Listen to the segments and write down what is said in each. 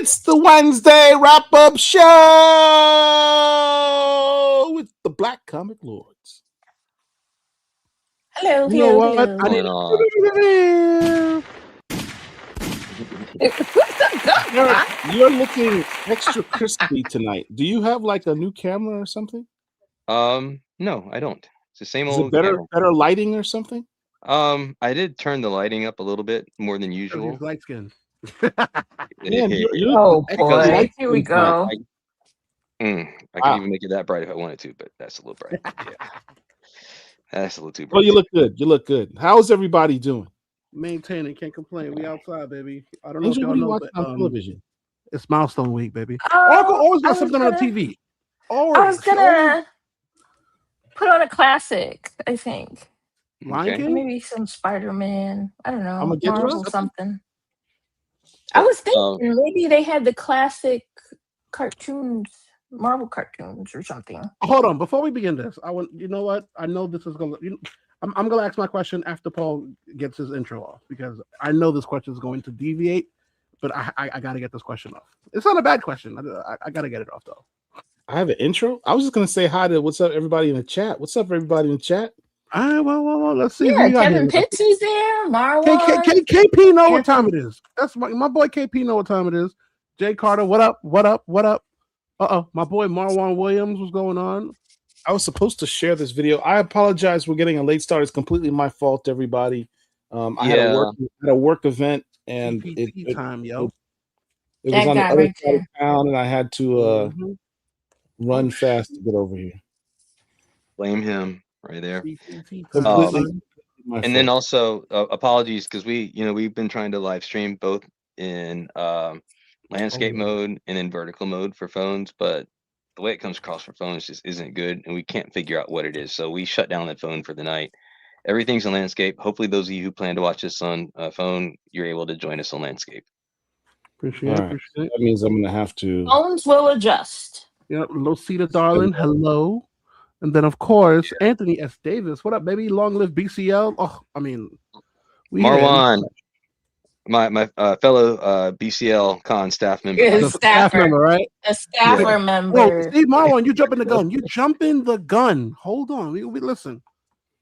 It's the Wednesday wrap-up show with the Black Comic Lords. Hello, You know what? hello. Eric, you're looking extra crispy tonight. Do you have like a new camera or something? No, I don't. It's the same Is old it better camera. better lighting or something? I did turn the lighting up a little bit more than usual. He's light skinned. Man, Oh Because boy, here we go. I could even make it that bright if I wanted to, but that's a little bright. Yeah. That's a little too bright. Well, you look good. You look good. How's everybody doing? Maintaining, can't complain. We outside, baby. I don't know Angel, if what y'all are you know, watching but on television? it's milestone week, baby. Oh, Oracle always got I was something on gonna- TV. I Always. was gonna put on a classic, I think. Lion Okay. King? Maybe some Spider-Man. I don't know. I'ma get you Marvel something. something. I was thinking maybe they had the classic cartoons, Marvel cartoons or something. Hold on, before we begin this, you know what? I know this is gonna. I'm gonna ask my question after Paul gets his intro off because I know this question is going to deviate, but I gotta get this question off. It's not a bad question. I gotta get it off though. I have an intro. I was just gonna say hi to what's up, everybody in the chat. What's up, everybody in the chat? All right, well, let's see. Yeah, who got Kevin here. Pitsy's there, Marwan. KP know what time it is. That's my boy KP know what time it is. Jay Carter, what up? What up? What up? My boy Marwan Williams, what's going on? I was supposed to share this video. I apologize for getting a late start. It's completely my fault, everybody. I had a work event and it time, yo. It That was on the guy other right side of there. town, and I had to run fast to get over here. Blame him right there. Completely. And then also apologies because we've been trying to live stream both in landscape mode and in vertical mode for phones, but the way it comes across for phones just isn't good, and we can't figure out what it is. So we shut down that phone for the night. Everything's in landscape. Hopefully, those of you who plan to watch this on phone, you're able to join us on landscape. Appreciate it. That means I'm gonna have to. Phones will adjust. Yep, Losita darling, hello. And then of course Anthony S. Davis. What up, baby? Long live BCL. Oh, I mean, Marwan, my fellow BCL con staff member. Yeah, staff member, right? A staffer member. Oh, Steve Marwan, you jumping the gun. You jumping the gun. Hold on. We listen.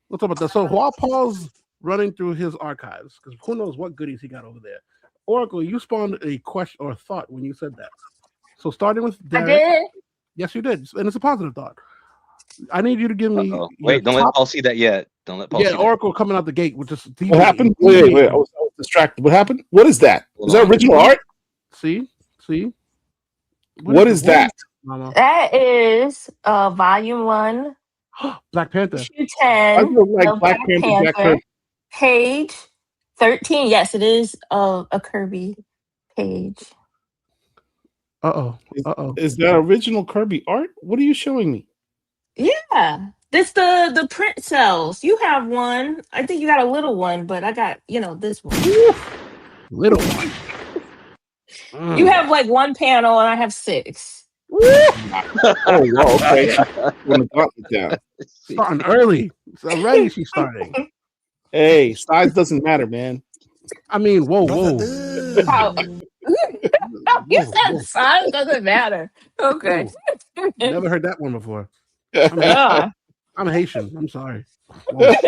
We'll talk about that. So while Paul's running through his archives, because who knows what goodies he got over there. Oracle, you spawned a question or a thought when you said that. So starting with Derek. I did? Yes, you did. And it's a positive thought. I need you to give me. Wait, don't let Paul see that yet. Don't let Paul see Oracle coming out the gate with just what happened? Wait, I was distracted. What happened? What is that? Is that original art? See? What is that? Mama? That is volume 1. Black Panther. Issue 10. Like Black Panther. Page 13. Yes, it is a Kirby page. Is that original Kirby art? What are you showing me? Yeah. This the print cells. You have one. I think you got a little one, but I got, this one. Little one. You have like one panel and I have 6. Okay. Starting early. Already she's starting. Hey, size doesn't matter, man. I mean, whoa. You said size doesn't matter. Okay. Never heard that one before. I'm Haitian. I'm sorry. I'm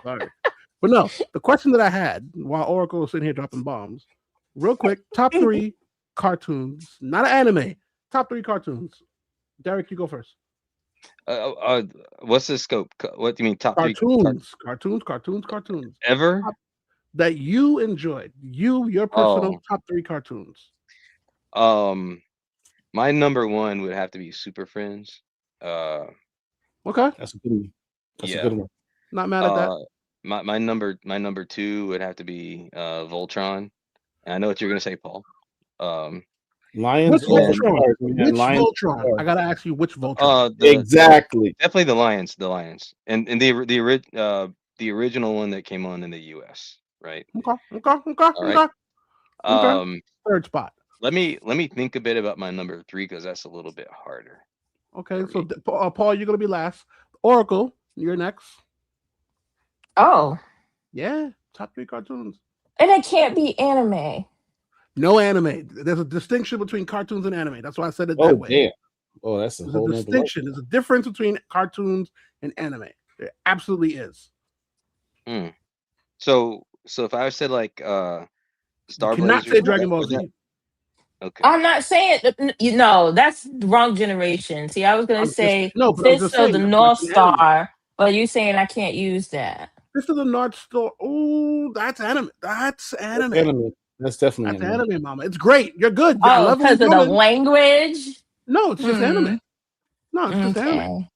sorry. But no, the question that I had while Oracle was sitting here dropping bombs, real quick, top 3 cartoons, not an anime, top 3 cartoons. Derek, you go first. What's the scope? What do you mean top 3 cartoons ever that you enjoyed? Your personal top 3 cartoons. My number 1 would have to be Super Friends. Okay, that's a good one. That's a good one. Not mad at that. My number 2 would have to be Voltron. And I know what you're gonna say, Paul. Lions. Which Voltron? Which Voltron? I gotta ask you which Voltron. Exactly. Definitely the Lions. And the original one that came on in the US, right? Okay. Third spot. Let me think a bit about my number 3 because that's a little bit harder. Okay, so Paul, you're gonna be last. Oracle, you're next. Oh. Yeah, top 3 cartoons. And it can't be anime. No anime. There's a distinction between cartoons and anime. That's why I said it that way. Damn. Oh, that's a There's whole a distinction. There's a difference between cartoons and anime. There absolutely is. So if I said like Star you cannot Blazers, say Dragon Ball Z. Okay. I'm not saying that's the wrong generation. See, I was gonna say Fist of the North Star, but you're saying I can't use that. Fist of the North Star. Oh, that's anime. That's anime. That's definitely anime, mama. It's great. You're good. Oh, because of the language? No, it's just anime. No, it's just anime.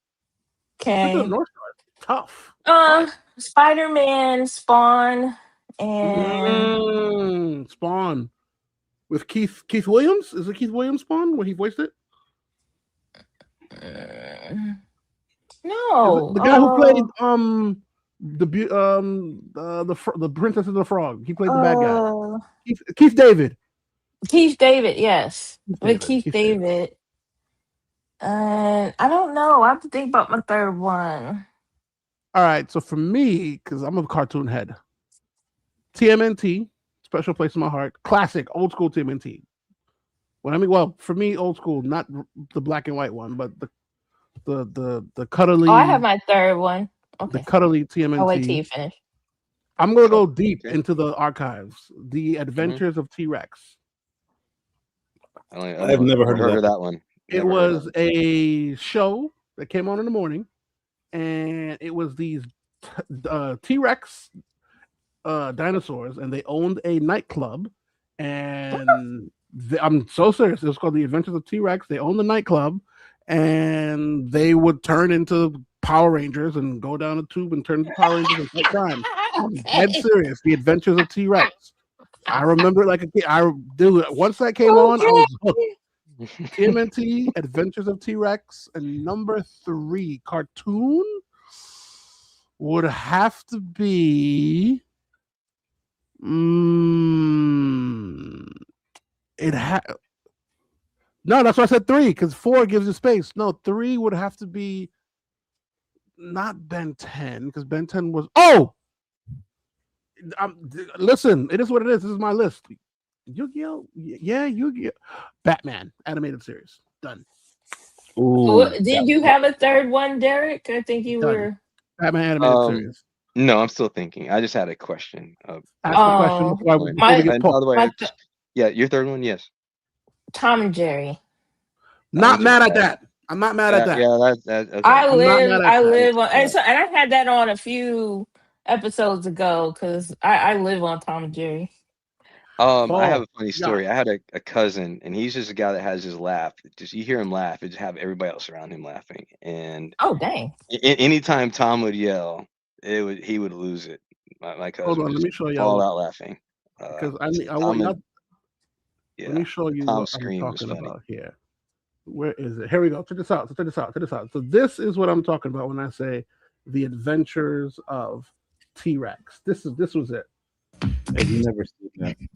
Okay. Fist of the North Star is tough. Spider-Man, Spawn, and Spawn with Keith Williams. Is it Keith Williams Spawn where he voiced it? No, the guy who played the Princess of the Frog. He played the bad guy. Keith David. Keith David, yes, with Keith David. And I don't know. I have to think about my third one. All right, so for me, because I'm a cartoon head, TMNT, special place in my heart. Classic, old school TMNT. For me, old school, not the black and white one, but the cuddly. Oh, I have my third one. Okay. The cuddly TMNT. I'll wait till you finish. I'm gonna go deep into the archives. The Adventures of T-Rex. I've never heard of that one. It was a show that came on in the morning, and it was these T-Rex dinosaurs, and they owned a nightclub. And I'm so serious. It was called The Adventures of T-Rex. They owned the nightclub, and they would turn into Power Rangers and go down a tube and turn into Power Rangers and fight crime. I'm dead serious. The Adventures of T-Rex. I remember it like a kid. Once that came on, I was TMNT, Adventures of T-Rex, and number 3 cartoon would have to be no, that's why I said 3, because 4 gives you space. No, 3 would have to be not Ben 10, because Ben 10 was listen, it is what it is. This is my list. Yu-Gi-Oh! Yeah, Yu-Gi-Oh! Batman animated series. Done. Ooh, did you have a third one, Derek? I think you were Batman animated series. No, I'm still thinking. I just had a question. Ask the question. Yeah, your third one, yes. Tom and Jerry. Not mad at that. I'm not mad at that. Yeah, that's okay. I live on, and I had that on a few episodes ago because I live on Tom and Jerry. I have a funny story. I had a cousin, and he's just a guy that has his laugh. Just you hear him laugh, it just have everybody else around him laughing. And dang! Anytime Tom would yell, he would lose it. My cousin. Hold on, let me show you. Fall out laughing. Because I want not. Let me show you Tom's what scream I'm was talking funny. about here. Where is it? Here we go. Check this out. So this is what I'm talking about when I say The Adventures of T-Rex. This was it. I've never seen that. Be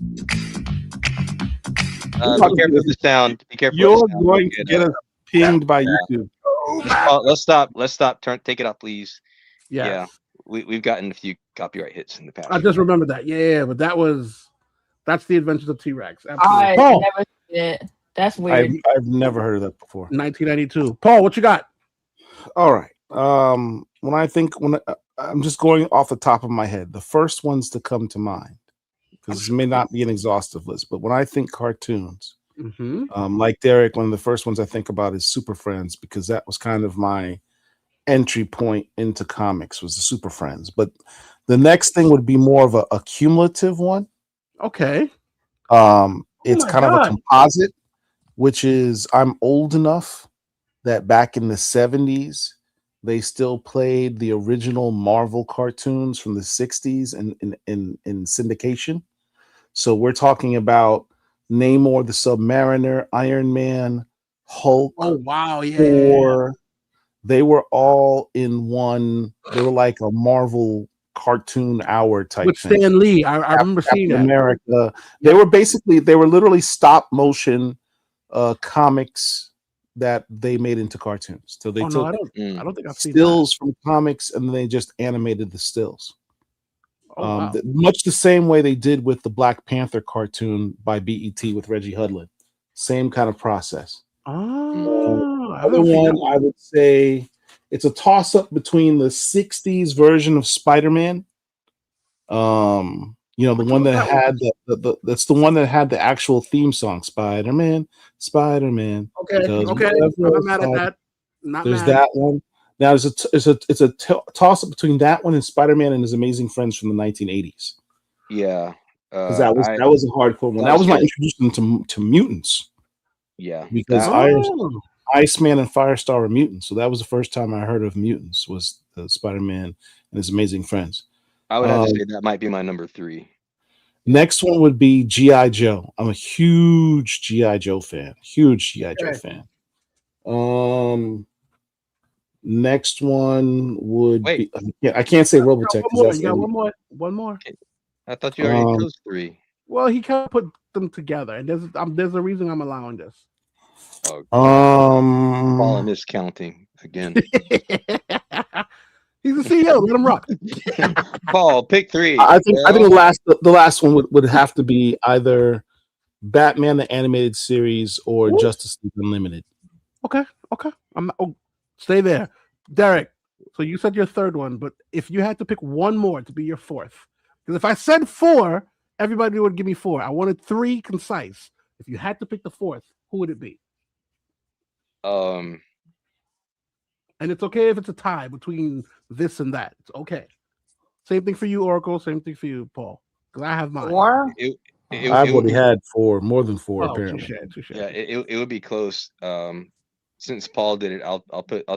careful with the sound. Be careful. You're going to get us pinged by YouTube. Let's stop. Take it up, please. Yes. Yeah. We've gotten a few copyright hits in the past. I just remembered that. Yeah, but that's The Adventures of T-Rex. I never seen it. That's weird. I've never heard of that before. 1992. Paul, what you got? All right. When I'm just going off the top of my head, the first ones to come to mind, because this may not be an exhaustive list, but when I think cartoons, like Derek, one of the first ones I think about is Super Friends, because that was kind of my entry point into comics, was the Super Friends. But the next thing would be more of a cumulative one. Okay. It's kind of a composite, which is I'm old enough that back in the 70s, they still played the original Marvel cartoons from the 60s in syndication. So we're talking about Namor the Submariner, Iron Man, Hulk. Oh, wow. Yeah. Thor. They were all in one. They were like a Marvel cartoon hour type with thing. Stan Lee. I remember seeing that. America. They were literally stop motion comics that they made into cartoons. So they took I don't think I've seen stills from comics and they just animated the stills. Wow. Much the same way they did with the Black Panther cartoon by BET with Reggie Hudlin. Same kind of process. Other one, I would say it's a toss-up between the 60s version of Spider-Man. You know, the one that had that's the one that had the actual theme song, Spider-Man, Spider-Man. Okay. I'm not mad at that. There's that one. Now it's a toss-up between that one and Spider-Man and His Amazing Friends from the 1980s. Yeah. Because that was a hardcore one. That was my introduction to mutants. Yeah. Because Iceman and Firestar were mutants. So that was the first time I heard of mutants, was Spider-Man and His Amazing Friends. I would have to say that might be my number 3. Next one would be G.I. Joe. I'm a huge G.I. Joe fan. Joe fan. Next one would be I can't say Robotech. You got one more. I thought you already chose 3. Well, he can't put them together, and there's a reason I'm allowing this. Paul miscounting again. He's the CEO. Let him rock. Paul, pick 3. I think the last one would have to be either Batman the Animated Series or Justice League Unlimited. Okay. Stay there, Derek. So you said your third one, but if you had to pick one more to be your fourth, because if I said 4, everybody would give me 4. I wanted 3 concise. If you had to pick the fourth, who would it be? And it's okay if it's a tie between this and that. It's okay. Same thing for you, Oracle. Same thing for you, Paul. Because I have mine. I've already had 4, more than 4 apparently. Touché. Yeah, it would be close. Since Paul did it, I'll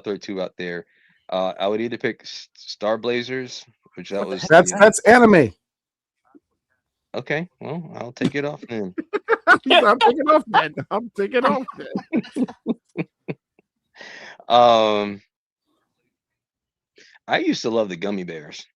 throw 2 out there. I would either pick Star Blazers, which that's anime. Okay, well, I'll take it off then. I'm taking off then. I used to love the gummy bears.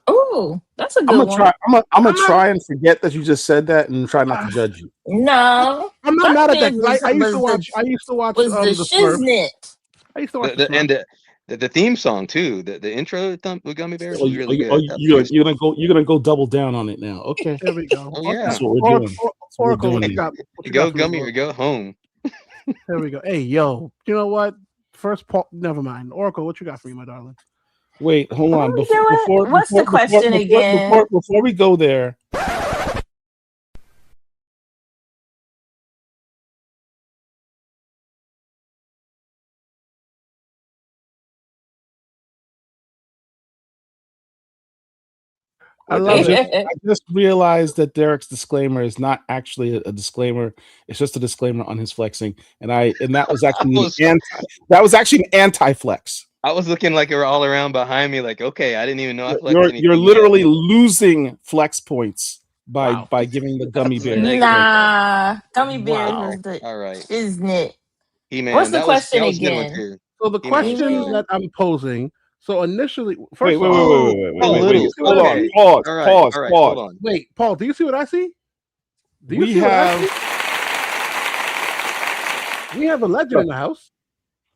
Oh, that's a good one. I'm gonna try and forget that you just said that and try not to judge you. No, I'm not mad at that. I used to watch. Was the Shiznit? I used to watch the theme song too. The intro with gummy bears was really good. You're gonna go double down on it now. Okay, there we go. Oh, yeah, that's what we're doing. Oracle, go gummy or go home. There we go. Hey, yo, you know what? First, Paul. Never mind. Oracle, what you got for me, my darling? Wait, hold on. What's the question again? Before we go there. I just realized that Derek's disclaimer is not actually a disclaimer. It's just a disclaimer on his flexing, and that was actually an anti-flex. I was looking like you were all around behind me, like, okay, I didn't even know I flexed. You're literally losing flex points by giving the gummy bear. Nah, gummy bears is the all right, isn't it? What's the question again? So the question that I'm posing. So initially, wait. Hold on. Pause. Hold on. Wait, Paul, do you see what I see? We have a legend in the house.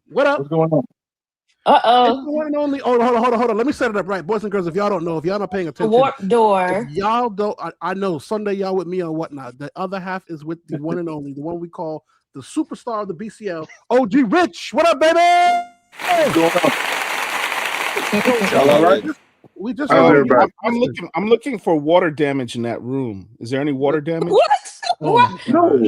What up? What's going on? Uh-oh. One and only. Hold on. Let me set it up right. Boys and girls, if y'all don't know, if y'all not paying attention. Warp door. Y'all don't. I know Sunday y'all with me or whatnot. The other half is with the one and only, the one we call the superstar of the BCL, OG Rich. What up, baby? What's going on? All right. We just. I'm looking for water damage in that room. Is there any water damage? What? What?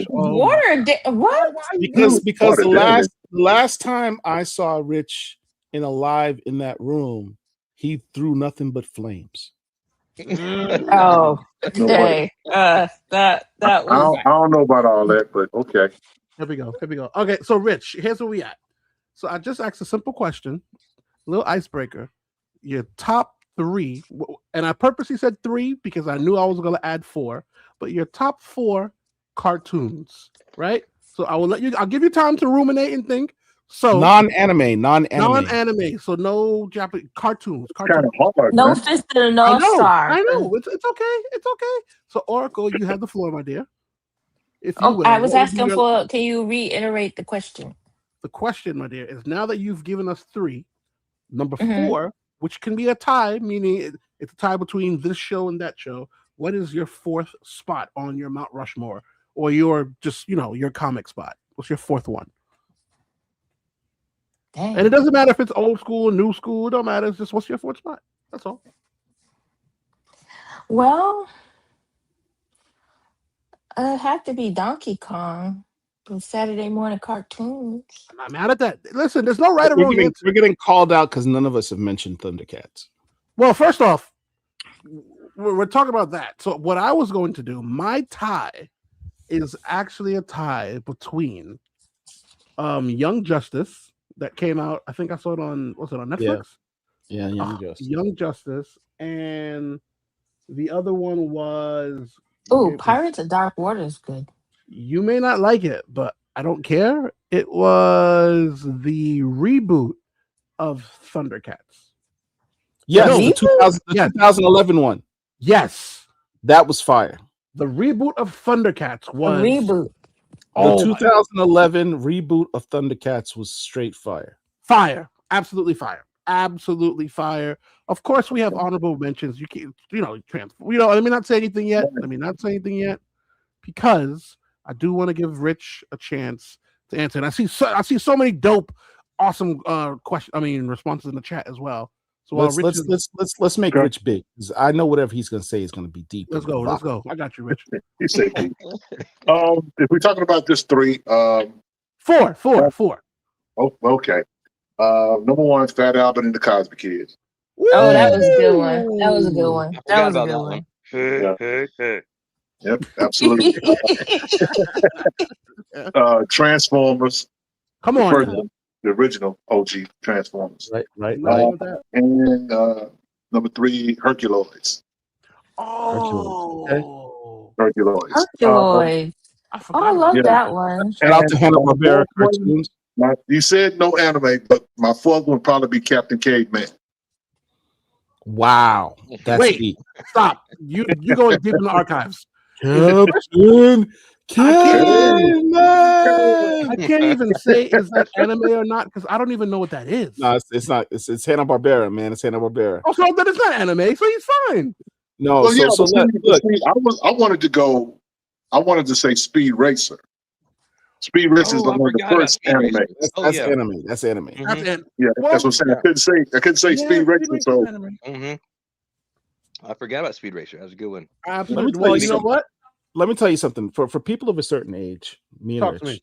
Water? What? Because the last time I saw Rich alive in that room, he threw nothing but flames. Oh, okay. That was. I don't know about all that, but okay. Here we go. Okay, so Rich, here's where we at. So I just asked a simple question, a little icebreaker. Your top 3, and I purposely said 3 because I knew I was going to add 4. But your top 4 cartoons, right? So I'll give you time to ruminate and think. So non-anime. So no Japanese cartoons. Kind of hard, no man. Fist of the North Star. I know. It's okay. So Oracle, you have the floor, my dear. If you will, I was asking for. Can you reiterate the question? The question, my dear, is now that you've given us 3, number 4, which can be a tie, meaning It's a tie between this show and that show. What is your fourth spot on your Mount Rushmore, or your just your comic spot? What's your fourth one? Dang. And it doesn't matter if it's old school, new school. It don't matter. It's just what's your fourth spot. That's all. Well, it had to be Donkey Kong. The Saturday morning cartoons. I'm not mad at that. Listen, there's no right or wrong answer. We're getting called out because none of us have mentioned Thundercats. Well, first off, we're talking about that. So what I was going to do, my tie is actually a tie between Young Justice that came out. I think I saw it on Netflix? Yeah, Young Justice. Young Justice, and the other one was Pirates of Dark Water is good. You may not like it, but I don't care. It was the reboot of Thundercats. Yes, the 2011 one. Yes. That was fire. The reboot of Thundercats was... A reboot. The 2011 reboot of Thundercats was straight fire. Fire. Absolutely fire. Absolutely fire. Of course, we have honorable mentions. You can't, let me not say anything yet. Because I do want to give Rich a chance to answer. And I see so many dope, awesome responses in the chat as well. So let's make Rich big, because I know whatever he's gonna say is gonna be deep. Let's go. I got you, Rich. He said deep. If we're talking about this three, four. Oh, okay. Number one, Fat Albert and the Cosby Kids. Oh, that was a good one. That was a good one. That was a good one. Yep, absolutely. Transformers. Come on. The original OG Transformers. Right. And number three, Herculoids. Oh. Herculoids. I love that one. Shout out to Hanna-Barbera cartoons. You said no anime, but my fourth one would probably be Captain Caveman. Wow. Wait, deep. Stop. You going deep in the archives. Captain Caveman. I can't even say is that anime or not, because I don't even know what that is. No, it's not. It's Hanna-Barbera, man. It's Hanna-Barbera. Oh, so then it's not anime, so he's fine. No, I wanted to say Speed Racer. Speed Racer is one of the first anime. That's anime. That's anime. Mm-hmm. Yeah, that's what I'm saying. I couldn't say Speed Racer. So I forgot about Speed Racer. That was a good one. Absolutely. Well, you know what? Let me tell you something. For people of a certain age, me and Rich,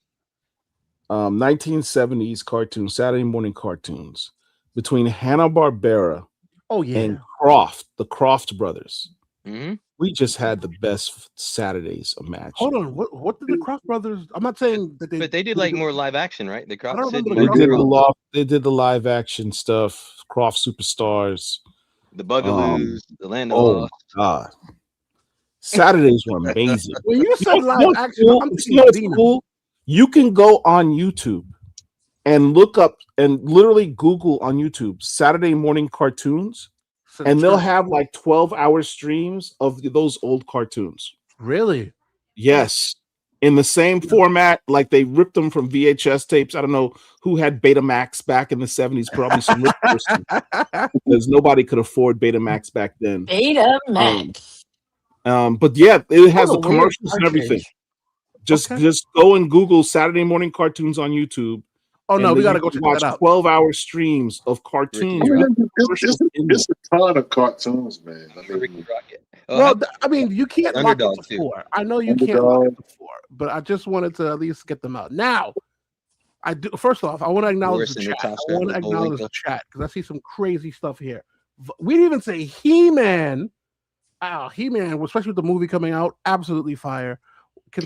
1970s cartoons, Saturday morning cartoons, between Hanna-Barbera and the Croft brothers, we just had the best Saturdays imagined. Hold on, what did the Croft brothers? I'm not saying that but they did like more live action, right? The Croft they did the live action stuff. Croft Superstars, the Bugaloos, the Land of Lost. God. Saturdays were amazing. When you said live action, cool. You can go on YouTube and look up and literally Google on YouTube Saturday morning cartoons, and they'll have like 12-hour streams of those old cartoons. Really? Yes. In the same format, like they ripped them from VHS tapes. I don't know who had Betamax back in the 70s, probably some rich person, because nobody could afford Betamax back then. Betamax. But yeah, it has the commercials and everything. Just go and Google Saturday morning cartoons on YouTube. Oh no, we gotta go check that out. 12-hour streams of cartoons. It's a ton of cartoons, man. You can't lock it to 4. I know you can't lock it to 4, but I just wanted to at least get them out. Now, I do. First off, I want to acknowledge the chat. Because I see some crazy stuff here. We didn't even say He-Man. He-Man, especially with the movie coming out, absolutely fire.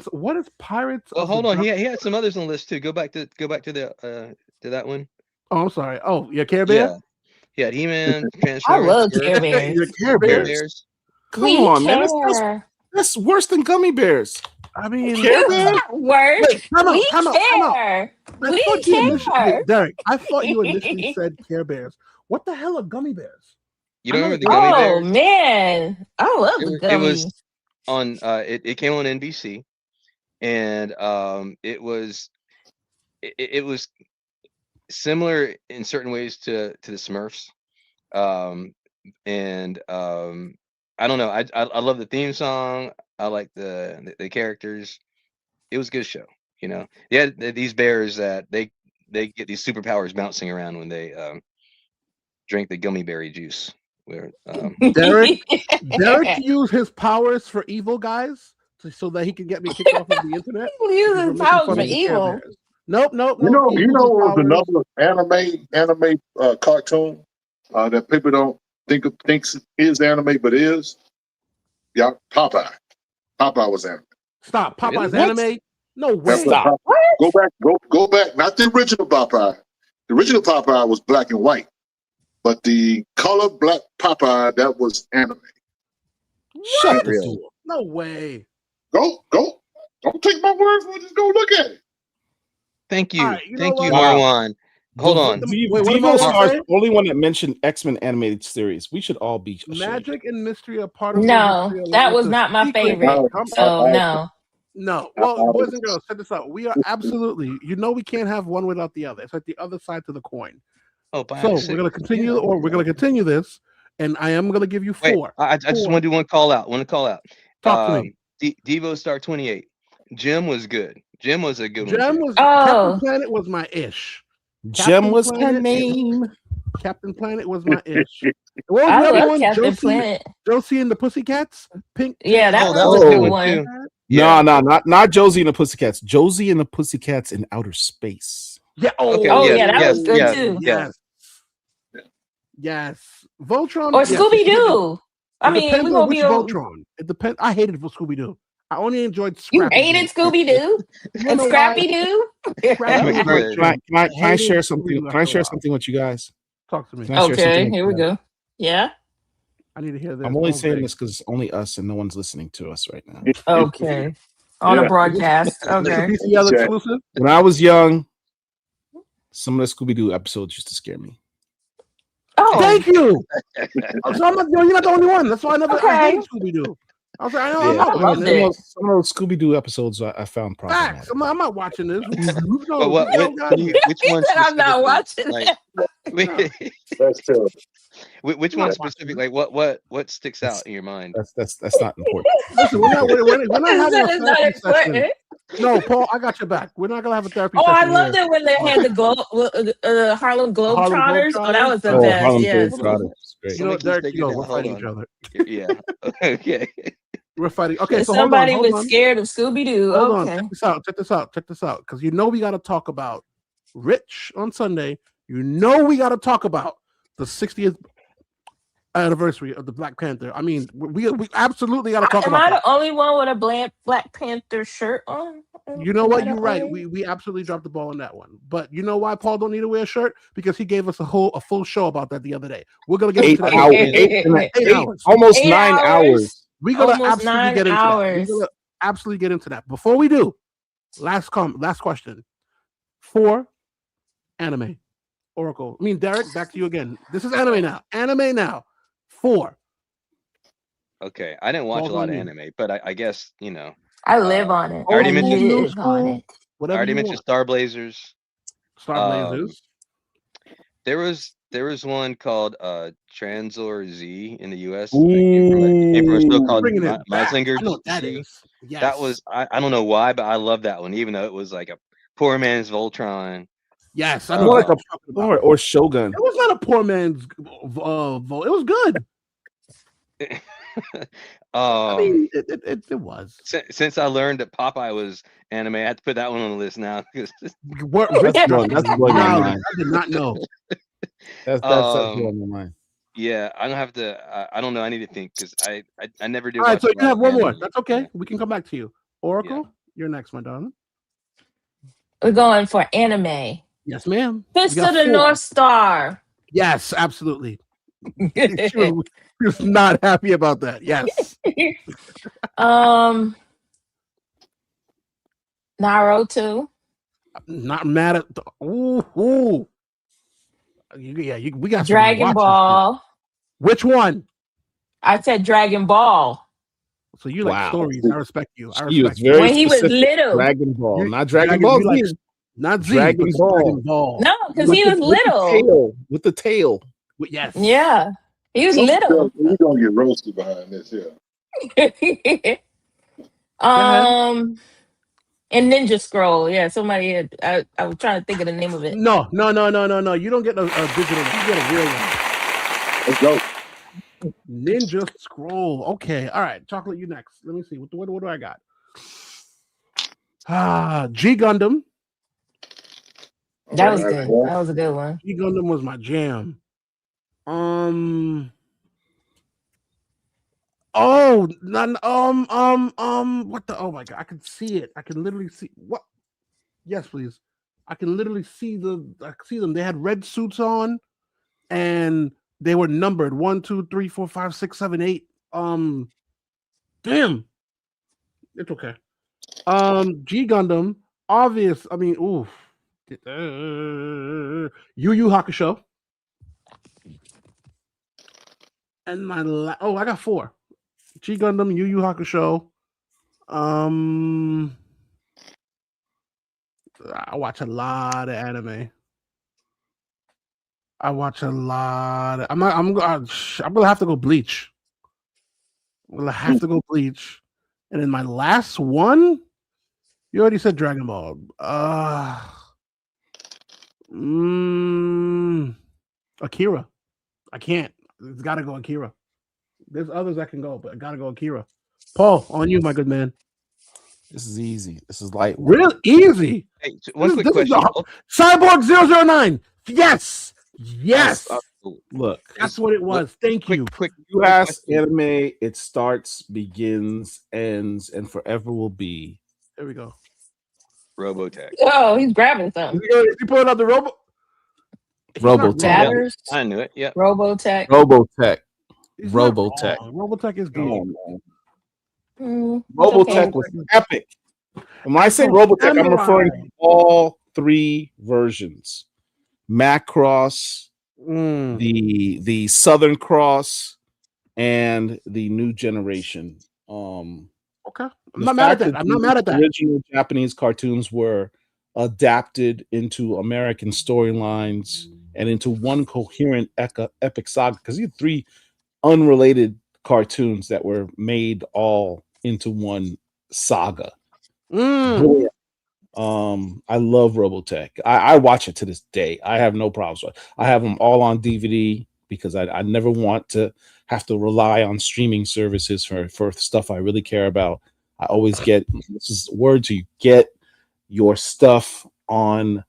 What is Pirates? Well, hold on. He had some others on the list too. Go back to the to that one. Oh, I'm sorry. Oh, yeah, Care Bear. Yeah, He-Man. I love Care Bears. Care Bears. Come on, man. That's worse than Gummy Bears. I mean, Care Bears. Worse. We care. Derek, I thought you initially said Care Bears. What the hell are Gummy Bears? You don't remember the Gummy Bears? Oh man, I love the Gummy. It was on. It came on NBC, and it was similar in certain ways to the Smurfs. and I don't know. I love the theme song. I like the characters. It was a good show. You know, yeah, these bears that they get these superpowers bouncing around when they drink the gummy berry juice. Where Derek used his powers for evil guys so that he can get me kicked off of the internet. Use his powers for evil. Nope. You know was another anime cartoon that people don't thinks is anime, but is. Yeah, Popeye. Popeye was anime. Stop. Popeye's anime? No way. Stop. Go back. Not the original Popeye. The original Popeye was black and white. But the color black Popeye, that was anime. Shut the door. No way. Go. Don't take my word for it. Just go look at it. Thank you. Right, Thank you, Marwan. Hold on. Devo Star's the only one that mentioned X-Men animated series. We should all be ashamed. Magic and Mystery are part of No, that was not my favorite. So no. No. Well, boys and girls, check this out. We are absolutely, we can't have one without the other. It's like the other side to the coin. Oh, so we're gonna continue, this, and I am gonna give you four. I just want to do one call out. Talk to me. Devo Star 28. Jim was good. Jim was a good one. Captain Planet was my ish. Jim was her name. Captain Planet was my ish. I love Captain Planet. Josie and the Pussycats. Pink. Yeah, that was a good one. Too. No, not Josie and the Pussycats. Josie and the Pussycats in outer space. Yeah. That was good too. Yes. Voltron or Scooby Doo. I mean, we're gonna be Voltron. It depends. I hated Scooby Doo. I only enjoyed Scrappy. You hated Scooby Doo and Scrappy Doo. Can I share something? Can I share something with you guys? Talk to me. Okay, here we go. Yeah. I need to hear this. I'm only saying this because it's only us and no one's listening to us right now. Okay. On a broadcast. Okay. Exclusive. When I was young, some of the Scooby Doo episodes used to scare me. Oh, thank you. So you're not the only one. That's why I hate Scooby Doo. I was like, some of those Scooby Doo episodes I found problematic. Facts. I'm not watching this. Which one? I'm not watching it. That's terrible. Which one specific? Like what sticks out in your mind? That's not important. Listen, we're not having a therapy session. No, Paul, I got your back. We're not gonna have a therapy session. I loved it when they had the Harlem Globetrotters. Oh, that was the best. Yes. You know, Derek, we're fighting each other. Yeah. Okay. We're fighting. Okay, so somebody was scared of Scooby Doo. Okay. Check this out. Because we got to talk about Rich on Sunday. We got to talk about the 60th anniversary of the Black Panther. I mean, we absolutely got to talk about. Am I the only one with a Black Panther shirt on? You know what? You're right. We absolutely dropped the ball on that one. But you know why Paul don't need to wear a shirt? Because he gave us a full show about that the other day. We're gonna get 8 hours. 8 hours. Almost 9 hours. We're gonna absolutely get into that. We're gonna absolutely get into that. Before we do, last question. 4 anime. Oracle. Derek, back to you again. This is anime now. 4. Okay, I didn't watch a lot of anime, but I guess I live on it. I already mentioned Star Blazers. Star Blazers. There was one called Translor Z in the US. Called Mazinger. I know what that is. Yes. That was I don't know why, but I love that one, even though it was like a poor man's Voltron. Yes, I know. Or Shogun. It was not a poor man's Volt. It was good. It was. Since I learned that Popeye was anime, I had to put that one on the list now. That's blowing my mind. I did not know. That's blowing my mind. Yeah, I don't have to. I don't know. I need to think because I never do. All right, so you have one more. That's okay. We can come back to you. Oracle, you're next, my darling. We're going for anime. Yes, ma'am. Fist of the North Star. Yes, absolutely. She was not happy about that. Yes. Naruto. Not mad at. Ooh. We got Dragon Ball. Which one? I said Dragon Ball. So you like stories. I respect you. When he was little. Dragon Ball, not Dragon Ball. Not Z, Dragon Ball. No, because he was little. With the tail. Yes. Yeah. He was little. We're gonna get roasted behind this here. And Ninja Scroll. Yeah, somebody had. I was trying to think of the name of it. No. You don't get a digital. You get a real one. Let's go. Ninja Scroll. Okay. All right. Chocolate, you next. Let me see. What do I got? G Gundam. That was good. That was a good one. G Gundam was my jam. Oh, none. What the? Oh my god! I can see it. I can literally see what. Yes, please. I can literally see I see them. They had red suits on, and they were numbered 1, 2, 3, 4, 5, 6, 7, 8. Damn. It's okay. G Gundam. Obvious. I mean, oof. Yu Yu Hakusho. And my I got 4. G Gundam, Yu Yu Hakusho. I watch a lot of anime. I'm gonna have to go Bleach. I'm gonna have to go Bleach. And then my last one, you already said Dragon Ball. Akira. I can't. It's gotta go Akira. There's others that can go, but I gotta go Akira. Paul, on you, my good man. This is easy. This is light. Real easy. Hey, one quick question. Cyborg 009. Yes. Yes. Look, that's what it was. Thank you. Quick. US anime, it starts, begins, ends, and forever will be. There we go. Robotech. Oh, he's grabbing something. You pulling out the Robotech. I knew it. Yeah. Robotech. Robotech. Robotech is good. Robotech was epic. And when I say Robotech, I'm referring to all 3 versions: Macross, the Southern Cross, and the New Generation. Okay, I'm not mad at that. Original Japanese cartoons were adapted into American storylines and into one coherent epic saga, because you had 3 unrelated cartoons that were made all into one saga. I love Robotech. I watch it to this day. I have no problems with it. I have them all on DVD because I never want to have to rely on streaming services for stuff I really care about. I always get, this is word to you, get your stuff on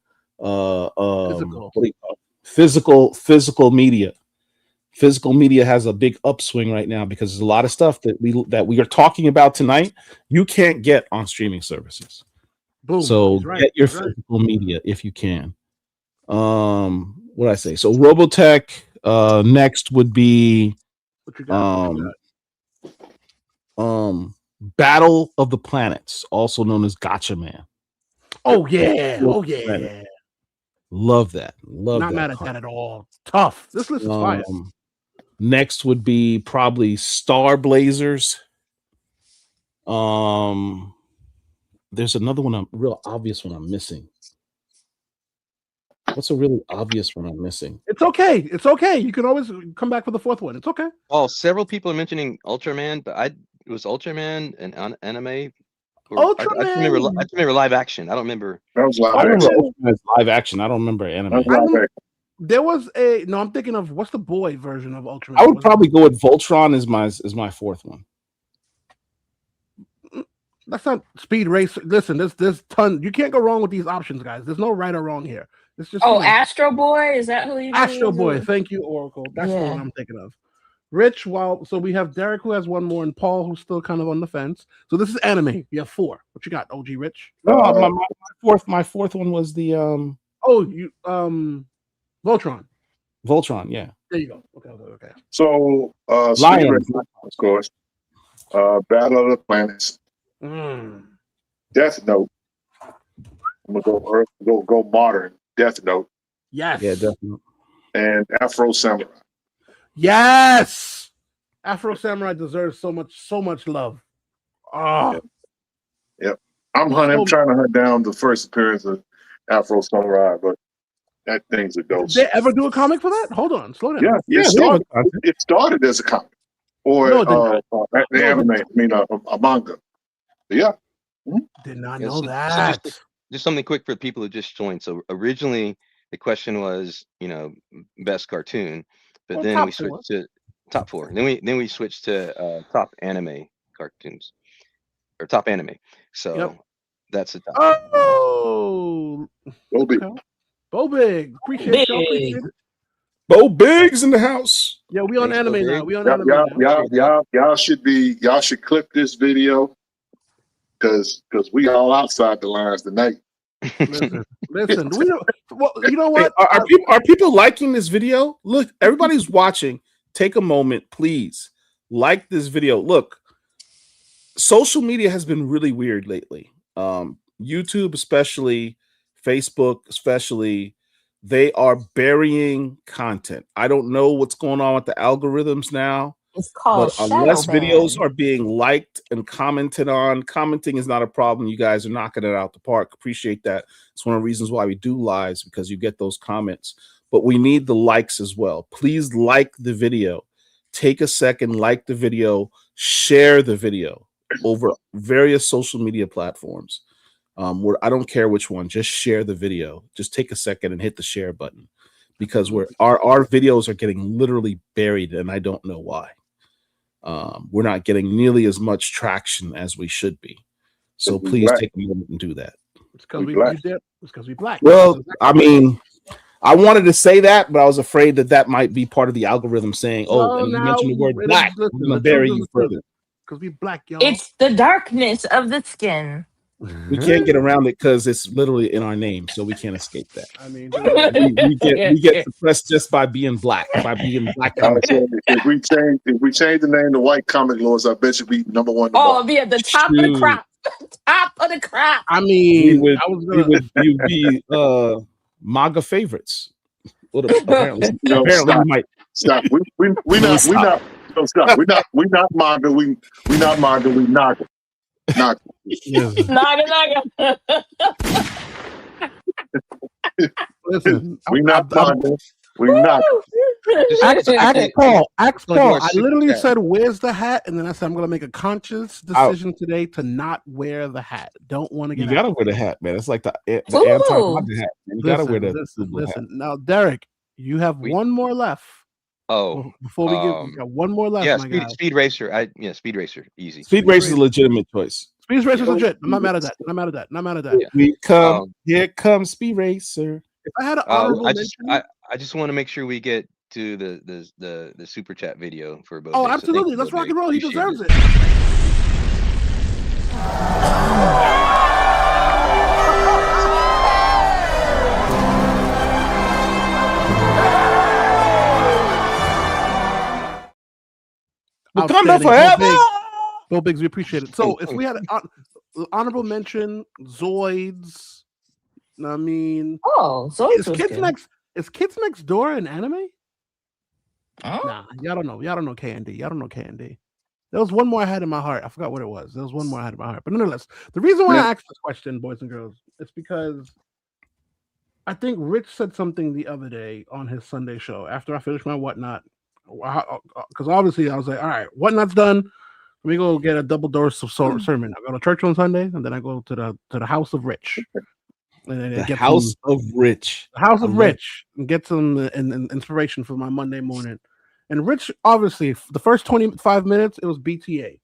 physical media. Physical media has a big upswing right now because there's a lot of stuff that we are talking about tonight you can't get on streaming services. Boom. So get your physical media if you can. What did I say? So Robotech. Next would be Battle of the Planets, also known as Gotcha Man. Oh yeah. Love that. Not mad at that at all. Tough. This list is fire. Next would be probably Star Blazers. There's another one, a real obvious one I'm missing. What's a really obvious one I'm missing? It's okay. You can always come back for the 4th one. It's okay. Well, several people are mentioning Ultraman, but it was Ultraman an anime? Ultraman. I remember live action. I don't remember. That was live action. I don't remember anime. There was I'm thinking of what's the boy version of Ultraman? I would probably go with Voltron as my 4th one. That's not Speed Racer. Listen, there's ton. You can't go wrong with these options, guys. There's no right or wrong here. It's just Astro Boy. Is that who you? Astro Boy. Thank you, Oracle. That's the one I'm thinking of. Rich. So we have Derek who has one more, and Paul who's still kind of on the fence. So this is anime. You have 4. What you got, OG Rich? No, my fourth one was the Voltron. Voltron, yeah. There you go. Okay. So Lions, of course. Battle of the Planets. Death Note. I'm gonna go modern. Death Note. Yes. Yeah, definitely. And Afro Samurai. Yes. Afro Samurai deserves so much love. Oh. Yep. I'm trying to hunt down the first appearance of Afro Samurai, but That thing's a ghost. Did they ever do a comic for that? Hold on, slow down. Yeah, it started as a comic or an anime. I mean, a manga. Yeah. Did not know that. So just something quick for people who just joined. So originally the question was, best cartoon, but then we switched to top 4. Then we switched to top anime cartoons or top anime. So that's the top. Oh, Bo Big, appreciate y'all. Bo Big's in the house. Yeah, we on anime now. We on anime now. Y'all should clip this video because we all outside the lines tonight. Listen. We don't. Well, you know what? Are people liking this video? Look, everybody's watching. Take a moment, please. Like this video. Look, social media has been really weird lately. YouTube, especially, Facebook, especially. They are burying content. I don't know what's going on with the algorithms now. It's called but unless videos are being liked and commented on, commenting is not a problem. You guys are knocking it out the park. Appreciate that. It's one of the reasons why we do lives, because you get those comments. But we need the likes as well. Please like the video. Take a second, like the video, share the video over various social media platforms. I don't care which one, just share the video. Just take a second and hit the share button, because our videos are getting literally buried, and I don't know why. We're not getting nearly as much traction as we should be. So please take a moment and do that. It's because we black. Well, I mean, I wanted to say that, but I was afraid that might be part of the algorithm saying, and you mentioned the word black, I'm going to bury you further. Because we black, y'all. It's the darkness of the skin. We can't get around it because it's literally in our name, so we can't escape that. I mean, we get suppressed just by being black, If we change the name to White Comic Lords, I bet you be number one. It'll be at the top of the crop. Top of the crop. I mean, you'd be MAGA favorites. Apparently, we might stop. We not stop. We not MAGA. We not MAGA. We NAGA. Naga. Listen, we not MAGA. We not. Ask Paul. I literally said, "Where's the hat?" And then I said, "I'm going to make a conscious decision today to not wear the hat. Don't want to get. You got to wear the hat, man. It's like the anti-MAGA hat. Man. You got to wear the listen. Now, Derek, you have one more left. Oh, before we got one more left. Yeah, Speed Racer. Speed Racer, easy. Speed Racer is a legitimate choice. Speed Racer is legit. I'm not mad at that. Yeah. Here comes Speed Racer. If I had an honorable mention, I just want to make sure we get to the super chat video for both. Oh, absolutely. Let's rock and roll. He deserves it. Wakanda forever. Go Bigs, we appreciate it. So if we had an honorable mention, Zoids. I mean, Zoids is Kids Next Door an anime? Oh? Nah, y'all don't know. Y'all don't know K&D. There was one more I had in my heart. I forgot what it was. There was one more I had in my heart. But nonetheless, the reason why I asked this question, boys and girls, is because I think Rich said something the other day on his Sunday show after I finished my Whatnot. Because obviously I was like, all right, Whatnot's done. Let me go get a double dose of sermon. I go to church on Sunday, and then I go to the house of Rich. And then the house of Rich. The house of Rich, and get some inspiration for my Monday morning. And Rich, obviously, the first 25 minutes, it was BTA.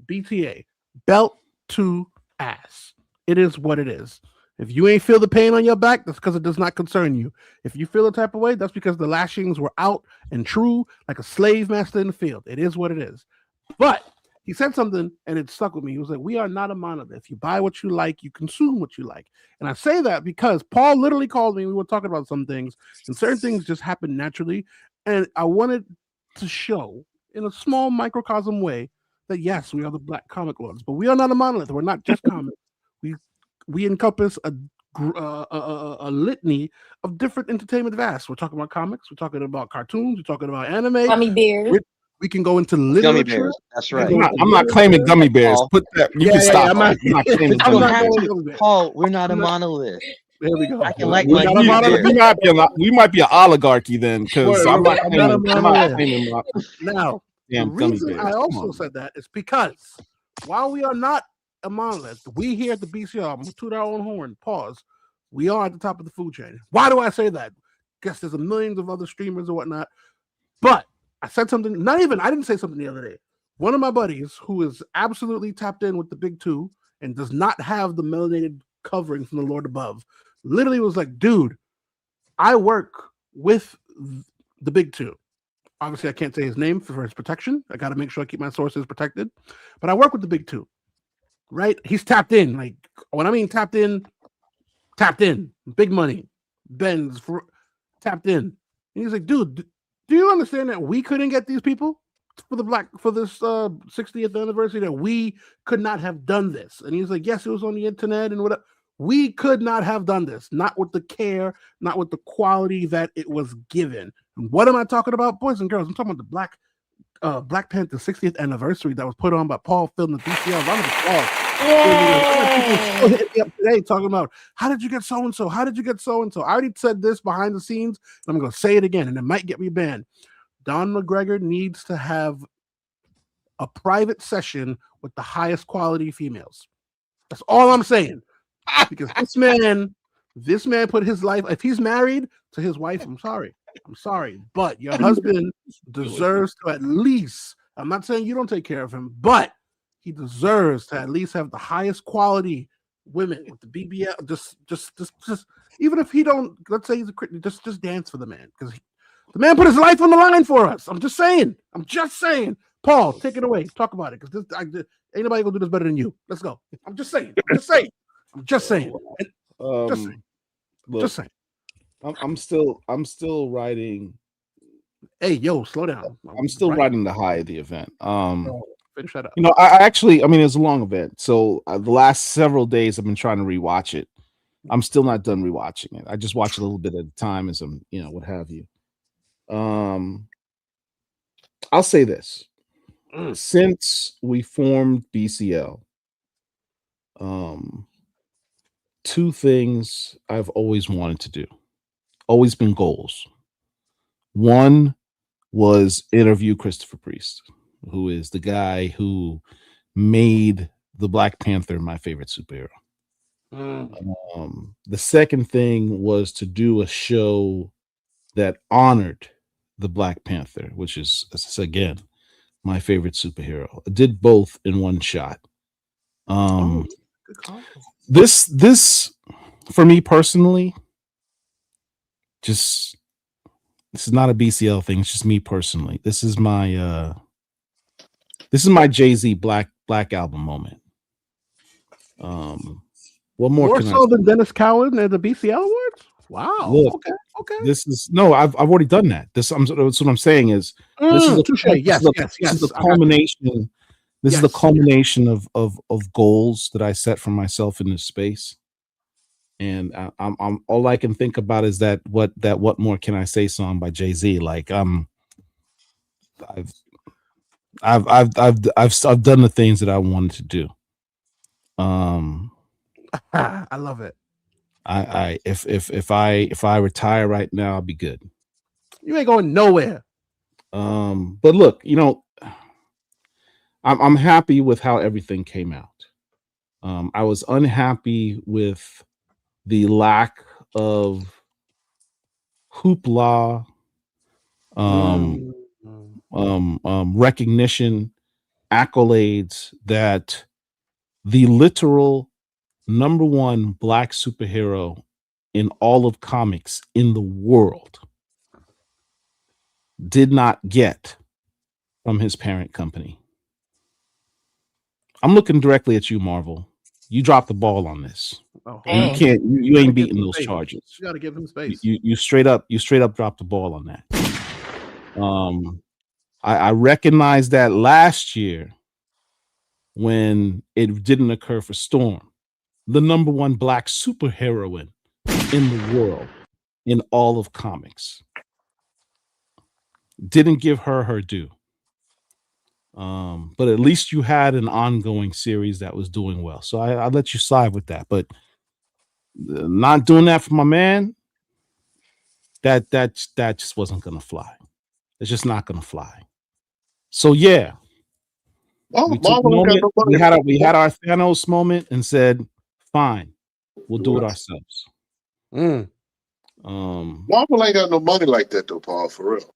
BTA. Belt to ass. It is what it is. If you ain't feel the pain on your back, that's because it does not concern you. If you feel the type of way, that's because the lashings were out and true, like a slave master in the field. It is what it is. But he said something, and it stuck with me. He was like, we are not a monolith. You buy what you like, you consume what you like. And I say that because Paul literally called me. We were talking about some things, and certain things just happen naturally. And I wanted to show in a small microcosm way that, yes, we are the Black Comic Lords, but we are not a monolith. We're not just comics. We encompass a litany of different entertainment vasts. We're talking about comics. We're talking about cartoons. We're talking about anime. Gummy bears. We can go into literature. Gummy bears. That's right. I'm not claiming gummy bears. Put that. You can stop. I'm not claiming Paul, we're not a monolith. There we go. I can like we, my we, beer. we might be an oligarchy then, because I'm not claiming my now. The reason I also said that is because while we are not a monolith, we here at the BCR, I'm gonna toot our own horn, pause. We are at the top of the food chain. Why do I say that? Guess there's a millions of other streamers or whatnot. But I said something, I didn't say something the other day. One of my buddies who is absolutely tapped in with the big two and does not have the melanated covering from the Lord above, literally was like, dude, I work with the big two. Obviously, I can't say his name for his protection. I got to make sure I keep my sources protected. But I work with the big two, right? He's tapped in. Like, when I mean tapped in, big money, Ben's tapped in. And he's like, dude, do you understand that we couldn't get these people for this 60th anniversary, that we could not have done this? And he's like, yes, it was on the internet and whatever. We could not have done this, not with the care, not with the quality that it was given. And what am I talking about, boys and girls? I'm talking about the Black Panther 60th anniversary that was put on by Paul Phil and the DCL. Round of applause. People up today talking about, how did you get so and so? How did you get so and so? I already said this behind the scenes, and I'm going to say it again, and it might get me banned. Don McGregor needs to have a private session with the highest quality females. That's all I'm saying. Because this man put his life, if he's married to his wife, I'm sorry, but your husband deserves to at least, I'm not saying you don't take care of him, but he deserves to at least have the highest quality women with the BBL. Just even if he don't, let's say he's a critic, just dance for the man, because the man put his life on the line for us. I'm just saying. Paul, take it away. Talk about it, because ain't nobody gonna do this better than you. Let's go. I'm just saying. I'm still writing. Hey, yo, slow down. I'm still writing the high of the event. Finish that up. You know, I mean, it's a long event, so the last several days I've been trying to rewatch it. I'm still not done rewatching it. I just watch a little bit at a time as I'm, what have you. I'll say this: since we formed BCL, two things I've always wanted to do, always been goals. One was interview Christopher Priest, who is the guy who made the Black Panther my favorite superhero. The second thing was to do a show that honored the Black Panther, which is, again, my favorite superhero. I did both in one shot. This for me personally, this is not a BCL thing. It's just me personally. This is my Jay-Z Black album moment. What more so than Dennis Cowan at the BCL Awards? Wow. Look, okay. This is I've already done that. That's what I'm saying is this is the culmination. This is the culmination of goals that I set for myself in this space. And I'm all I can think about is that what more can I say song by Jay-Z. Like I've done the things that I wanted to do. I love it. If I retire right now, I'll be good. You ain't going nowhere. But look, I'm happy with how everything came out. I was unhappy with the lack of hoopla, recognition, accolades that the literal number one Black superhero in all of comics in the world did not get from his parent company. I'm looking directly at you, Marvel. You dropped the ball on this. Oh, you can't. You ain't beating those charges. You got to give him space. You straight up dropped the ball on that. I recognized that last year when it didn't occur for Storm, the number one Black superheroine in the world, in all of comics. Didn't give her due. But at least you had an ongoing series that was doing well. So I let you slide with that. But not doing that for my man. That just wasn't gonna fly. It's just not gonna fly. So yeah, we took a moment. We had our Thanos moment and said, "Fine, we'll do it ourselves." Marvel ain't got no money like that though, Paul. For real,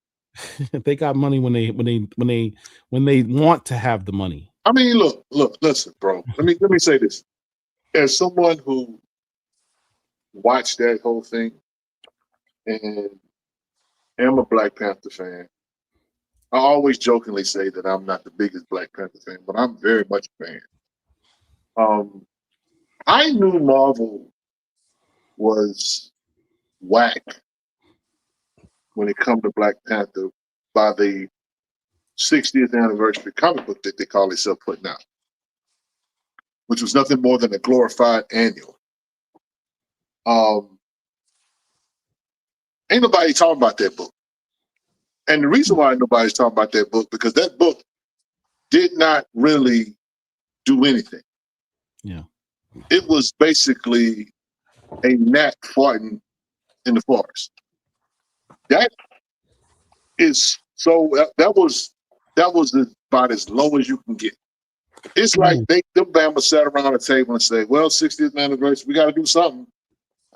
they got money when they want to have the money. I mean, look, listen, bro. Let me say this. As someone who watched that whole thing and am a Black Panther fan, I always jokingly say that I'm not the biggest Black Panther fan, but I'm very much a fan. I knew Marvel was whack when it comes to Black Panther by the 60th anniversary comic book that they call themselves putting out, which was nothing more than a glorified annual. Ain't nobody talking about that book. And the reason why nobody's talking about that book, because that book did not really do anything. Yeah. It was basically a gnat farting in the forest. That is so that was about as low as you can get. It's like them Bama sat around a table and say, well, 60th anniversary, we got to do something.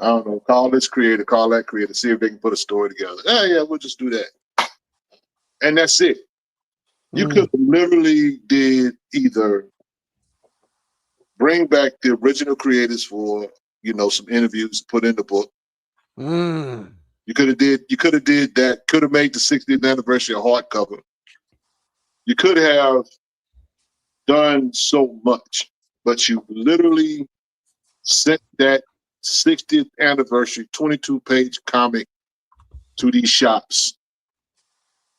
I don't know, call this creator, call that creator, see if they can put a story together. Yeah, we'll just do that. And that's it. You could literally did either bring back the original creators for, some interviews put in the book. You could have did that, could have made the 60th anniversary a hardcover. You could have done so much, but you literally sent that 60th anniversary 22-page comic to these shops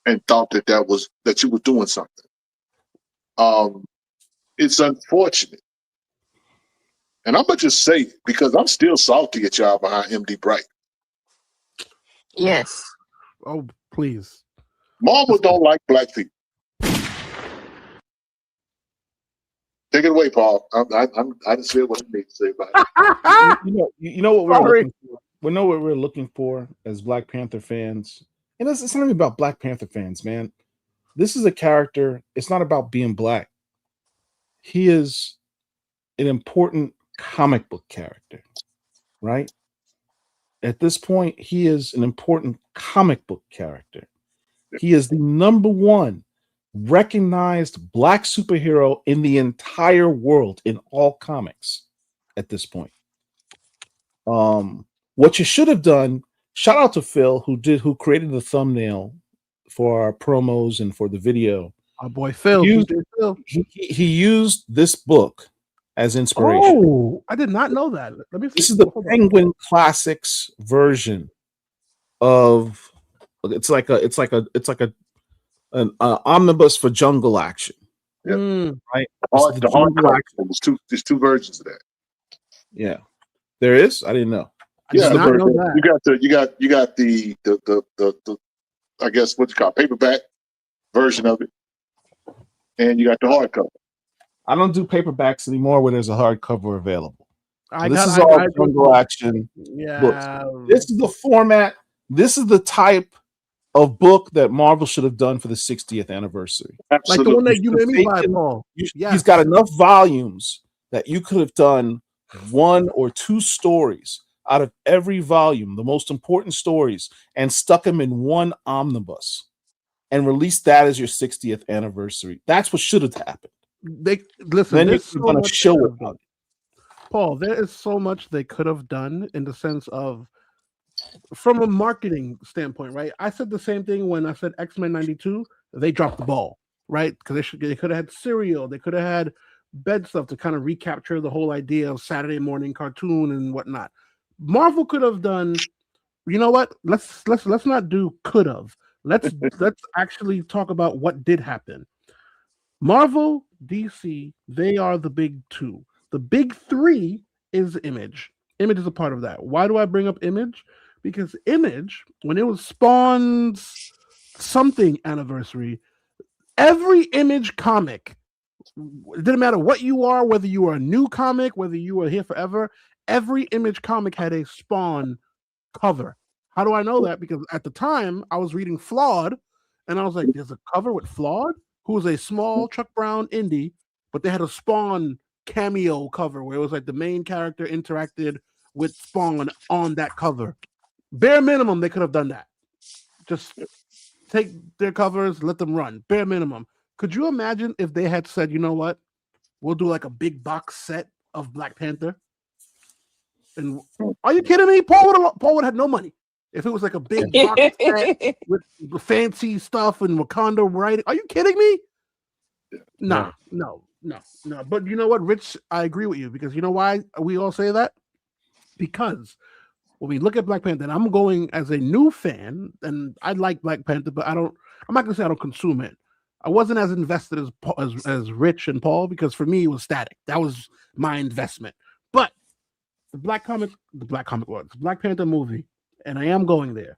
and thought that you were doing something. It's unfortunate. And I'm gonna just say it because I'm still salty at y'all behind MD Bright. Yes. Oh, please. Marvel don't like Black people. Take it away, Paul. I just said what I need to say about it. You know what we're looking for. We know what we're looking for as Black Panther fans. And it's not even about Black Panther fans, man. This is a character. It's not about being black. He is an important comic book character, right? At this point, he is an important comic book character. He is the number one recognized black superhero in the entire world in all comics at this point. What you should have done, shout out to Phil who created the thumbnail for our promos and for the video. Our boy Phil. He used this book as inspiration. Oh, I did not know that. Let me see. This is the Penguin Classics version of it's like an omnibus for jungle action. Right? There's two versions of that. Yeah. There is? I didn't know. Yeah, you got the I guess what you call paperback version of it, and you got the hardcover. I don't do paperbacks anymore where there's a hardcover available. This is all jungle action books. This is the format. This is the type of book that Marvel should have done for the 60th anniversary. Absolutely. Like the one that you made me buy, Paul. He's got enough volumes that you could have done one or two stories out of every volume, the most important stories, and stuck them in one omnibus and released that as your 60th anniversary. That's what should have happened. Then you're going to show about it. Paul, there is so much they could have done in the sense of, from a marketing standpoint, right? I said the same thing when I said X-Men 92. They dropped the ball, right? Because they could have had cereal. They could have had bed stuff to kind of recapture the whole idea of Saturday morning cartoon and whatnot. Marvel could have done, you know what? Let's not do could have. Let's actually talk about what did happen. Marvel, DC, they are the big two. The big three is Image. Image is a part of that. Why do I bring up Image? Because Image, when it was Spawn's something anniversary, every Image comic, it didn't matter what you are, whether you are a new comic, whether you are here forever, every Image comic had a Spawn cover. How do I know that? Because at the time I was reading Flawed, and I was like, "There's a cover with Flawed, who was a small Chuck Brown indie, but they had a Spawn cameo cover where it was like the main character interacted with Spawn on that cover. Bare minimum, they could have done that. Just take their covers, let them run. Bare minimum. Could you imagine if they had said, you know what, we'll do like a big box set of Black Panther? And are you kidding me? Paul would have had no money if it was like a big box set with fancy stuff and Wakanda writing. Are you kidding me? No. But you know what, Rich? I agree with you, because you know why we all say that? Because when we look at Black Panther, and I'm going as a new fan, and I like Black Panther, but I'm not gonna say I don't consume it. I wasn't as invested as Rich and Paul, because for me it was static. That was my investment. But the Black Panther movie, and I am going there.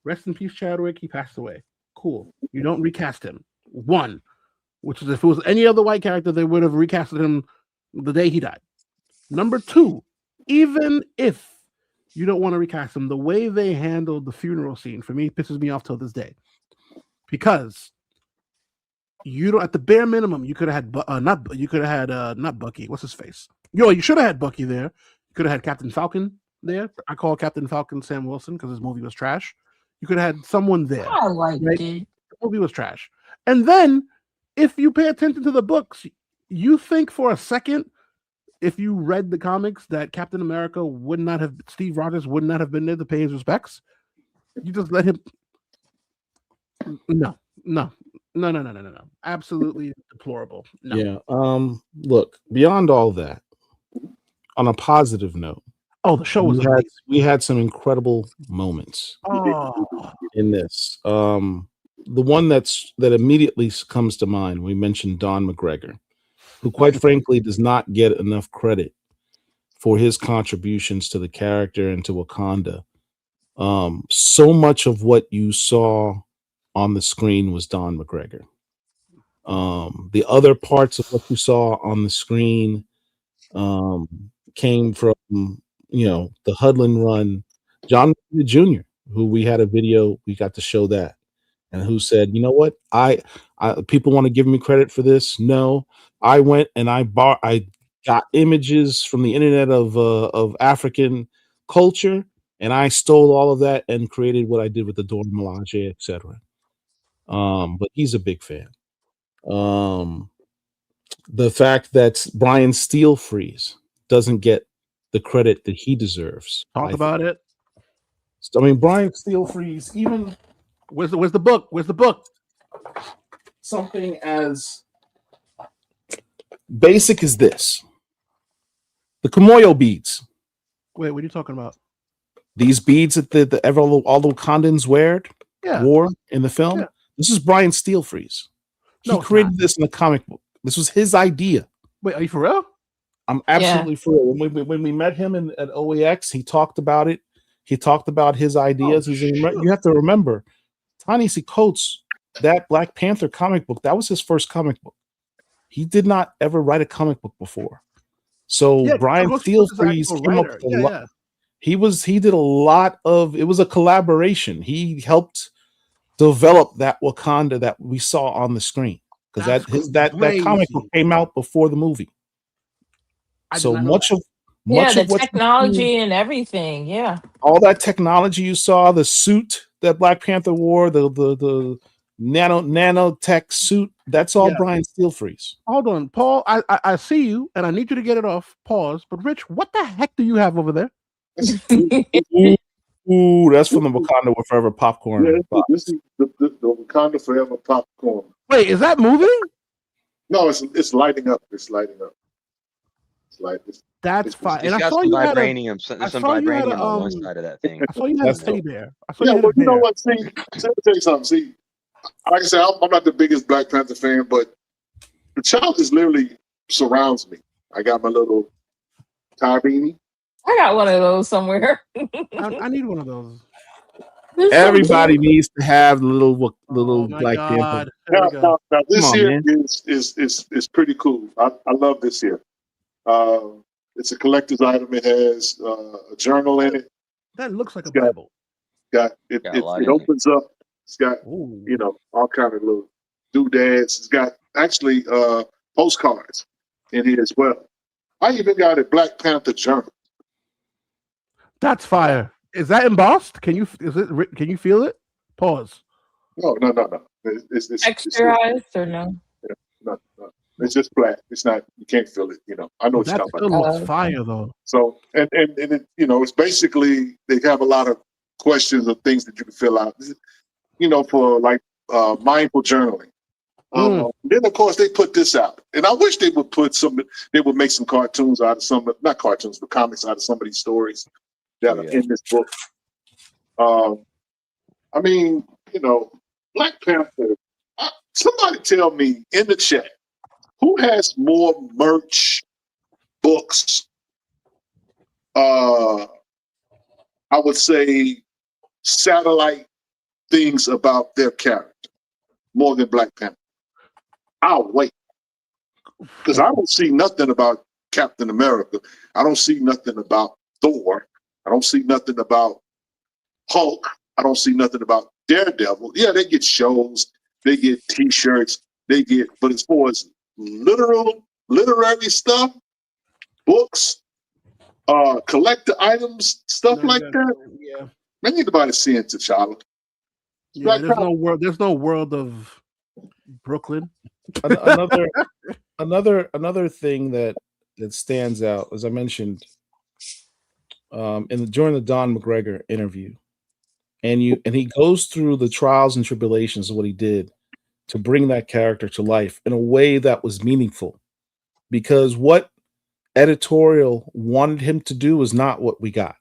Rest in peace, Chadwick. He passed away. Cool. You don't recast him. One, which is if it was any other white character, they would have recasted him the day he died. Number two, even if you don't want to recast him, the way they handled the funeral scene for me pisses me off till this day, because you don't, at the bare minimum, you could have had not Bucky. What's his face? You should have had Bucky there. You could have had Captain Falcon there. I call Captain Falcon Sam Wilson because his movie was trash. You could have had someone there. I liked it. The movie was trash. And then, if you pay attention to the books, you think for a second, if you read the comics, that Captain America Steve Rogers would not have been there to pay his respects. You just let him. No. Absolutely deplorable. No. Yeah. Look, beyond all that, on a positive note, the show was we had some incredible moments in this. The one that immediately comes to mind, we mentioned Don McGregor, who quite frankly does not get enough credit for his contributions to the character and to Wakanda. So much of what you saw on the screen was Don McGregor. The other parts of what you saw on the screen came from, the Hudlin Run, John Jr., who we had a video, we got to show that, and who said, you know what, I people want to give me credit for this. No, I went and I got images from the internet of African culture, and I stole all of that and created what I did with the Dora Milaje, etc. But he's a big fan. The fact that Brian Steelfreeze doesn't get the credit that he deserves. Talk about it. I mean, Brian Steelfreeze, even where's the book? Where's the book? Something as basic as this: the Kimoyo beads. Wait, what are you talking about? These beads that all the Wakandans wore in the film. Yeah. This is Brian Steelfreeze. He created this in a comic book. This was his idea. Wait, are you for real? I'm absolutely for real. When we met him at OAX, he talked about it. He talked about his ideas. You have to remember, Ta-Nehisi Coates, that Black Panther comic book, that was his first comic book. He did not ever write a comic book before. So Brian Steelfreeze came up with a lot. He did a lot of, it was a collaboration. He helped develop that Wakanda that we saw on the screen, because that comic book came out before the movie. So much of the technology and everything, all that technology you saw, the suit that Black Panther wore, the nanotech suit, that's all Brian Steelfreeze. Hold on, Paul, I see you and I need you to get it off. Pause. But Rich, what the heck do you have over there? Ooh, that's from the Wakanda Forever popcorn. Yeah, this is the Wakanda Forever popcorn. Wait, is that moving? No, it's lighting up. It's lighting up. That's fine. And I saw you vibranium. There's some vibranium on one side of that thing. I saw you had a teddy bear. You know what? See, let me tell you something. See, like I said, I'm not the biggest Black Panther fan, but the child just literally surrounds me. I got my little Tyrene. I got one of those somewhere. I need one of those. Everybody needs to have the little Black Panther. Now this here is pretty cool. I love this here. It's a collector's item. It has a journal in it. That looks like a Bible. It opens up. It's got all kind of little doodads. It's got actually postcards in here as well. I even got a Black Panther journal. That's fire. Is that embossed? Can you feel it? Pause. No. It's texturized or no? No. It's just flat. It's not. You can't feel it. I know what you're talking about. That looks fire though. So and it, it's basically they have a lot of questions or things that you can fill out. For like mindful journaling. Then of course they put this out, and I wish they would make some cartoons out of not cartoons, but comics out of some of these stories that are in this book. I mean, Black Panther. Somebody tell me in the chat who has more merch, books. I would say satellite things about their character more than Black Panther. I'll wait, because I don't see nothing about Captain America. I don't see nothing about Thor. I don't see nothing about Hulk. I don't see nothing about Daredevil. Yeah, they get shows, they get T-shirts, but as far as literary stuff, books, collector items, stuff like that. Yeah, ain't anybody seeing T'Challa. Yeah, there's no world of Brooklyn. Another thing that stands out, as I mentioned, during the Don McGregor interview, and he goes through the trials and tribulations of what he did to bring that character to life in a way that was meaningful, because what editorial wanted him to do was not what we got.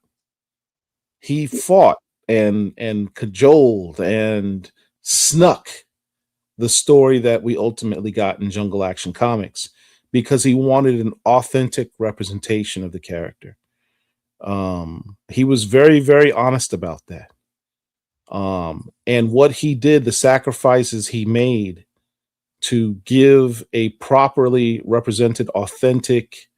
He fought and cajoled and snuck the story that we ultimately got in Jungle Action Comics, because he wanted an authentic representation of the character. He was very, very honest about that. And what he did, the sacrifices he made to give a properly represented, authentic,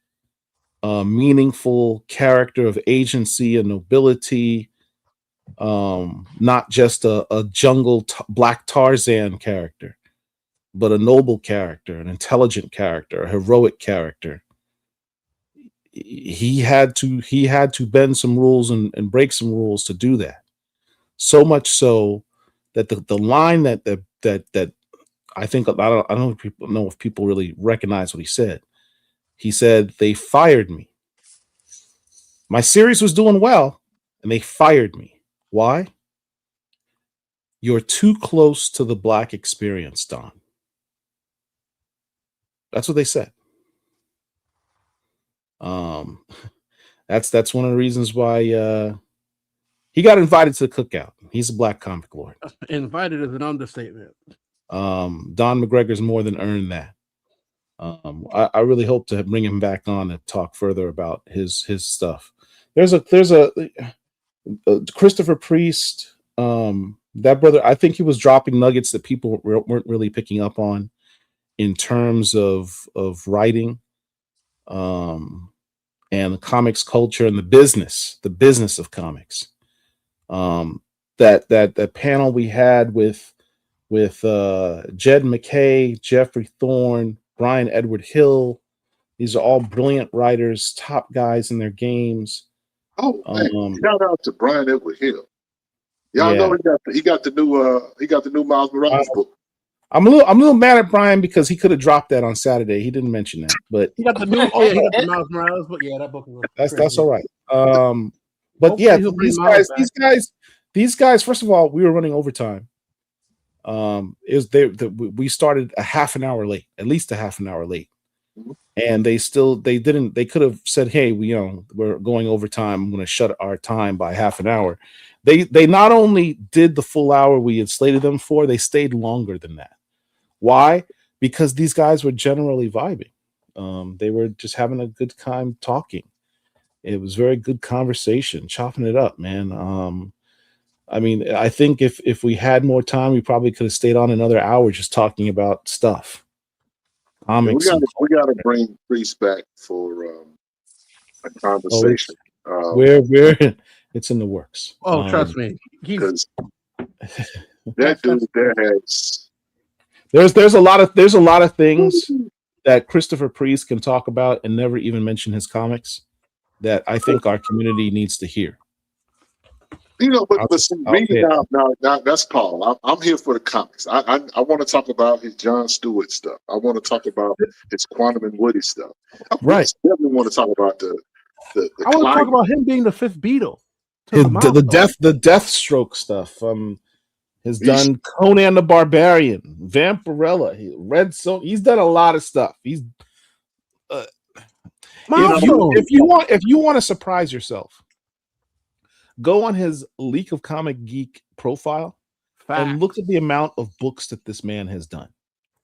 meaningful character of agency and nobility, not just a jungle Black Tarzan character, but a noble character, an intelligent character, a heroic character. He had to bend some rules and break some rules to do that. So much so that the line that I think, I don't know if people really recognize what he said. He said, "They fired me. My series was doing well, and they fired me. Why? You're too close to the Black experience, Don." That's what they said. That's one of the reasons why he got invited to the cookout. He's a Black comic lord. Invited is an understatement. Don McGregor's more than earned that. I really hope to bring him back on to talk further about his stuff. There's a Christopher Priest. That brother, I think he was dropping nuggets that people weren't really picking up on in terms of writing, and the comics culture and the business of comics. That panel we had with Jed McKay, Jeffrey Thorne, Brian Edward Hill. These are all brilliant writers, top guys in their games. Oh, man. Shout out to Brian Edward Hill. Y'all know he got the new Miles Morales book. I'm a little mad at Brian because he could have dropped that on Saturday. He didn't mention that, but he got the new. He got the Miles Morales book. Yeah, that book was that's all right. But hopefully these guys. First of all, we were running overtime. We started a half an hour late, at least a half an hour late, and they could have said, "Hey, we're going overtime. I'm going to shut our time by half an hour." They not only did the full hour we had slated them for, they stayed longer than that. Why? Because these guys were generally vibing. They were just having a good time talking. It was very good conversation, chopping it up, man. I mean, I think if we had more time, we probably could have stayed on another hour just talking about stuff. Comics. We got to bring Priest back for a conversation. We're it's in the works. Oh, trust me, because that dude there has. There's a lot of things that Christopher Priest can talk about and never even mention his comics that I think our community needs to hear. You know, but me now that's Paul. I'm here for the comics. I want to talk about his John Stewart stuff. I want to talk about his Quantum and Woody stuff. Right. I definitely want to talk about the I want to talk about him being the fifth Beatle. The Deathstroke stuff. Has done Conan the Barbarian, Vampirella, Red Son. He's done a lot of stuff. He's if you want to surprise yourself, go on his Leak of Comic Geek profile and look at the amount of books that this man has done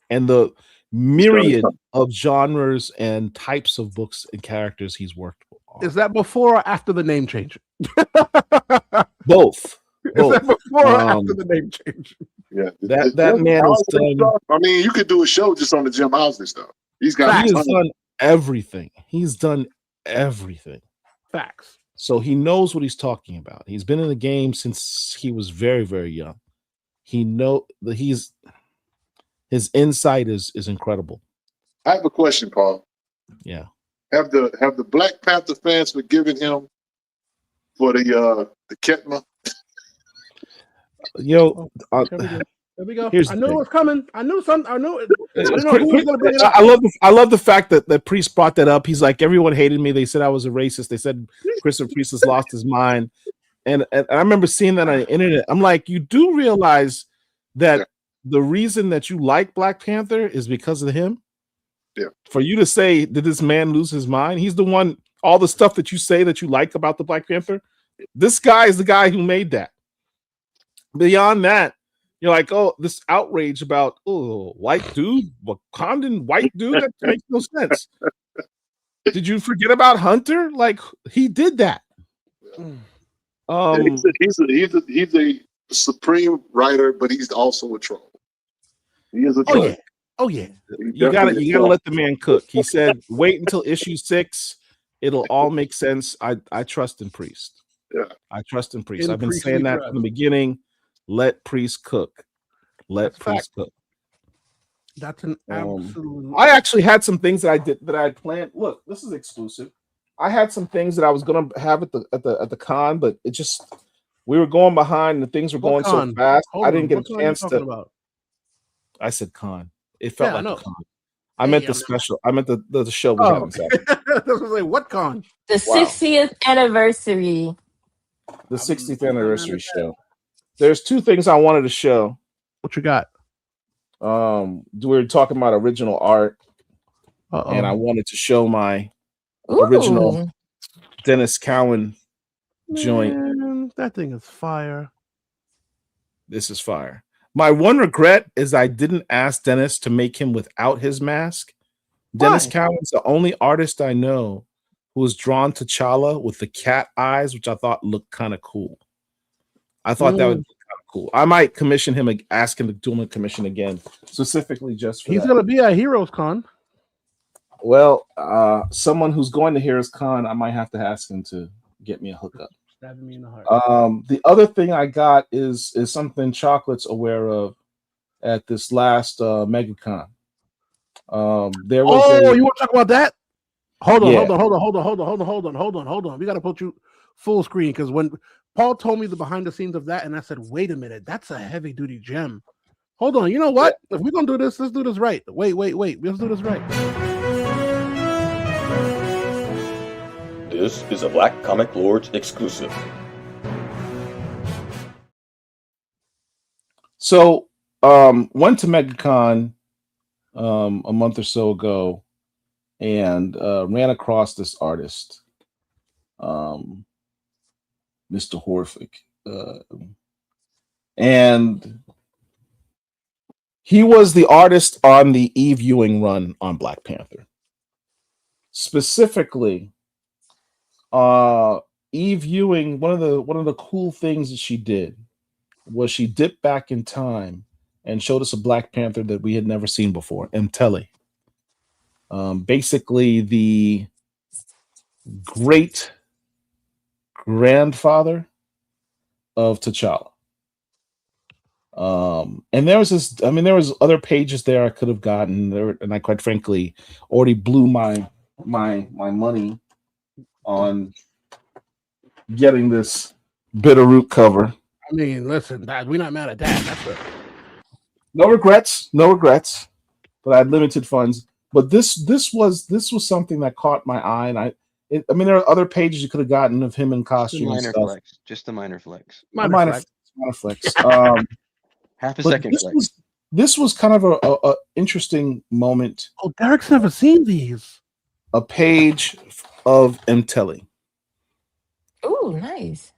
and the myriad of genres and types of books and characters he's worked on. Is that before or after the name change? Both. Is that before or after the name change? Yeah, that man has done. I mean, you could do a show just on the Jim Housley stuff. He has done everything. He's done everything. Facts. So he knows what he's talking about. He's been in the game since he was very, very young. He know that his insight is incredible. I have a question, Paul. Yeah. Have the Black Panther fans forgiven him for the Ketma? Yo, there we go. I knew it was coming. I knew something. I knew it. I love the fact that Priest brought that up. He's like, everyone hated me. They said I was a racist. They said Christopher Priest has lost his mind. And I remember seeing that on the internet. I'm like, you do realize that the reason that you like Black Panther is because of him? Yeah. For you to say, did this man lose his mind? He's the one, all the stuff that you say that you like about the Black Panther, this guy is the guy who made that. Beyond that, you're like, oh, this outrage about white dude, Wakandan white dude, that makes no sense. Did you forget about Hunter? Like, he did that. He's a supreme writer, but he's also a troll. He is a troll. Oh yeah. You gotta let the man cook. He said, wait until issue 6. It'll all make sense. I trust in Priest. Yeah. I trust in Priest. I've been saying that from the beginning. Let Priest cook. Let Priest cook. That's an absolute. I actually had some things that I had planned. Look, this is exclusive. I had some things that I was gonna have at the con, but it just we were going behind and things were going so fast. I didn't get a chance to. I said con. It felt like a con. I meant the special. I meant the show we had on Saturday. Like, what con? The 60th anniversary. The 60th anniversary show. There's 2 things I wanted to show. What you got? We were talking about original art, and I wanted to show my original Dennis Cowan joint. That thing is fire. This is fire. My one regret is I didn't ask Dennis to make him without his mask. Dennis Cowan's the only artist I know who was drawn to T'Challa with the cat eyes, which I thought looked kind of cool. I thought that would be kind of cool. I might commission him, ask him to do him a commission again, specifically just for He's going to be at Heroes Con. Well, someone who's going to Heroes Con, I might have to ask him to get me a hookup. Stabbing me in the heart. The other thing I got is something Chocolate's aware of at this last MegaCon. There was you want to talk about that? Hold on. We got to put you full screen because when Paul told me the behind the scenes of that, and I said, wait a minute, that's a heavy duty gem. Hold on, you know what? If we're gonna do this, let's do this right. Wait. Let's do this right. This is a Black Comic Lords exclusive. So, went to MegaCon a month or so ago, and ran across this artist, Mr. Horfick, and he was the artist on the Eve Ewing run on Black Panther. Specifically, Eve Ewing, one of the cool things that she did was she dipped back in time and showed us a Black Panther that we had never seen before, Mtele. Basically, the great grandfather of T'Challa. And there was this, I mean, there was other pages there I could have gotten there, and I quite frankly already blew my money on getting this Bitterroot cover. I mean, listen, we're not mad at that. That's it. No regrets, but I had limited funds. But this was something that caught my eye, and I mean, there are other pages you could have gotten of him in costume and stuff. Just a minor flex. Minor flex. Half a second flex. This was kind of a interesting moment. Oh, Derek's never seen these. A page of Mtele. Oh, nice.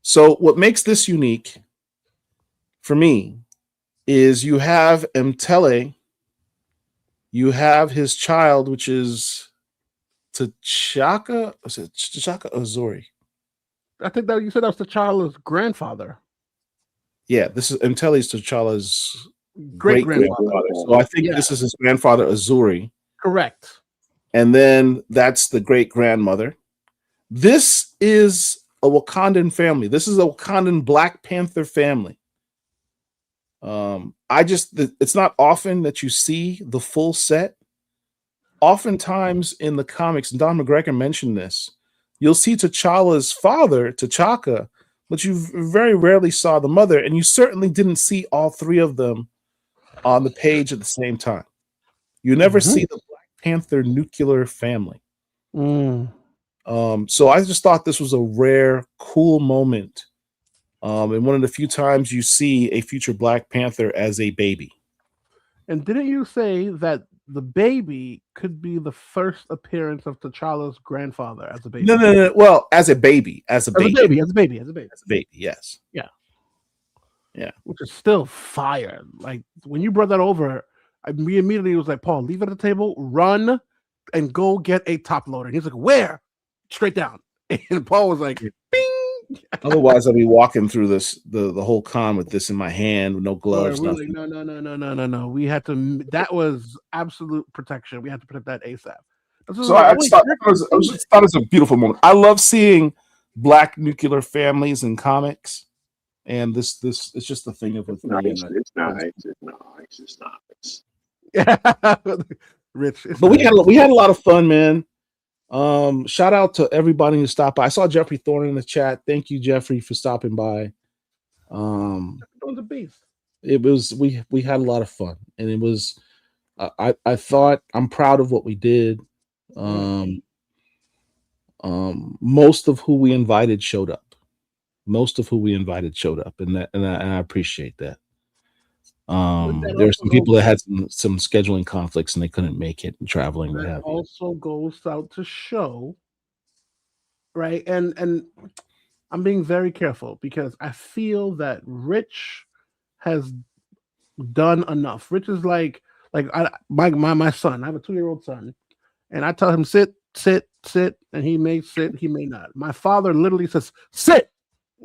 So what makes this unique for me is you have Mtele, you have his child, which is T'Chaka. Was it T'Chaka Azori? I think that you said that was T'Challa's grandfather. Yeah, this is Mtele's T'Challa's great grandfather. So I think this is his grandfather Azuri. Correct. And then that's the great grandmother. This is a Wakandan family. This is a Wakandan Black Panther family. It's not often that you see the full set. Oftentimes in the comics, and Don McGregor mentioned this, you'll see T'Challa's father, T'Chaka, but you very rarely saw the mother, and you certainly didn't see all three of them on the page at the same time. You never see the Black Panther nuclear family. So I just thought this was a rare, cool moment. And one of the few times you see a future Black Panther as a baby. And didn't you say that the baby could be the first appearance of T'Challa's grandfather as a baby? No. Well, as a baby. Yes. Yeah. Which is still fire. Like when you brought that over, me immediately was like, Paul, leave it at the table, run and go get a top loader. And he's like, where? Straight down. And Paul was like, bing. Otherwise, I'll be walking through this the whole con with this in my hand with no gloves. Like, no. We had to. That was absolute protection. We had to protect that ASAP. So I just thought it was a beautiful moment. I love seeing Black nuclear families in comics, and this it's just a thing of it. It's nice. Rich, but we had a lot of fun, man. Shout out to everybody who stopped by. I saw Jeffrey Thorne in the chat. Thank you, Jeffrey, for stopping by. It was we had a lot of fun, and it was I thought I'm proud of what we did. Most of who we invited showed up. And I appreciate that. There were some people that had some scheduling conflicts and they couldn't make it and traveling. That also goes out to show, right? And I'm being very careful because I feel that Rich has done enough. Rich is like my son. I have a 2-year-old son, and I tell him sit, and he may sit, he may not. My father literally says sit,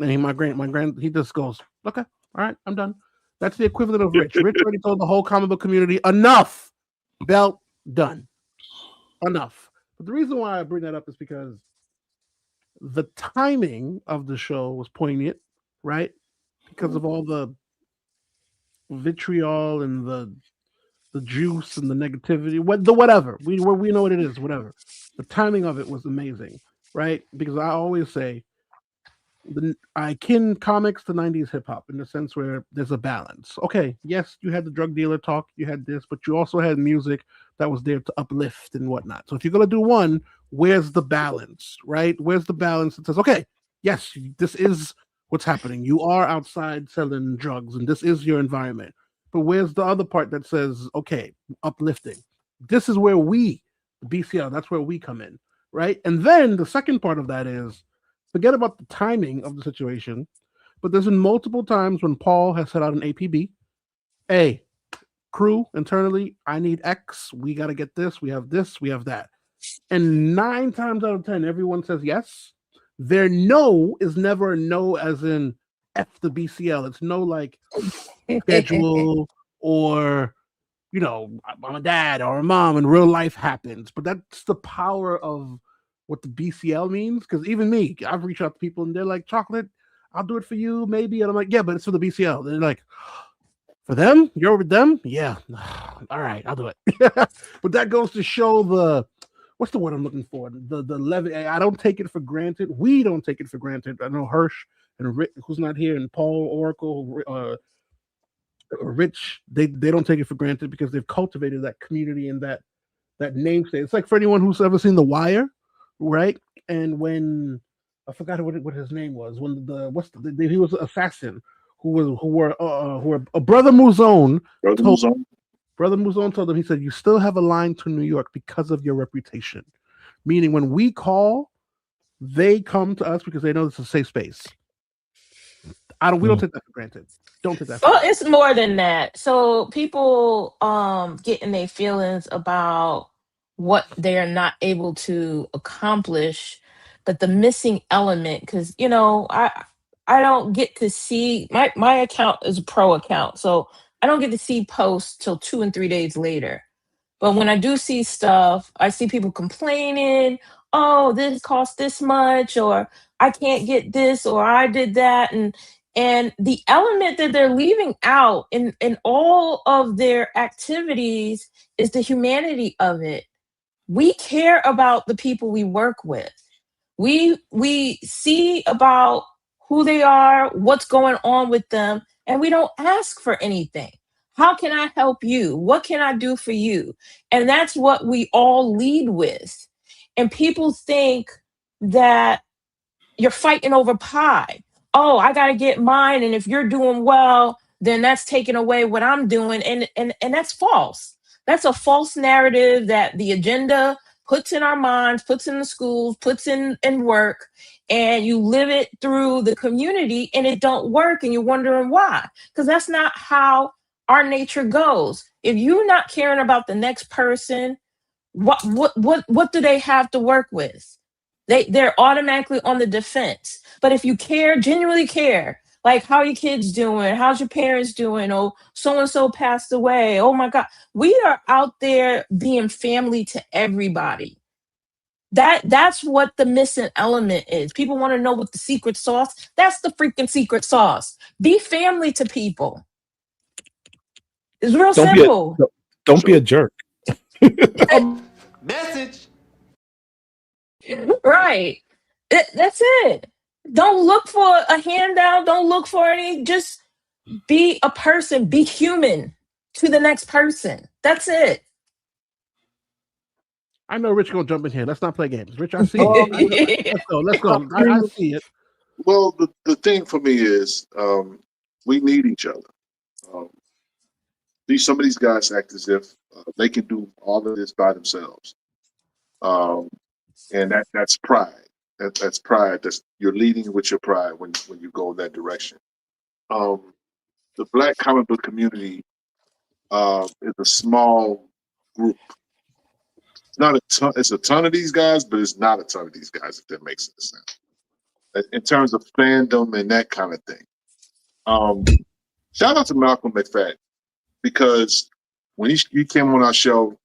and he just goes, okay, all right, I'm done. That's the equivalent of Rich. Rich already told the whole comic book community, enough, belt, done. Enough. But the reason why I bring that up is because the timing of the show was poignant, right? Because of all the vitriol and the juice and the negativity, whatever. We know what it is, whatever. The timing of it was amazing, right? Because I always say, I akin comics to 90s hip hop in the sense where there's a balance. Okay, yes, you had the drug dealer talk, you had this, but you also had music that was there to uplift and whatnot. So if you're going to do one, where's the balance, right? Where's the balance that says, okay, yes, this is what's happening. You are outside selling drugs and this is your environment. But where's the other part that says, okay, uplifting? This is where we, BCL, that's where we come in, right? And then the second part of that is, forget about the timing of the situation, but there's been multiple times when Paul has set out an APB. Hey, crew, internally, I need X. We got to get this. We have this. We have that. And 9 times out of 10, everyone says yes. Their no is never a no as in F the BCL. It's no like schedule or, I'm a dad or a mom and real life happens. But that's the power of what the BCL means? Because even me, I've reached out to people and they're like, chocolate, I'll do it for you, maybe. And I'm like, yeah, but it's for the BCL. They're like, for them? You're with them? Yeah. All right, I'll do it. But that goes to show the, what's the word I'm looking for? The level. I don't take it for granted. We don't take it for granted. I know Hirsch and Rick, who's not here, and Paul, Oracle, Rich, they don't take it for granted because they've cultivated that community and that namesake. It's like for anyone who's ever seen The Wire, right? And when I forgot what his name was, when he was an assassin who were Brother Mouzone. Brother Mouzone told him, he said, "You still have a line to New York because of your reputation." Meaning, when we call, they come to us because they know it's a safe space. We don't take that for granted. Don't take that for granted. It's more than that. So people get in their feelings about what they're not able to accomplish, but the missing element, because I don't get to see my account is a pro account, so I don't get to see posts till 2 and 3 days later. But when I do see stuff, I see people complaining, oh, this cost this much, or I can't get this, or I did that. And the element that they're leaving out in all of their activities is the humanity of it. We care about the people we work with. We see about who they are, what's going on with them, and we don't ask for anything. How can I help you? What can I do for you? And that's what we all lead with. And people think that you're fighting over pie. Oh, I got to get mine. And if you're doing well, then that's taking away what I'm doing. And that's false. That's a false narrative that the agenda puts in our minds, puts in the schools, puts in work, and you live it through the community and it don't work. And you're wondering why, because that's not how our nature goes. If you're not caring about the next person, what do they have to work with? They're automatically on the defense. But if you care, genuinely care, like, how are your kids doing? How's your parents doing? Oh, so-and-so passed away. Oh my God. We are out there being family to everybody. That's what the missing element is. People want to know what the secret sauce. That's the freaking secret sauce. Be family to people. It's real simple. Don't be a jerk. Message. Right. That's it. Don't look for a handout. Don't look for any. Just be a person. Be human to the next person. That's it. I know Rich gonna jump in here. Let's not play games. Rich, I see it. Let's go. I see it. Well, the thing for me is we need each other. Some of these guys act as if they can do all of this by themselves. And that's pride. That's pride. You're leading with your pride when you go in that direction. The Black comic book community is a small group. It's a ton of these guys, but it's not a ton of these guys, if that makes any sense. In terms of fandom and that kind of thing. Shout out to Malcolm McFadden, because when he came on our show,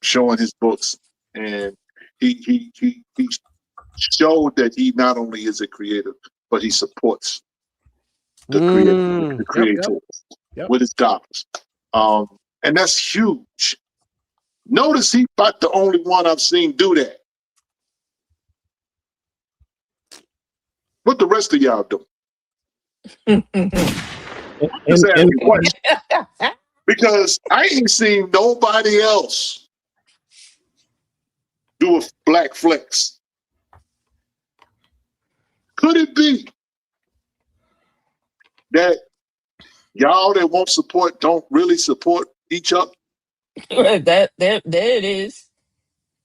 showing his books, and he showed that he not only is a creator, but he supports the creator with his dollars. And that's huge. Notice he's about the only one I've seen do that. What the rest of y'all doing? Just asking questions. Because I ain't seen nobody else do a black flex. Could it be that y'all that won't support don't really support each other? There it is.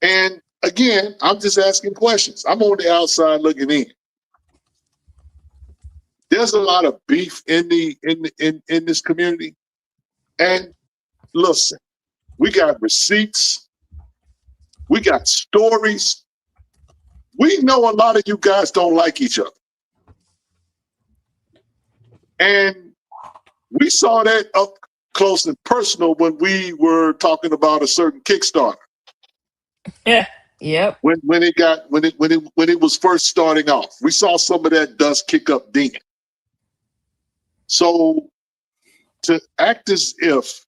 And again, I'm just asking questions. I'm on the outside looking in. There's a lot of beef in this community. And listen, we got receipts. We got stories. We know a lot of you guys don't like each other. And we saw that up close and personal when we were talking about a certain Kickstarter. Yeah. Yep. When it was first starting off. We saw some of that dust kick up then. So to act as if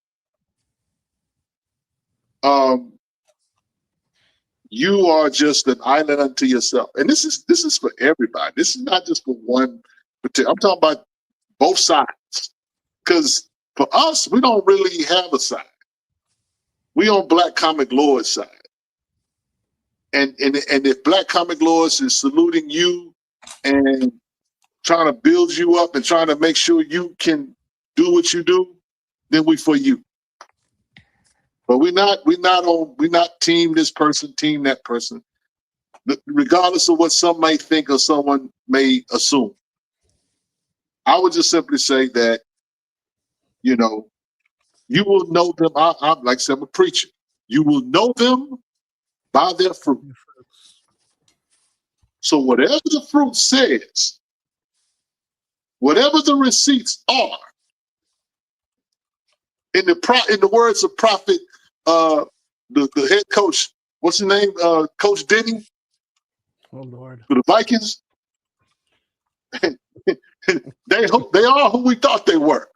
you are just an island unto yourself, and this is for everybody. This is not just for one particular. I'm talking about both sides, because for us, we don't really have a side. We on Black Comic Lord's side, and if Black Comic Lords is saluting you and trying to build you up and trying to make sure you can do what you do, then we for you. But we're not team this person, team that person, regardless of what some may think or someone may assume. I would just simply say that, you will know them. I'm like I said, I'm a preacher. You will know them by their fruit. So whatever the fruit says, whatever the receipts are, in the words of Prophet, the head coach, what's his name? Coach Denny. Oh Lord. For the Vikings. they are who we thought they were.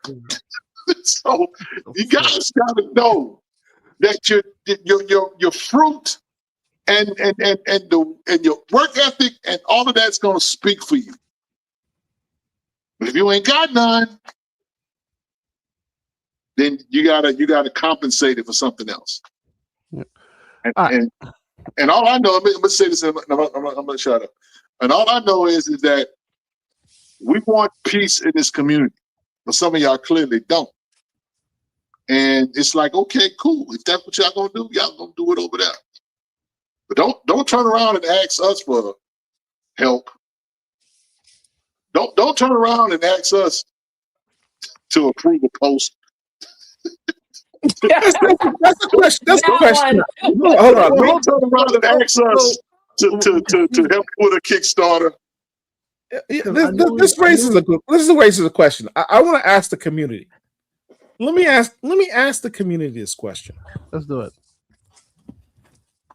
So you guys gotta know that your fruit and your work ethic and all of that's gonna speak for you. But if you ain't got none, then you gotta compensate it for something else. Yep. And all I know, I'm gonna say this, and I'm gonna shut up. And all I know is that we want peace in this community, but some of y'all clearly don't. And it's like, okay, cool. If that's what y'all gonna do, y'all gonna do it over there. But don't turn around and ask us for help. Don't turn around and ask us to approve a post. That's the question. That's the question. Hold on. Don't turn around and ask us to help with a Kickstarter. This raises a question. I want to ask the community. Let me ask the community this question. Let's do it.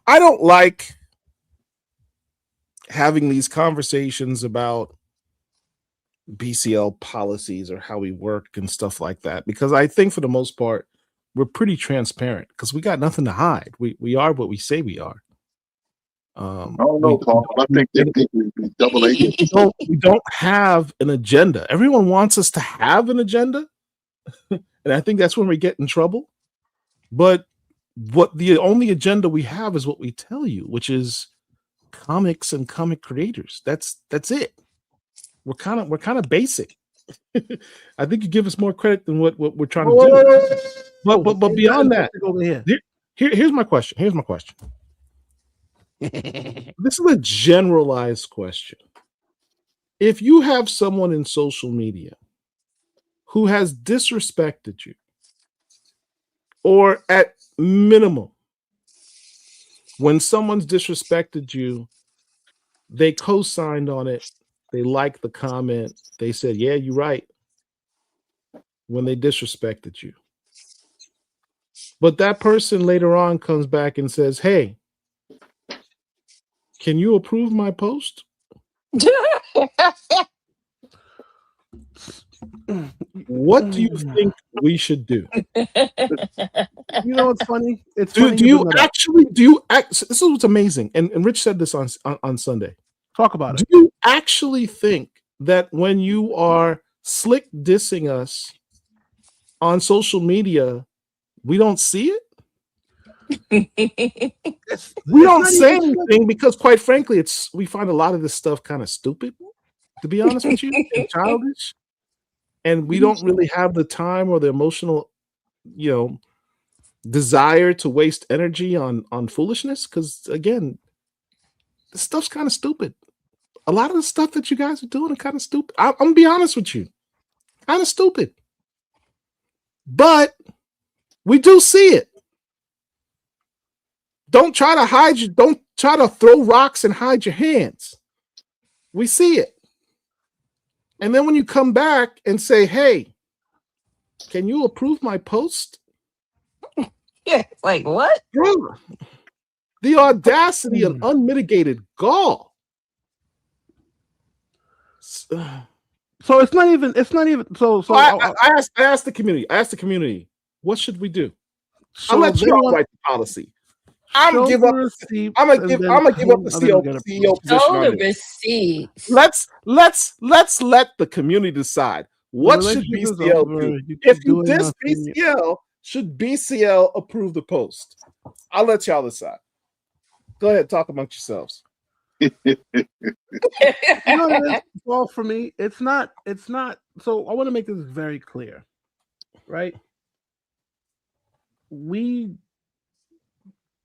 I don't like having these conversations about BCL policies or how we work and stuff like that, because I think for the most part we're pretty transparent because we got nothing to hide. We are what we say we are. I don't know, Paul. I think they double agent. We don't have an agenda. Everyone wants us to have an agenda, and I think that's when we get in trouble. But what the only agenda we have is what we tell you, which is comics and comic creators. That's it. We're kind of basic. I think you give us more credit than what we're trying to do. But beyond that, here's my question. This is a generalized question. If you have someone in social media who has disrespected you, or at minimum, when someone's disrespected you, they co-signed on it, they liked the comment, they said, yeah, you're right, when they disrespected you. But that person later on comes back and says, hey, can you approve my post? What do you think we should do? You know what's funny? It's do you this is what's amazing, and Rich said this on Sunday. Talk about it. Do you actually think that when you are slick dissing us on social media, we don't see it? We don't say anything because, quite frankly, we find a lot of this stuff kind of stupid, to be honest with you, and childish, and we don't really have the time or the emotional, desire to waste energy on foolishness. Because again, this stuff's kind of stupid. A lot of the stuff that you guys are doing are kind of stupid. I'm gonna be honest with you, kind of stupid, but we do see it. Don't try to hide you. Don't try to throw rocks and hide your hands. We see it. And then when you come back and say, hey, can you approve my post? Yeah, like what? The audacity and unmitigated gall. So it's not even. So I asked the community. What should we do? So I'll let you all write the policy. I'm gonna give up the CEO position Show on the this. receipts. Let's let the community decide what should BCL do. If you diss BCL, should BCL approve the post? I'll let y'all decide. Go ahead, talk amongst yourselves. You know what it is? Well, for me, it's not. So I want to make this very clear, right? We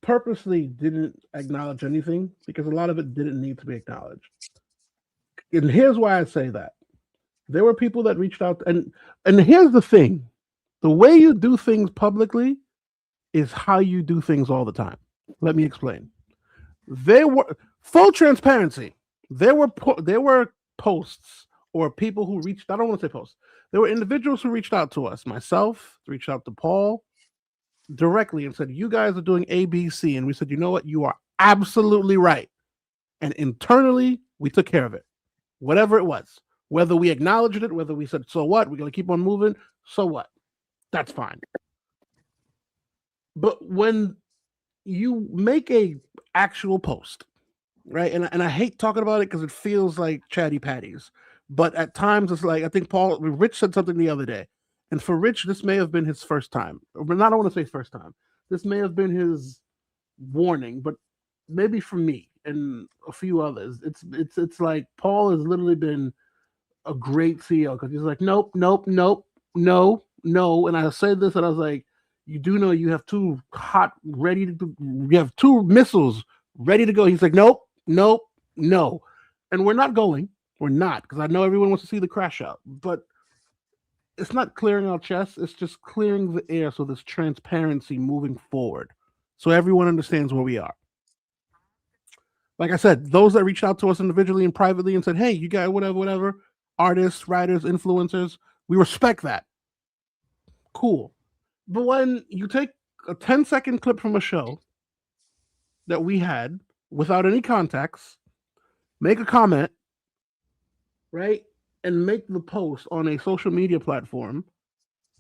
purposely didn't acknowledge anything because a lot of it didn't need to be acknowledged. And here's why I say that. There were people that reached out, and here's the thing. The way you do things publicly is how you do things all the time. Let me explain. There were full transparency. There were posts or people who reached. I don't want to say posts. There were individuals who reached out to us. Myself reached out to Paul directly and said, "You guys are doing A, B, C," and we said, "You know what? You are absolutely right." And internally, we took care of it, whatever it was. Whether we acknowledged it, whether we said, "So what? We're gonna keep on moving." So what? That's fine. But when you make a actual post, right? And I hate talking about it because it feels like chatty patties. But at times it's like, I think Rich said something the other day. And for Rich, this may have been his first time. But I don't want to say first time. This may have been his warning, but maybe for me and a few others, it's like Paul has literally been a great CEO because he's like, nope, no. And I said this and I was like, you do know you have two you have two missiles ready to go. He's like, nope. And we're not going. We're not, because I know everyone wants to see the crash out. But it's not clearing our chests. It's just clearing the air so there's transparency moving forward. So everyone understands where we are. Like I said, those that reached out to us individually and privately and said, hey, you guys, whatever, artists, writers, influencers, we respect that. Cool. But when you take a 10-second clip from a show that we had without any context, make a comment, right, and make the post on a social media platform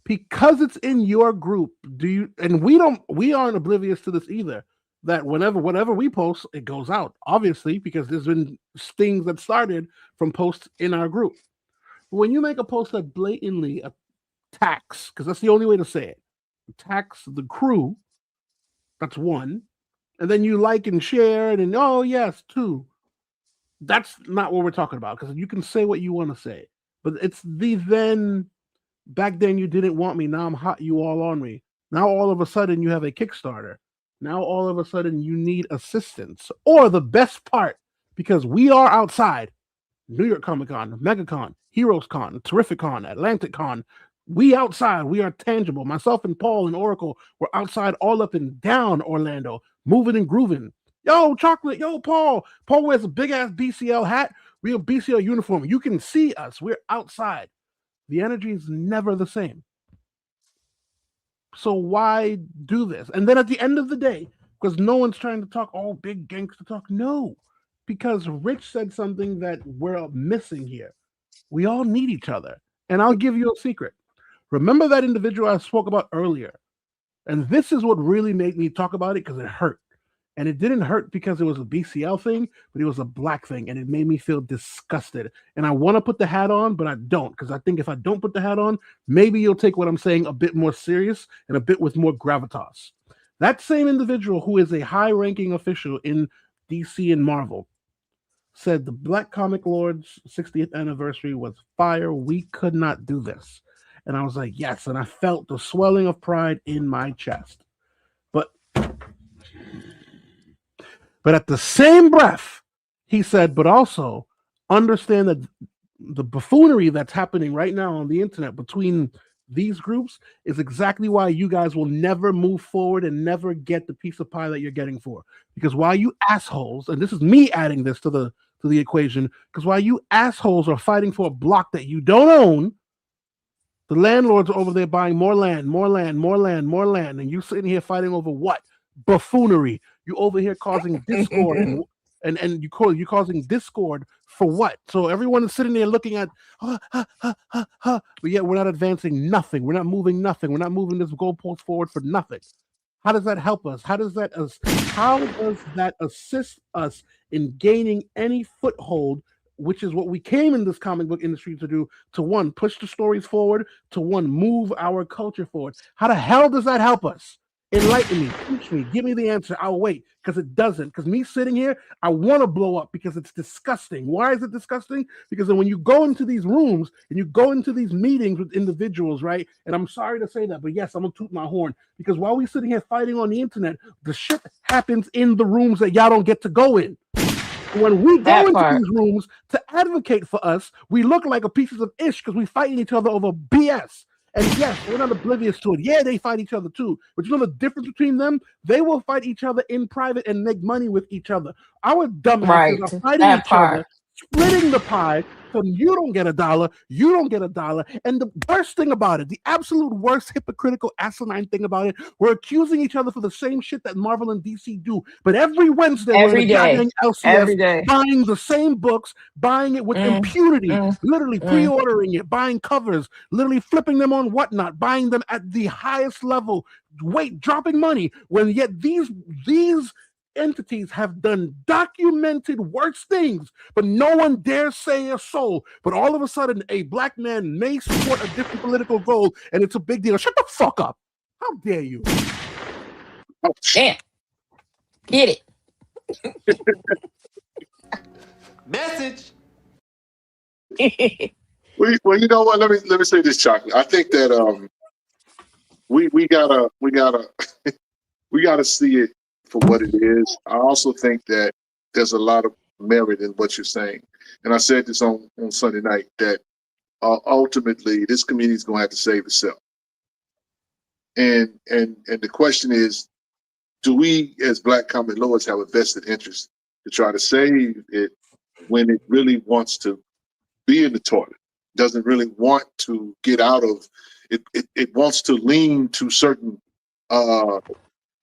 because it's in your group, and we aren't oblivious to this either, that whatever we post, it goes out, obviously, because there's been stings that started from posts in our group. When you make a post that blatantly attacks, because that's the only way to say it, attacks the crew, that's one, and then you like and share and then, oh yes, two. That's not what we're talking about, because you can say what you want to say, but it's back then you didn't want me, now I'm hot, you all on me. Now all of a sudden you have a Kickstarter. Now all of a sudden you need assistance. Or the best part, because we are outside, New York Comic Con, MegaCon, Heroes Con, Terrific Con, Atlantic Con, we outside, we are tangible. Myself and Paul and Oracle were outside all up and down Orlando, moving and grooving. Yo, Chocolate, yo, Paul wears a big ass BCL hat, real BCL uniform. You can see us, we're outside. The energy is never the same. So why do this? And then at the end of the day, because no one's trying to talk all big gangster talk, no, because Rich said something that we're missing here. We all need each other. And I'll give you a secret. Remember that individual I spoke about earlier? And this is what really made me talk about it, because it hurt. And it didn't hurt because it was a BCL thing, but it was a black thing, and it made me feel disgusted. And I want to put the hat on, but I don't, because I think if I don't put the hat on, maybe you'll take what I'm saying a bit more serious and a bit with more gravitas. That same individual, who is a high-ranking official in DC and Marvel, said the Black Comic Lords 60th anniversary was fire. We could not do this. And I was like, yes. And I felt the swelling of pride in my chest. But at the same breath, he said, but also understand that the buffoonery that's happening right now on the internet between these groups is exactly why you guys will never move forward and never get the piece of pie that you're getting for. Because while you assholes, and this is me adding this to the equation, because while you assholes are fighting for a block that you don't own, the landlords are over there buying more land, and you sitting here fighting over what? Buffoonery. You over here causing discord and you're causing discord for what? So everyone is sitting there looking at, but yet we're not advancing nothing. We're not moving nothing. We're not moving this goalpost forward for nothing. How does that help us? How does that assist us in gaining any foothold, which is what we came in this comic book industry to do, to one, push the stories forward, to one, move our culture forward? How the hell does that help us? Enlighten me, teach me, give me the answer. I'll wait, because it doesn't. Because me sitting here, I want to blow up because it's disgusting. Why is it disgusting? Because then when you go into these rooms and you go into these meetings with individuals, right? And I'm sorry to say that, but yes, I'm gonna toot my horn, because while we're sitting here fighting on the internet, the shit happens in the rooms that y'all don't get to go in. When we go into these rooms to advocate for us, we look like a pieces of ish because we fighting each other over BS. And yes, we're not oblivious to it. Yeah, they fight each other too. But you know the difference between them? They will fight each other in private and make money with each other. Our dumbasses are fighting each other, splitting the pie, so you don't get $1, you don't get $1. And the worst thing about it, the absolute worst hypocritical asinine thing about it, we're accusing each other for the same shit that Marvel and DC do. But every Wednesday, we're in a goddamn LCS, buying the same books, buying it with impunity, literally pre-ordering it, buying covers, literally flipping them on Whatnot, buying them at the highest level, dropping money, when yet these entities have done documented worse things, but no one dares say a soul. But all of a sudden, a black man may support a different political goal, and it's a big deal. Shut the fuck up! How dare you? Damn. Get it. Message. Well, you know what? Let me say this, Chocolate. I think that we gotta we gotta see it for what it is. I also think that there's a lot of merit in what you're saying, and I said this on Sunday night that ultimately this community is going to have to save itself. And the question is, do we as Black Comic Lords have a vested interest to try to save it when it really wants to be in the toilet, doesn't really want to get out of it? It wants to lean to certain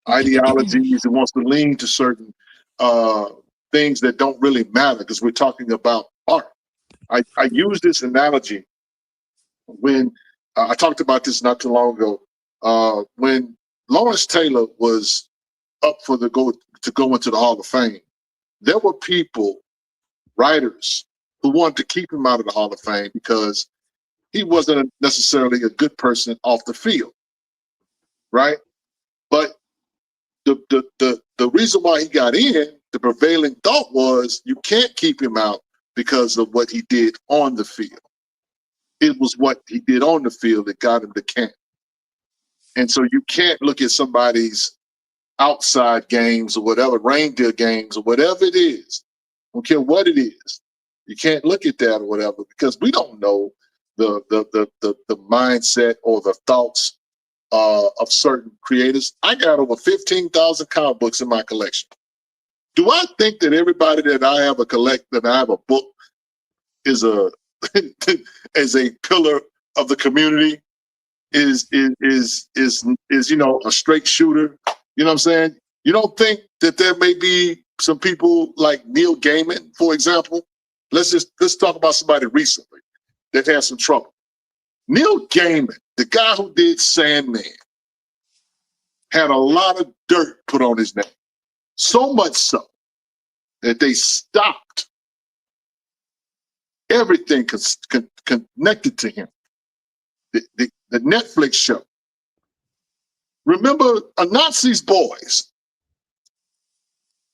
ideologies. It wants to lean to certain things that don't really matter, because we're talking about art. I use this analogy when I talked about this not too long ago, when Lawrence Taylor was up for to go into the Hall of Fame. There were people, writers, who wanted to keep him out of the Hall of Fame because he wasn't necessarily a good person off the field, right? But the reason why he got in, the prevailing thought was you can't keep him out because of what he did on the field. It was what he did on the field that got him to camp. And so you can't look at somebody's outside games or whatever, reindeer games or whatever it is. I don't care what it is. You can't look at that or whatever, because we don't know the mindset or the thoughts of certain creators. I got over 15,000 comic books in my collection. Do I think that everybody that I have a book is a as a pillar of the community, is you know, a straight shooter? You know what I'm saying? You don't think that there may be some people like Neil Gaiman, for example? Let's talk about somebody recently that had some trouble. Neil Gaiman, the guy who did Sandman, had a lot of dirt put on his name. So much so that they stopped everything connected to him. The Netflix show. Remember A Nazi's Boys?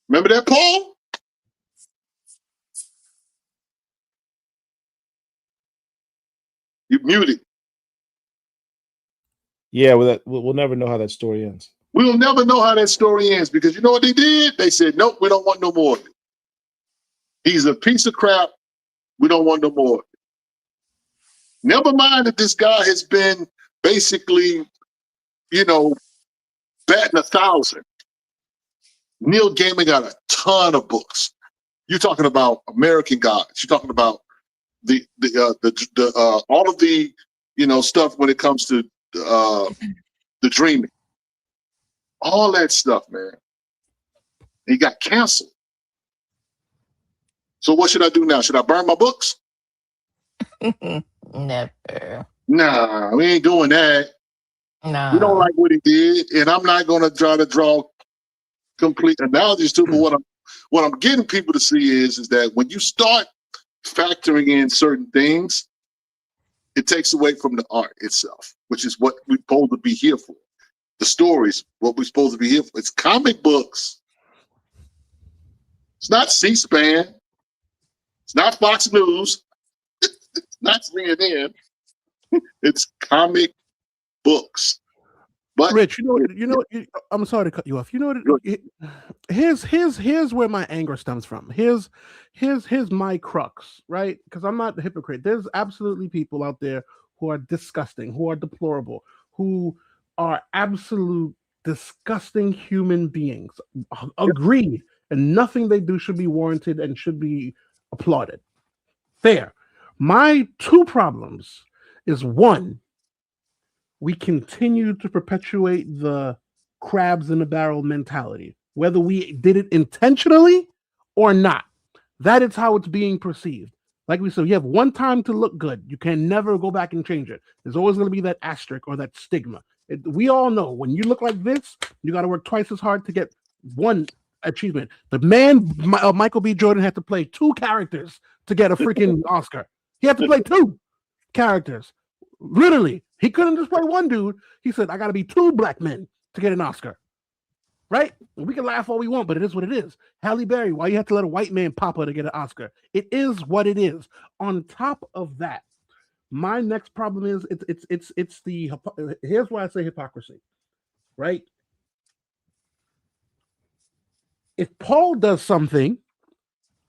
Remember that, Paul? You muted. Yeah, we'll never know how that story ends. We'll never know how that story ends, because you know what they did? They said, nope, we don't want no more of it. He's a piece of crap. We don't want no more of it. Never mind that this guy has been basically, you know, batting 1,000. Neil Gaiman got a ton of books. You're talking about American Gods. You're talking about the all of the, you know, stuff when it comes to the dreaming. All that stuff, man. He got canceled. So what should I do now? Should I burn my books? Never. Nah, we ain't doing that. Nah. We don't like what he did, and I'm not going to try to draw complete analogies to. But what I'm getting people to see is that when you start factoring in certain things, it takes away from the art itself, which is what we're supposed to be here for. The stories, what we're supposed to be here for. It's comic books. It's not C-SPAN. It's not Fox News. It's not CNN. It's comic books. But Rich, I'm sorry to cut you off. You know what? Here's where my anger stems from. Here's my crux, right? Because I'm not a hypocrite. There's absolutely people out there who are disgusting, who are deplorable, who are absolute disgusting human beings. Agreed. And nothing they do should be warranted and should be applauded. Fair. My two problems is one, we continue to perpetuate the crabs in the barrel mentality, whether we did it intentionally or not. That is how it's being perceived. Like we said, you have one time to look good. You can never go back and change it. There's always going to be that asterisk or that stigma. We all know when you look like this, you got to work twice as hard to get one achievement. The man, Michael B. Jordan, had to play 2 characters to get a freaking Oscar. He had to play 2 characters. Literally, he couldn't just play one dude. He said, I got to be 2 black men to get an Oscar. Right? We can laugh all we want, but it is what it is. Halle Berry, why you have to let a white man pop her to get an Oscar? It is what it is. On top of that, my next problem is it's the here's why I say hypocrisy. Right? If Paul does something,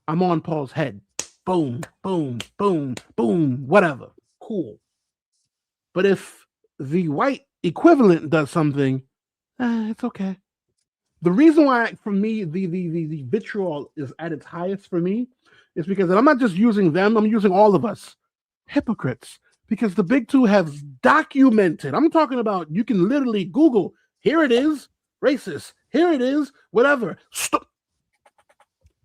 I'm on Paul's head. Boom, boom, boom, boom, whatever. Cool. But if the white equivalent does something, it's okay. The reason why, for me, the vitriol is at its highest for me is because I'm not just using them, I'm using all of us. Hypocrites. Because the big two have documented. I'm talking about, you can literally Google, here it is, racist. Here it is, whatever. Stop.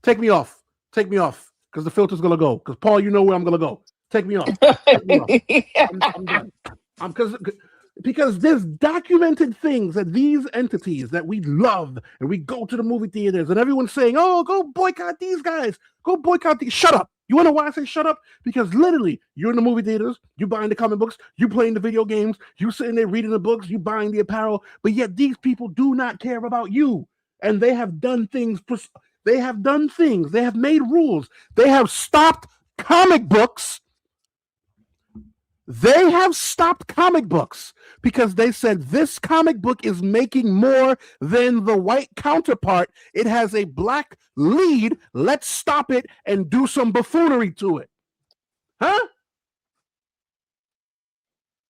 Take me off. Take me off. Because the filter's going to go. Because, Paul, you know where I'm going to go. Take me off. Take me off. I'm done. Because there's documented things that these entities that we love, and we go to the movie theaters, and everyone's saying, oh, go boycott these guys. Go boycott these. Shut up. You want to know why I say shut up? Because literally, you're in the movie theaters, you buying the comic books, you playing the video games, you sitting there reading the books, you buying the apparel, but yet these people do not care about you. And they have done things. They have done things. They have made rules. They have stopped comic books. They have stopped comic books because they said this comic book is making more than the white counterpart. It has a black lead. Let's stop it and do some buffoonery to it. Huh?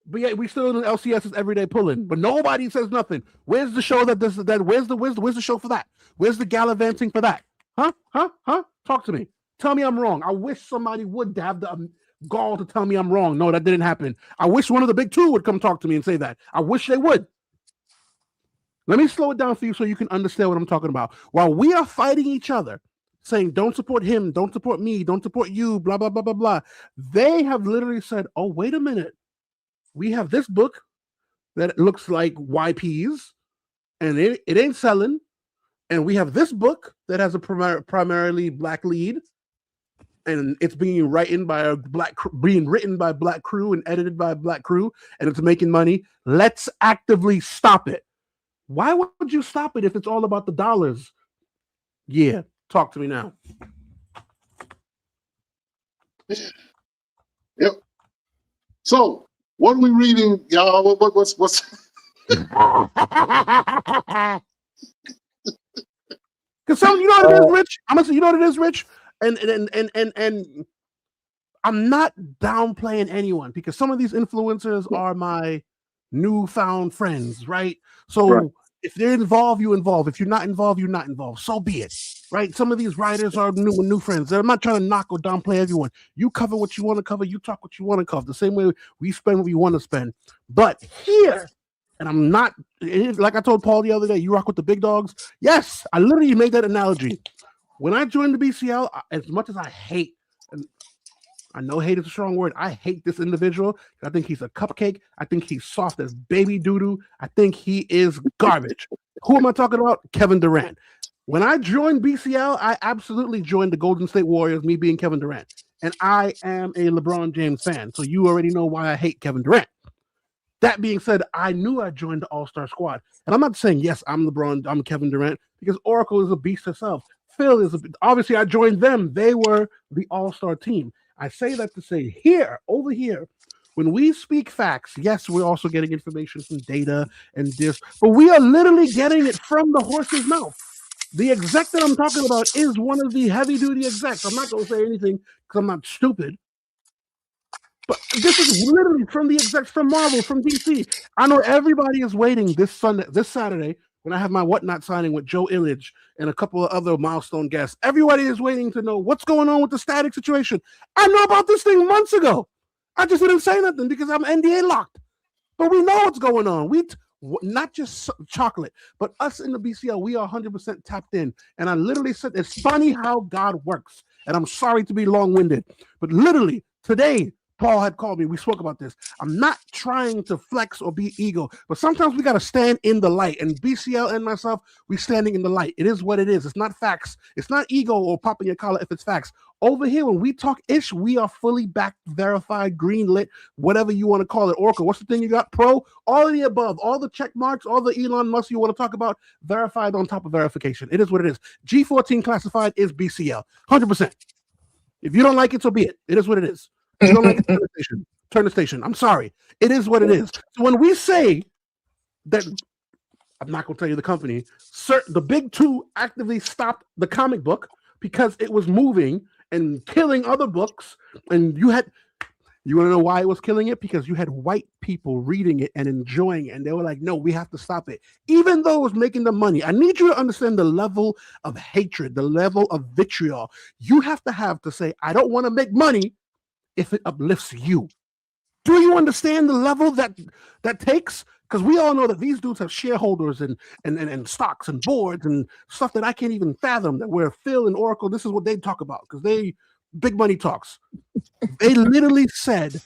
But yet we still in LCS's everyday pulling, but nobody says nothing. Where's the show that does that? Where's the show for that? Where's the gallivanting for that? Huh? Talk to me. Tell me I'm wrong. I wish somebody would have the gall to tell me I'm wrong. No, that didn't happen. I wish one of the big two would come talk to me and say that. I wish they would. Let me slow it down for you so you can understand what I'm talking about. While we are fighting each other, saying don't support him, don't support me, don't support you, blah, blah, blah, blah, blah, they have literally said, oh, wait a minute. We have this book that looks like YPs, and it ain't selling. And we have this book that has a primarily black lead, and it's being written by a black crew and edited by a black crew, and it's making money. Let's actively stop it. Why would you stop it if it's all about the dollars? Yeah, talk to me now. Yep. So, what are we reading, y'all? What's? Because you know what it is, Rich. I'm gonna say, you know what it is, Rich. And I'm not downplaying anyone because some of these influencers are my newfound friends, right? So right. If they're involved, you involve. If you're not involved, you're not involved. So be it, right? Some of these writers are new friends. I'm not trying to knock or downplay everyone. You cover what you want to cover. You talk what you want to cover. The same way we spend what we want to spend. But here And I'm not, like I told Paul the other day, you rock with the big dogs. Yes, I literally made that analogy. When I joined the BCL, as much as I hate, and I know hate is a strong word, I hate this individual. I think he's a cupcake. I think he's soft as baby doo-doo. I think he is garbage. Who am I talking about? Kevin Durant. When I joined BCL, I absolutely joined the Golden State Warriors, me being Kevin Durant. And I am a LeBron James fan. So you already know why I hate Kevin Durant. That being said, I knew I joined the All-Star squad. And I'm not saying, yes, I'm LeBron, I'm Kevin Durant, because Oracle is a beast herself. Phil is obviously I joined them. They were the All-Star team. I say that to say here, over here, when we speak facts, yes, we're also getting information from data and this, but we are literally getting it from the horse's mouth. The exec that I'm talking about is one of the heavy-duty execs. I'm not going to say anything because I'm not stupid. But this is literally from the execs from Marvel, from DC. I know everybody is waiting this Saturday, when I have my whatnot signing with Joe Illidge and a couple of other milestone guests. Everybody is waiting to know what's going on with the static situation. I know about this thing months ago. I just didn't say nothing because I'm NDA locked. But we know what's going on. We not just chocolate, but us in the BCL, we are 100% tapped in. And I literally said, it's funny how God works. And I'm sorry to be long-winded, but literally today, Paul had called me. We spoke about this. I'm not trying to flex or be ego, but sometimes we got to stand in the light. And BCL and myself, we standing in the light. It is what it is. It's not facts. It's not ego or popping your collar if it's facts. Over here, when we talk ish, we are fully backed, verified, green lit, whatever you want to call it. Oracle, what's the thing you got? Pro, all of the above, all the check marks, all the Elon Musk you want to talk about, verified on top of verification. It is what it is. G14 classified is BCL, 100%. If you don't like it, so be it. It is what it is. If you don't like it, turn the station. Turn the station. I'm sorry. It is what it is. So when we say that, I'm not going to tell you the company, the big two actively stopped the comic book because it was moving and killing other books. And you want to know why it was killing it? Because you had white people reading it and enjoying it. And they were like, no, we have to stop it. Even though it was making them money. I need you to understand the level of hatred, the level of vitriol you have to say, I don't want to make money if it uplifts you. Do you understand the level that takes? Because we all know that these dudes have shareholders and stocks and boards and stuff that I can't even fathom, that where Phil and Oracle, this is what they talk about, because they big money talks. They literally said,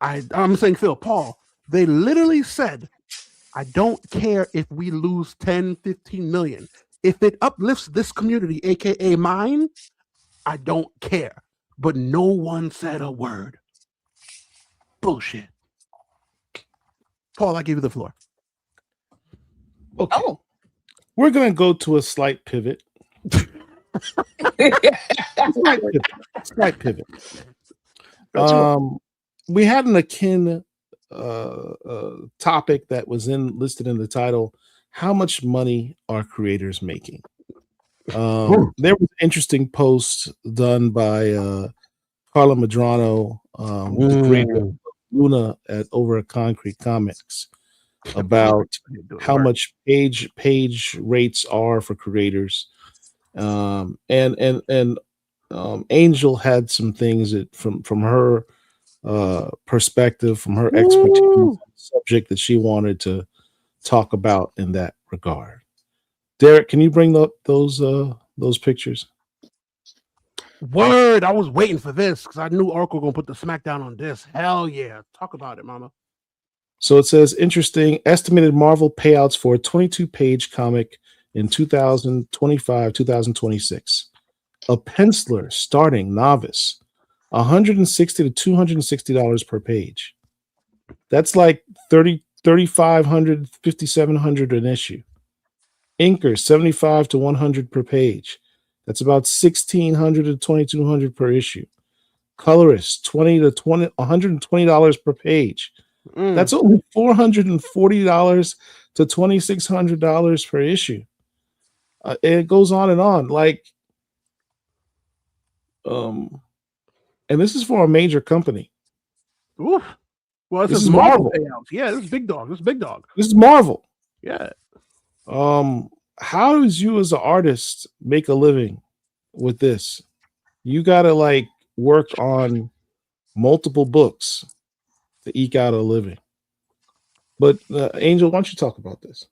I'm saying Phil, Paul, they literally said, I don't care if we lose 10, 15 million. If it uplifts this community, aka mine, I don't care. But no one said a word. Bullshit. Paul, I give you the floor. Okay. Oh. We're going to go to a slight pivot. Slight pivot. We had an akin topic that was listed in the title. How much money are creators making? There was an interesting post done by Carla Madrano, the creator of Luna over at Concrete Comics, about how much page rates are for creators. Angel had some things from her perspective, from her expertise subject that she wanted to talk about in that regard. Derek, can you bring up those pictures? Word, I was waiting for this because I knew Oracle gonna put the smackdown on this. Hell yeah, talk about it, mama. So it says, interesting estimated Marvel payouts for a 22-page comic in 2025-2026. A penciler starting novice, $160 to $260 per page. That's like $3,500, $5,700 an issue. Inker, $75 to $100 per page. That's about $1,600 to $2,200 per issue. Colorist, $20 to $120 per page. That's only $440 to $2,600 per issue. It goes on and on. Like, and this is for a major company. Oof. Well, this is Marvel payouts. Yeah, this is big dog. This is big dog. This is Marvel. Yeah. How does you as an artist make a living with this? You gotta like work on multiple books to eke out a living. But Angel, why don't you talk about this?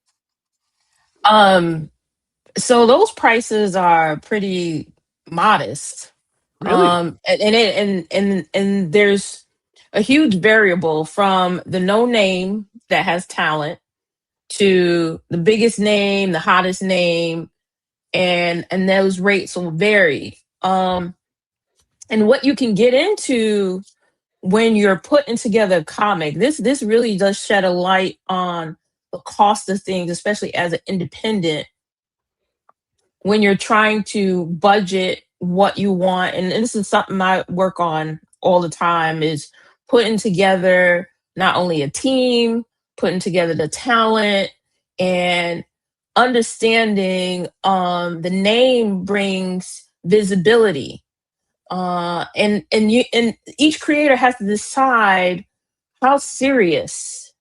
So those prices are pretty modest. Really? And there's a huge variable from the no name that has talent to the biggest name, the hottest name, and those rates will vary. And what you can get into when you're putting together a comic, this really does shed a light on the cost of things, especially as an independent, when you're trying to budget what you want. And this is something I work on all the time, is putting together not only a team, putting together the talent, and understanding the name brings visibility. And each creator has to decide how serious,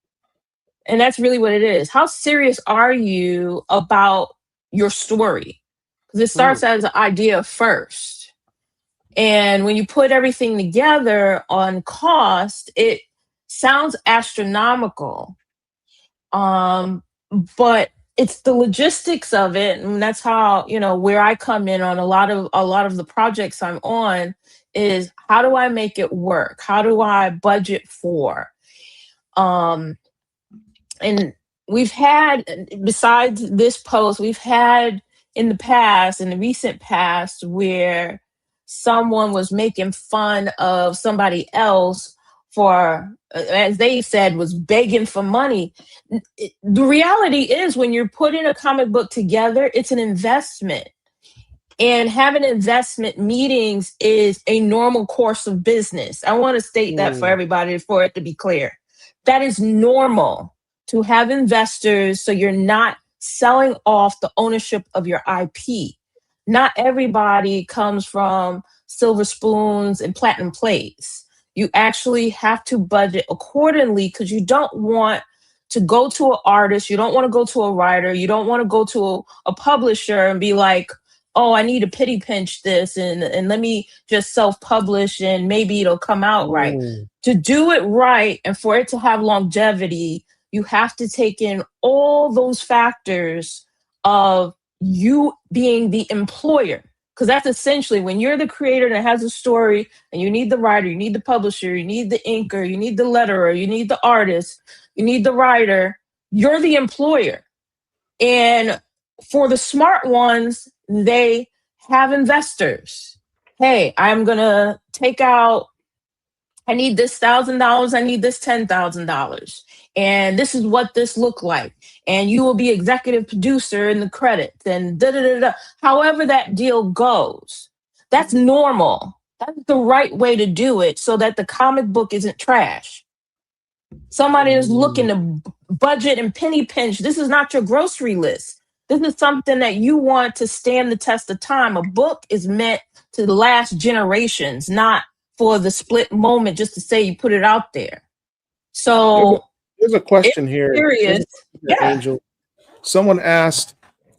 and that's really what it is. How serious are you about your story? Because it starts as an idea first. And when you put everything together on cost, it sounds astronomical. But it's the logistics of it, and that's how, where I come in on a lot of the projects I'm on, is how do I make it work? How do I budget for? And we've had, besides this post, we've had in the recent past, where someone was making fun of somebody else for, as they said, was begging for money. The reality is, when you're putting a comic book together, it's an investment. And having investment meetings is a normal course of business. I want to state that for everybody, for it to be clear. That is normal, to have investors, so you're not selling off the ownership of your IP. Not everybody comes from silver spoons and platinum plates. You actually have to budget accordingly, because you don't want to go to an artist, you don't want to go to a writer, you don't want to go to a publisher and be like, oh, I need to pity pinch this and let me just self-publish and maybe it'll come out right. To do it right and for it to have longevity, you have to take in all those factors of you being the employer. Because that's essentially, when you're the creator that has a story and you need the writer, you need the publisher, you need the inker, you need the letterer, you need the artist, you need the writer, you're the employer. And for the smart ones, they have investors. Hey, I'm going to take out, I need this $1,000, I need this $10,000. And this is what this looked like. And you will be executive producer in the credits and da-da-da-da. However that deal goes, that's normal. That's the right way to do it, so that the comic book isn't trash. Somebody is looking to budget and penny pinch. This is not your grocery list. This is something that you want to stand the test of time. A book is meant to last generations, not for the split moment just to say you put it out there. So there's a question here. Serious. Angel. Someone asked,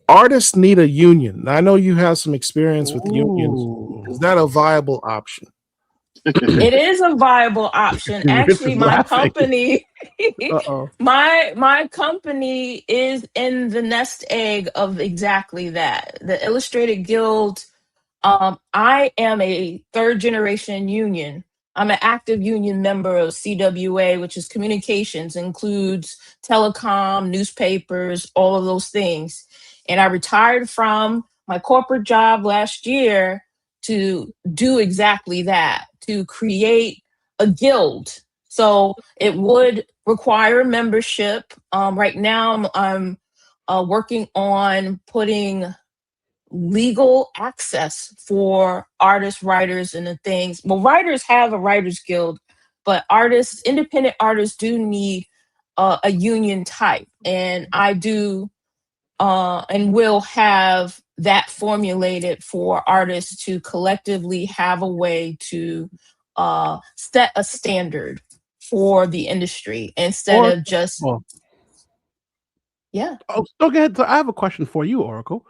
artists need a union. Now, I know you have some experience with unions. Is that a viable option? It is a viable option. Actually, my company, my company is in the nest egg of exactly that. The Illustrated Guild. I am a third generation union. I'm an active union member of CWA, which is communications, includes telecom, newspapers, all of those things. And I retired from my corporate job last year to do exactly that, to create a guild. So it would require membership. Right now, I'm working on putting legal access for artists, writers, and the things. Well, writers have a writers guild, but artists, independent artists, do need a union type. And I do and will have that formulated for artists to collectively have a way to set a standard for the industry instead of just. Yeah. Oh, go ahead. So I have a question for you, Oracle.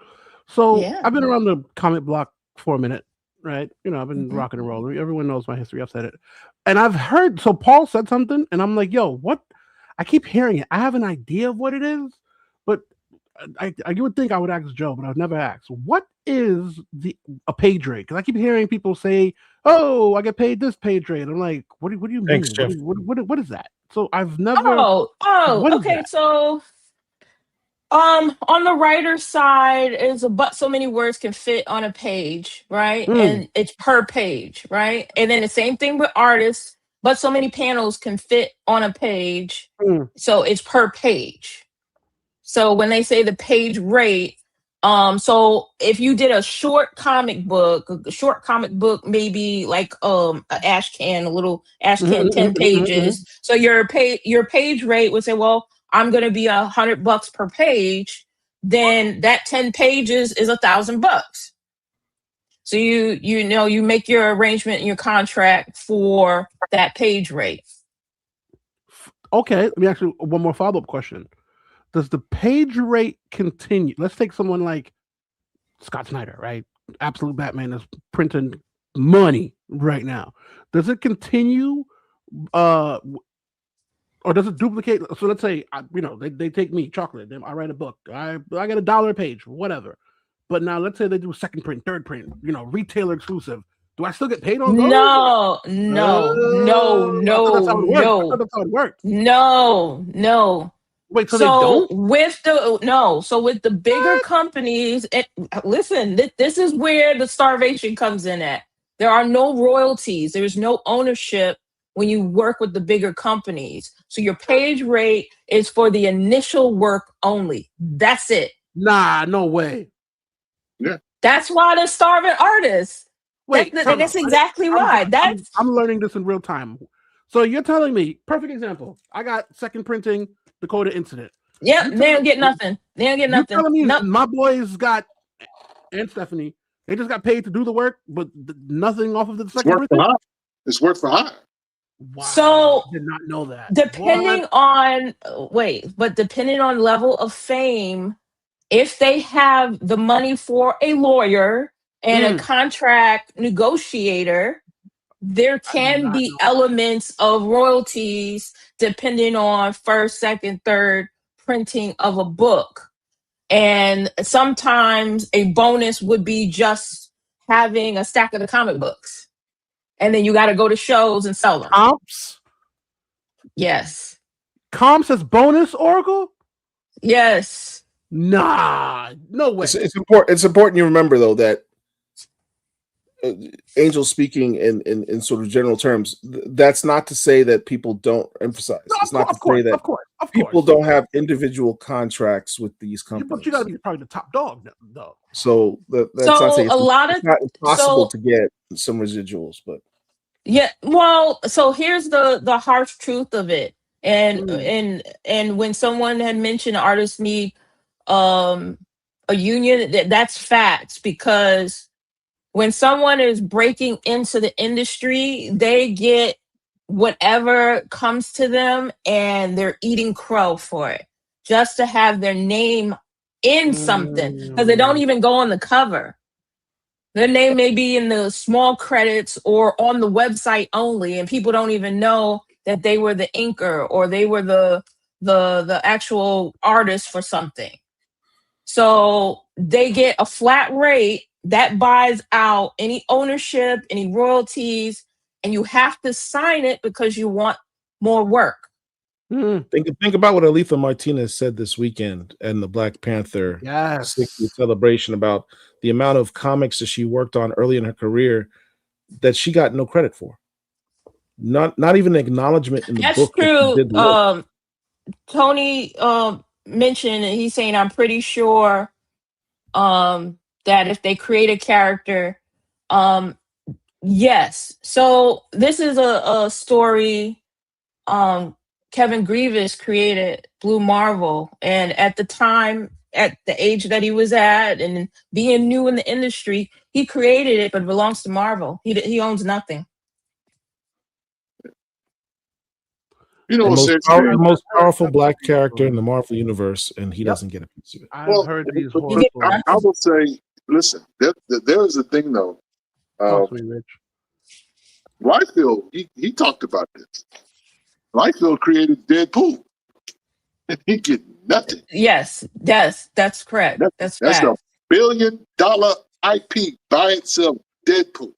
So I've been around the comic block for a minute, right? I've been rocking and rolling. Everyone knows my history. I've said it. And I've heard, so Paul said something, and I'm like, yo, what? I keep hearing it. I have an idea of what it is, but I would think I would ask Joe, but I've never asked. What is a page rate? Because I keep hearing people say, "Oh, I get paid this page rate." I'm like, what do you mean? Thanks, Jeff. What is that? So I've never. What is Okay. that? So, on the writer's side is but so many words can fit on a page, right? And it's per page, right? And then the same thing with artists, but so many panels can fit on a page, so it's per page. So when they say the page rate, so if you did a short comic book maybe like a ash can, a little ash can, 10 pages. So your page rate would say, well, I'm gonna be $100 per page, then that 10 pages is $1,000. So you make your arrangement and your contract for that page rate. Okay, let me ask you one more follow-up question. Does the page rate continue? Let's take someone like Scott Snyder, right? Absolute Batman is printing money right now. Does it continue, or does it duplicate? So let's say, they take me, Chocolate. I write a book. I get $1 a page, whatever. But now let's say they do second print, third print, retailer exclusive. Do I still get paid on those? No. I thought that's how it worked. No. Wait, so they don't? With the bigger companies, listen, this is where the starvation comes in at. There are no royalties. There's no ownership when you work with the bigger companies. So your page rate is for the initial work only. That's it. Nah, no way. Yeah. That's why they're starving artists. Wait, that's exactly why. I'm learning this in real time. So you're telling me, perfect example. I got second printing Dakota Incident. Yep, they don't get nothing. You're telling me my boys got, and Stephanie, they just got paid to do the work, but nothing off of the second printing? It's work for hire. Wow, so I did not know that. Depending on level of fame, if they have the money for a lawyer and a contract negotiator, there can be elements of royalties depending on first, second, third printing of a book. And sometimes a bonus would be just having a stack of the comic books. And then you got to go to shows and sell them. Comps? Yes. Comps as bonus, Oracle? Yes. Nah, no way. It's important you remember, though, that Angel speaking in sort of general terms, that's not to say that people don't emphasize. It's not to say that people don't have individual contracts with these companies. But you got to be probably the top dog, though. So that's not saying it's not impossible to get some residuals, but yeah. Well, so here's the harsh truth of it, and when someone had mentioned artists need a union, that's facts, because when someone is breaking into the industry, they get whatever comes to them and they're eating crow for it just to have their name in something, because they don't even go on the cover. Their name may be in the small credits or on the website only, and people don't even know that they were the inker or they were the actual artist for something. So they get a flat rate that buys out any ownership, any royalties, and you have to sign it because you want more work. Think about what Aletha Martinez said this weekend and the Black Panther 60th celebration about the amount of comics that she worked on early in her career that she got no credit for. Not even acknowledgement in the book. That's true. Tony mentioned, and he's saying, I'm pretty sure that if they create a character, yes. So this is a story. Kevin Grievous created Blue Marvel, and at the time, at the age that he was at, and being new in the industry, he created it, but it belongs to Marvel. He owns nothing. The most powerful Black character in the Marvel universe, and he doesn't get a piece of it. I've heard these horror stories. I will say, listen, there is a thing though. Liefeld, he talked about this. Liefeld created Deadpool. and he get nothing. Yes, that's correct. That's a fact. $1 billion IP by itself. Deadpool.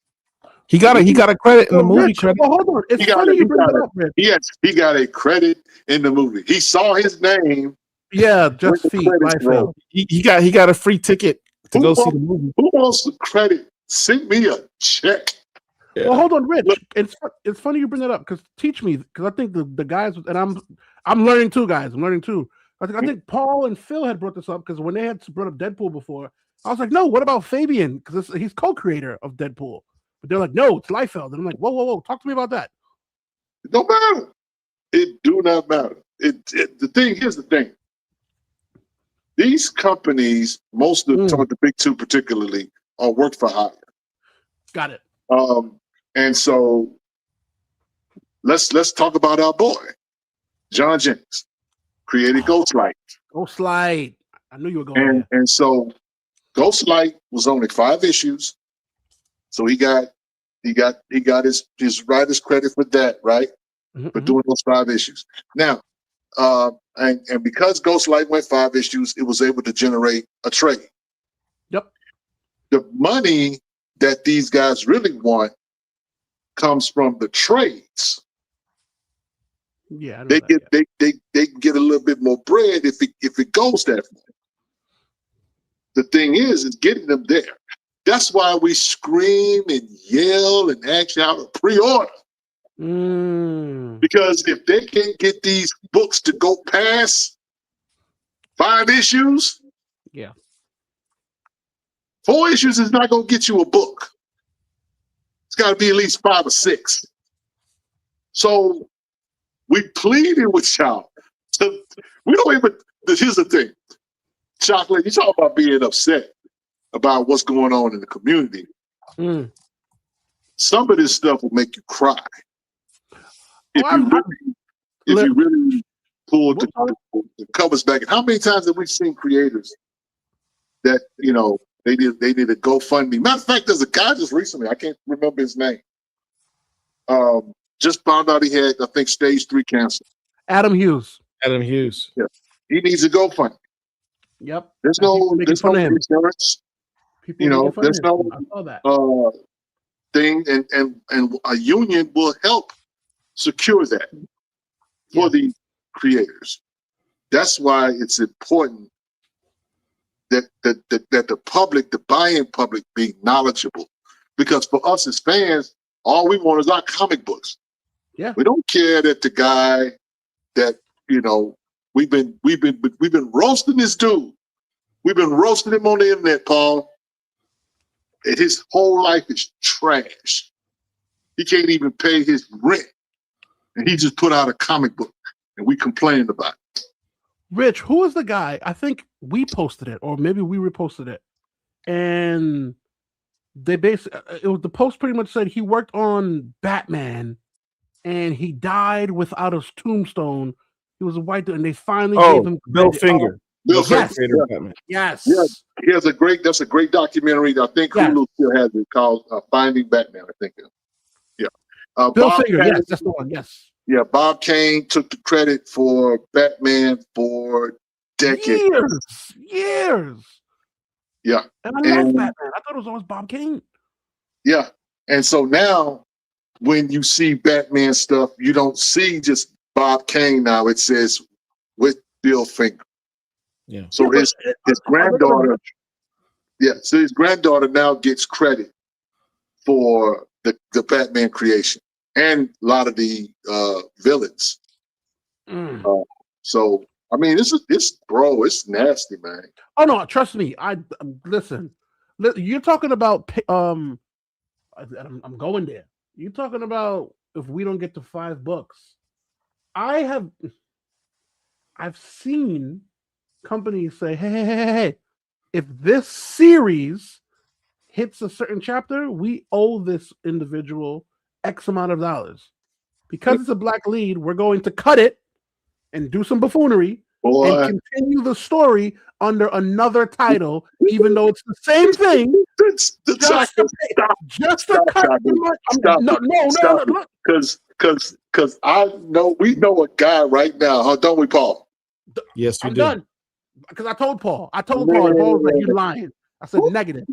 He got a credit in the movie. Rich, hold on. It's funny you bring that up, Rich. He got a credit in the movie. He saw his name. Yeah, just feet. He got a free ticket to go see the movie. Who wants the credit? Send me a check. Yeah. Well, hold on, Rich. Look, it's funny you bring that up because teach me, because I think the guys, and I'm learning too, guys. I'm learning too. I think Paul and Phil had brought this up because when they had brought up Deadpool before, I was like, no, what about Fabian? Because he's co-creator of Deadpool. But they're like, no, it's Liefeld. And I'm like, whoa, talk to me about that. It don't matter. It do not matter. Here's the thing. These companies, most of the big two particularly, are work for hire. Got it. And so let's talk about our boy, John Jenkins, created Ghostlight. Ghostlight. I knew you were going there. And so Ghostlight was only 5 issues. So he got his writer's credit for that, right? For doing those 5 issues. Now, and because Ghostlight went 5 issues, it was able to generate a trade. Yep. The money that these guys really want comes from the trades. Yeah, they can get a little bit more bread if it goes that way. The thing is getting them there. That's why we scream and yell and ask y'all to pre-order. Because if they can't get these books to go past 5 issues, 4 issues is not going to get you a book. It's got to be at least 5 or 6. So we pleaded with y'all. We don't even. Here's the thing, Chocolate. You talk about being upset about what's going on in the community. Some of this stuff will make you cry. If you really pull the covers back. And how many times have we seen creators that they did a GoFundMe? Matter of fact, there's a guy just recently, I can't remember his name. Just found out he had, I think, stage 3 cancer. Adam Hughes. Yeah. He needs a GoFundMe. Yep. There's no insurance. There's no thing, and a union will help secure that for the creators. That's why it's important that the public, the buy-in public, be knowledgeable. Because for us as fans, all we want is our comic books. Yeah. We don't care that the guy that we've been roasting this dude. We've been roasting him on the internet, Paul. And his whole life is trash. He can't even pay his rent. And he just put out a comic book and we complained about it. Rich, who is the guy? I think we posted it, or maybe we reposted it. And they the post pretty much said he worked on Batman and he died without a tombstone. He was a white dude, and they finally gave him Bill Finger. Bill Finger. Yes. That's a great documentary. I think Hulu still has it, called Finding Batman, I think. Yeah. Bill Finger, yes, that's the one, yes. Yeah, Bob Kane took the credit for Batman for decades. Years. Yeah. And I love Batman. I thought it was always Bob Kane. Yeah. And so now when you see Batman stuff, you don't see just Bob Kane now. It says with Bill Finger. Yeah. So his granddaughter, so his granddaughter now gets credit for the Batman creation and a lot of the villains. So I mean, it's nasty, man. Oh no, trust me. Listen. You're talking about I'm going there. You're talking about if we don't get to 5 books. I've seen companies say, hey, if this series hits a certain chapter, we owe this individual X amount of dollars. Because it's a black lead, we're going to cut it and do some buffoonery and continue the story under another title, even though it's the same thing. Just to cut the money. Because we know a guy right now, don't we, Paul? Yes, you I'm do. done. Because I told Paul. And Paul was like, "You lying?" I said, "Negative."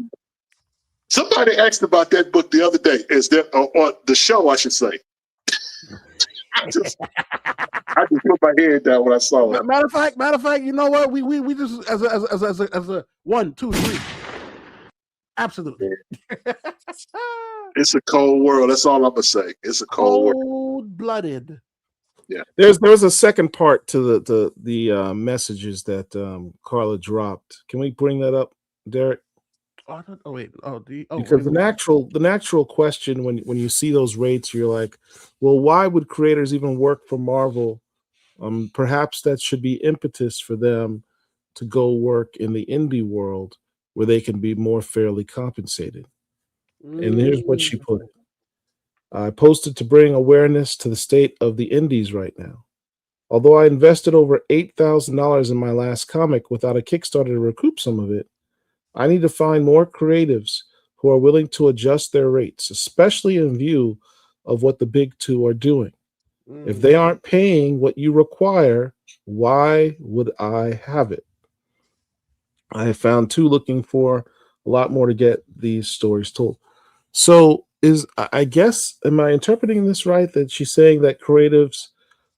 Somebody asked about that book the other day. Is that or the show? I should say. I just put my head down when I saw it. Matter of fact, you know what? We just as a 1, 2, 3. Absolutely. It's a cold world. That's all I'm gonna say. It's a cold world. Cold-blooded. Yeah. There's a second part to the messages that Carla dropped. Can we bring that up, Derek? Because the natural question when you see those rates, you're like, well, why would creators even work for Marvel? Perhaps that should be impetus for them to go work in the indie world where they can be more fairly compensated. And here's what she put. I posted to bring awareness to the state of the indies right now. Although I invested over $8,000 in my last comic without a Kickstarter to recoup some of it, I need to find more creatives who are willing to adjust their rates, especially in view of what the big two are doing. If they aren't paying what you require, why would I have it? I have found two looking for a lot more to get these stories told. So I guess, am I interpreting this right? That she's saying that creatives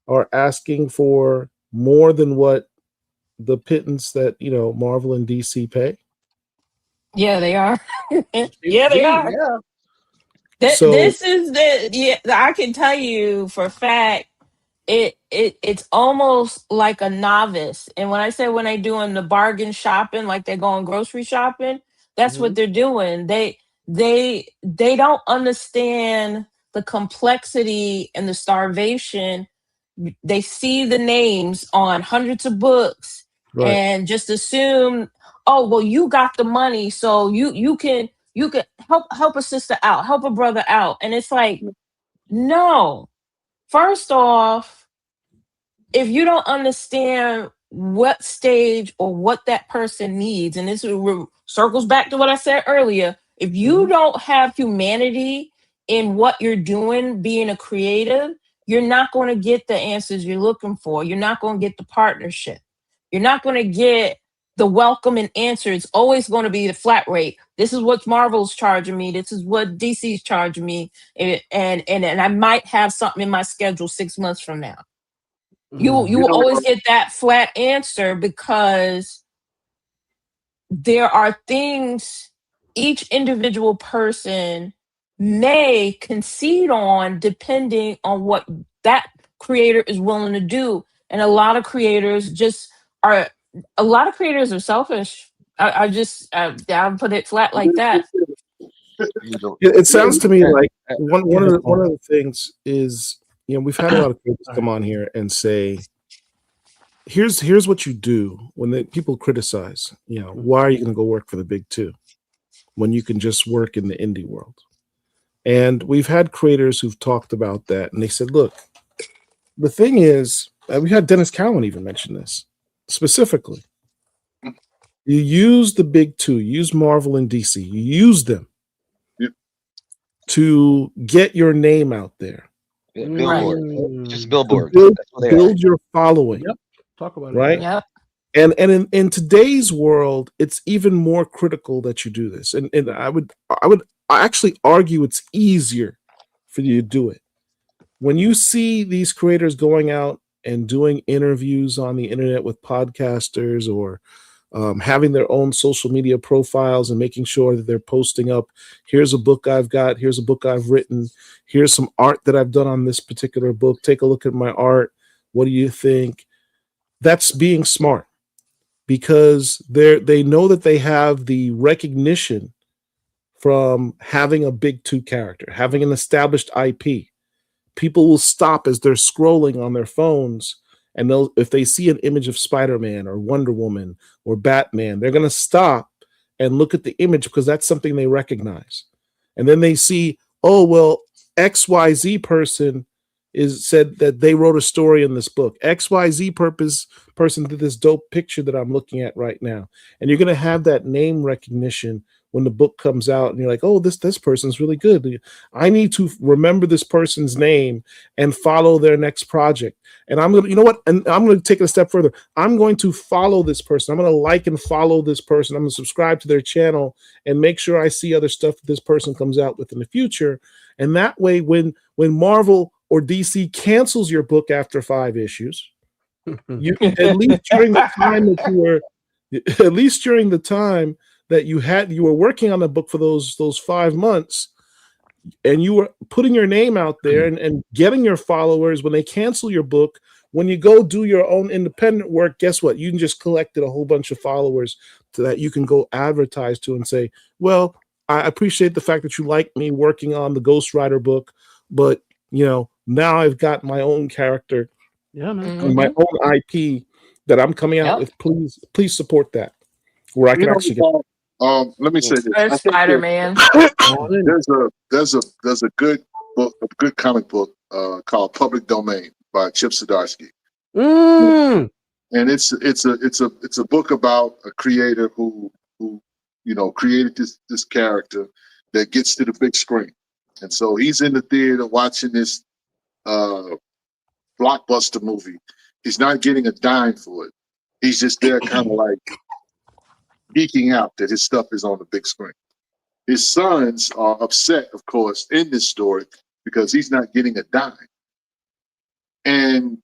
are asking for more than what the pittance that, Marvel and DC pay? Yeah, they are. Yeah, they are. Yeah. This is I can tell you for a fact, it's almost like a novice. And when I say when they doing the bargain shopping, like they're going grocery shopping, that's what they're doing. They don't understand the complexity and the starvation. They see the names on hundreds of books and just assume, oh well, you got the money, so you can help a sister out, help a brother out. And it's like, no. First off, if you don't understand what stage or what that person needs, and this circles back to what I said earlier, if you don't have humanity in what you're doing, being a creative, you're not going to get the answers you're looking for. You're not going to get the partnership. You're not going to get the welcome and answer. It's always going to be the flat rate. This is what Marvel's charging me. This is what DC's charging me. And I might have something in my schedule 6 months from now. You will always get that flat answer because there are things each individual person may concede on depending on what that creator is willing to do. And a lot of creators are selfish. I'll put it flat like that. It sounds to me like one of the things is, we've had a lot of creators come on here and say, here's what you do when people criticize, why are you going to go work for the big two when you can just work in the indie world? And we've had creators who've talked about that, and they said, look, the thing is, we had Dennis Cowan even mention this specifically. You use the big two, you use Marvel and DC, you use them to get your name out there. Yeah, billboard. Just billboard. Build your following. Yep. Talk about right? it. Yep. And in today's world, it's even more critical that you do this. And I would actually argue it's easier for you to do it. When you see these creators going out and doing interviews on the internet with podcasters or having their own social media profiles and making sure that they're posting up, here's a book I've got, here's a book I've written, here's some art that I've done on this particular book, take a look at my art, what do you think? That's being smart, because they know that they have the recognition from having a big two character, having an established IP. People will stop as they're scrolling on their phones, and if they see an image of Spider-Man or Wonder Woman or Batman, they're going to stop and look at the image because that's something they recognize. And then they see, oh, well, XYZ person said that they wrote a story in this book. XYZ person did this dope picture that I'm looking at right now. And you're going to have that name recognition when the book comes out and you're like, oh, this person's really good. I need to remember this person's name and follow their next project. And I'm going to, you know what? And I'm going to take it a step further. I'm going to follow this person. I'm going to like and follow this person. I'm going to subscribe to their channel and make sure I see other stuff that this person comes out with in the future. And that way, when Marvel or DC cancels your book after 5 issues, you at least during the time that you were, at least during the time that you were working on the book for those 5 months, and you were putting your name out there and getting your followers. When they cancel your book, when you go do your own independent work, guess what? You can just collected a whole bunch of followers so that you can go advertise to and say, well, I appreciate the fact that you like me working on the Ghost Rider book, but now I've got my own character, my own IP that I'm coming out with. Please support that. Where I can actually get. Let me say this. Spider-Man. There's a good book, a good comic book called Public Domain by Chip Zdarsky. And it's a book about a creator who created this character that gets to the big screen. And so he's in the theater watching this blockbuster movie. He's not getting a dime for it. He's just there kind of like geeking out that his stuff is on the big screen. His sons are upset, of course, in this story because he's not getting a dime. And,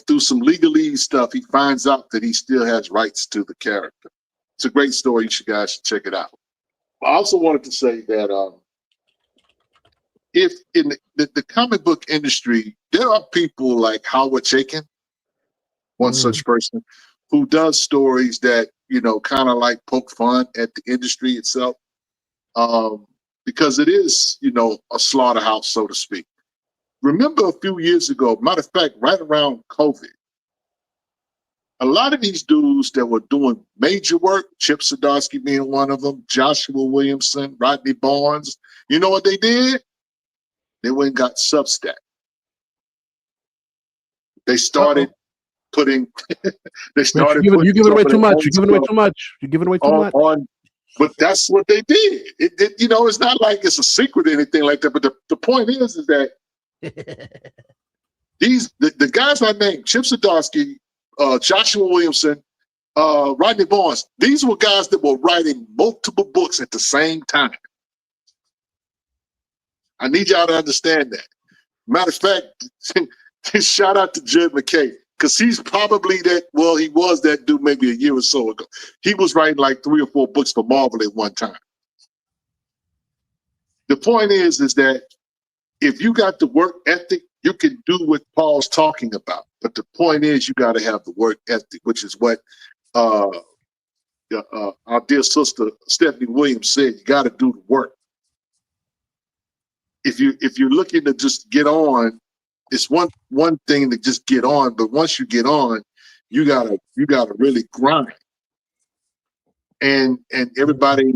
through some legalese stuff, he finds out that he still has rights to the character. It's a great story. You guys should check it out. I also wanted to say that if in the comic book industry, there are people like Howard Chaykin, one such person, who does stories that, kind of like poke fun at the industry itself, because it is, a slaughterhouse, so to speak. Remember a few years ago, matter of fact, right around COVID, a lot of these dudes that were doing major work, Chip Zdarsky being one of them, Joshua Williamson, Rodney Barnes, you know what they did? They went and got Substack. They started putting. You're giving away too much. You're giving away too much. But that's what they did. It's not like it's a secret or anything like that. But the point is that the guys I named, Chip Zdarsky, Joshua Williamson, Rodney Barnes, these were guys that were writing multiple books at the same time. I need y'all to understand that. Matter of fact, shout out to Jed McKay, because he's probably he was that dude maybe a year or so ago. He was writing like 3 or 4 books for Marvel at one time. The point is that if you got the work ethic, you can do what Paul's talking about. But the point is, you got to have the work ethic, which is what our dear sister Stephanie Williams said. You got to do the work. If you're looking to just get on, it's one thing to just get on, but once you get on, you gotta really grind. And everybody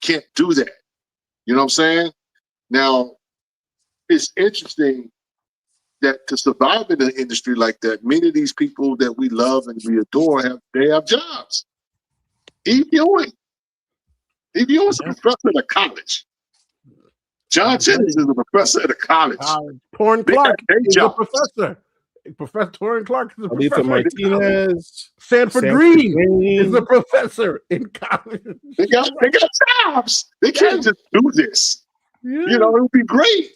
can't do that. You know what I'm saying? Now, it's interesting that to survive in an industry like that, many of these people that we love and we adore have jobs. Eve Ewing is a professor at a college. John Jennings is a professor at a college. Torrin Clark is a professor. Professor Torrin Clark is a professor. Martinez, Sanford Green is a professor in college. They got jobs. They can't just do this. Yeah. It would be great,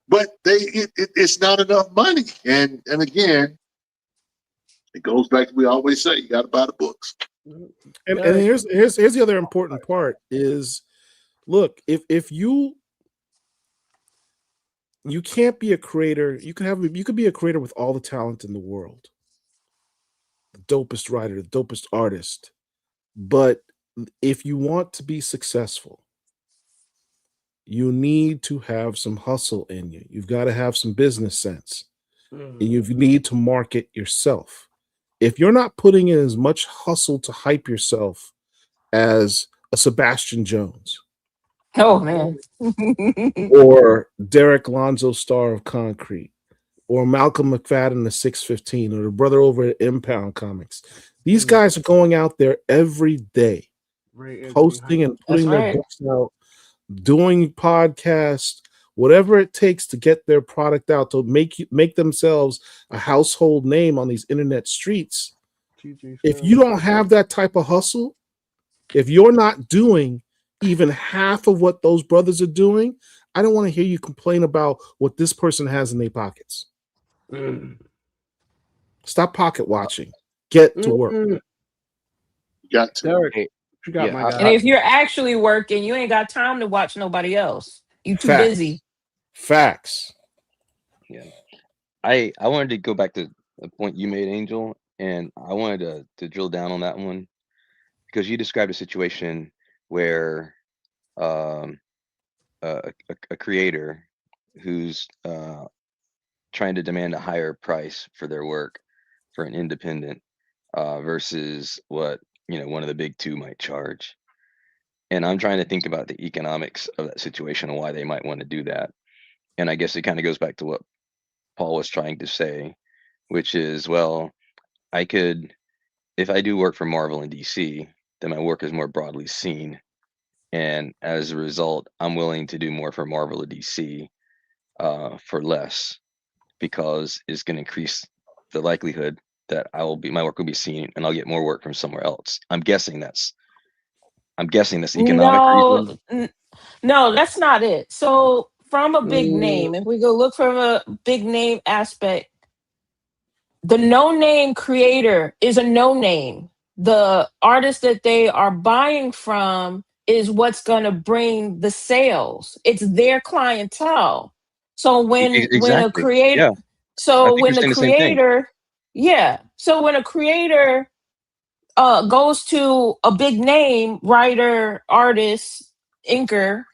but it's not enough money. And again, it goes back to we always say, you got to buy the books. And here's the other important part is, look, if you can't be a creator. You could be a creator with all the talent in the world, the dopest writer, the dopest artist. But if you want to be successful, you need to have some hustle in you. You've got to have some business sense. And you need to market yourself. If you're not putting in as much hustle to hype yourself as a Sebastian Jones, oh man, or Derek Lonzo, star of Concrete, or Malcolm McFadden, the 615, or the brother over at Impound Comics. These guys are going out there every day hosting and putting their books out, doing podcasts, whatever it takes to get their product out, to make themselves a household name on these internet streets. If you don't have that type of hustle, if you're not doing even half of what those brothers are doing, I don't want to hear you complain about what this person has in their pockets. Stop pocket watching. Get to work. Got to. Derek, you got my guy. And if you're actually working, you ain't got time to watch nobody else. You too busy. Facts. Yeah. I wanted to go back to the point you made, Angel, and I wanted to drill down on that one because you described a situation where a creator who's trying to demand a higher price for their work for an independent versus what one of the big two might charge. And I'm trying to think about the economics of that situation and why they might want to do that. And I guess it kind of goes back to what Paul was trying to say, which is, well, I could, if I do work for Marvel and DC, then my work is more broadly seen. And as a result, I'm willing to do more for Marvel or DC for less, because it's going to increase the likelihood that my work will be seen and I'll get more work from somewhere else. I'm guessing that's economic reason. No, that's not it. So from a big name, if we go look from a big name aspect, the no-name creator is a no-name. The artist that they are buying from is what's going to bring the sales. It's their clientele. So when a creator, so when a creator goes to a big name writer, artist, inker,